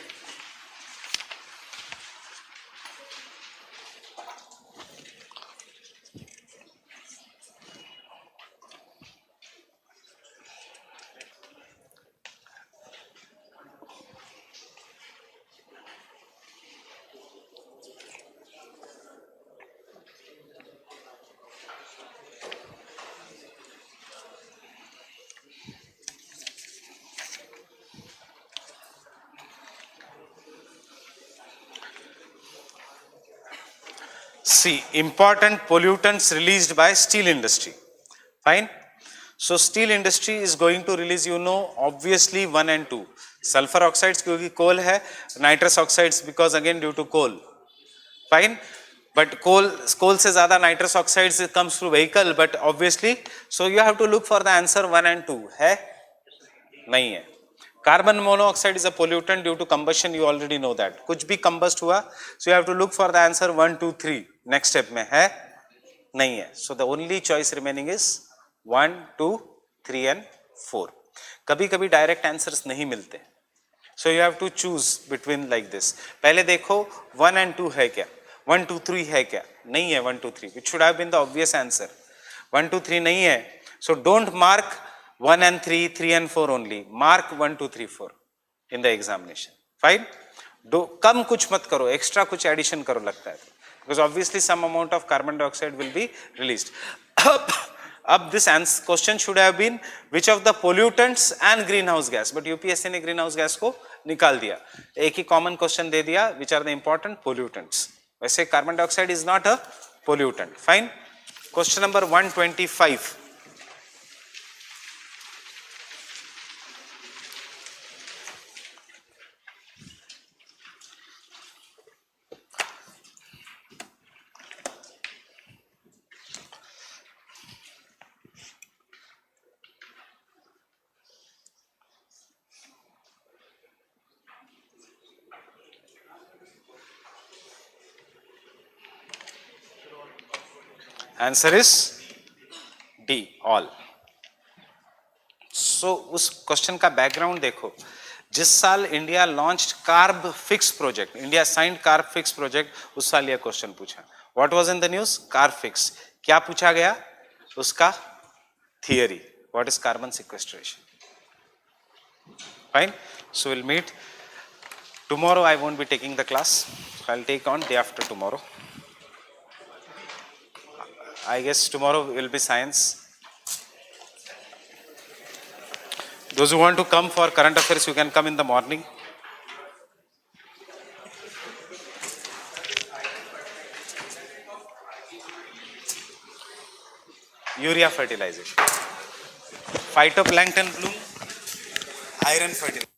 See, important pollutants released by steel industry. Fine. So steel industry is going to release, you know, obviously 1 and 2. Sulfur oxides क्योंकि coal है, nitrous oxides because again due to coal. Fine. But coal से ज़्यादा nitrous oxides comes through vehicle, but obviously, so you have to look for the answer 1 and 2. है? नहीं है. Carbon monoxide is a pollutant due to combustion, you already know that. कुछ भी combust हुआ, so you have to look for the answer 1, 2, 3. Next step में है? नहीं है. So the only choice remaining is 1, 2, 3 and 4. कभी कभी direct answers नहीं मिलते. So you have to choose between like this. पहले देखो 1 and 2 है क्या? 1, 2, 3 है क्या? नहीं है 1, 2, 3. It should have been the obvious answer. 1, 2, 3 नहीं है. So don't mark 1 and 3, 3 and 4 only. Mark 1, 2, 3, 4 in the examination. Fine? कम कुछ मत करो, extra कुछ addition करो लगता है. Because obviously some amount of carbon dioxide will be released. अब this question should have been which of the pollutants and greenhouse gas, but UPSC ने greenhouse gas को निकाल दिया, एक ही common question दे दिया which are the important pollutants. वैसे carbon dioxide is not a pollutant. Fine. Question number 125. Answer is D, all. So उस question का background देखो, जिस साल India launched CarbFix project, India signed CarbFix project, उस साल यह question पूछा. What was in the news? CarbFix. क्या पूछा गया? उसका theory. What is carbon sequestration? Fine. So will meet tomorrow. I won't be taking the class. I'll take on day after tomorrow. I guess tomorrow will be science. Those who want to come for current affairs, you can come in the morning. Urea fertilization. Phytoplankton bloom, iron fertilization.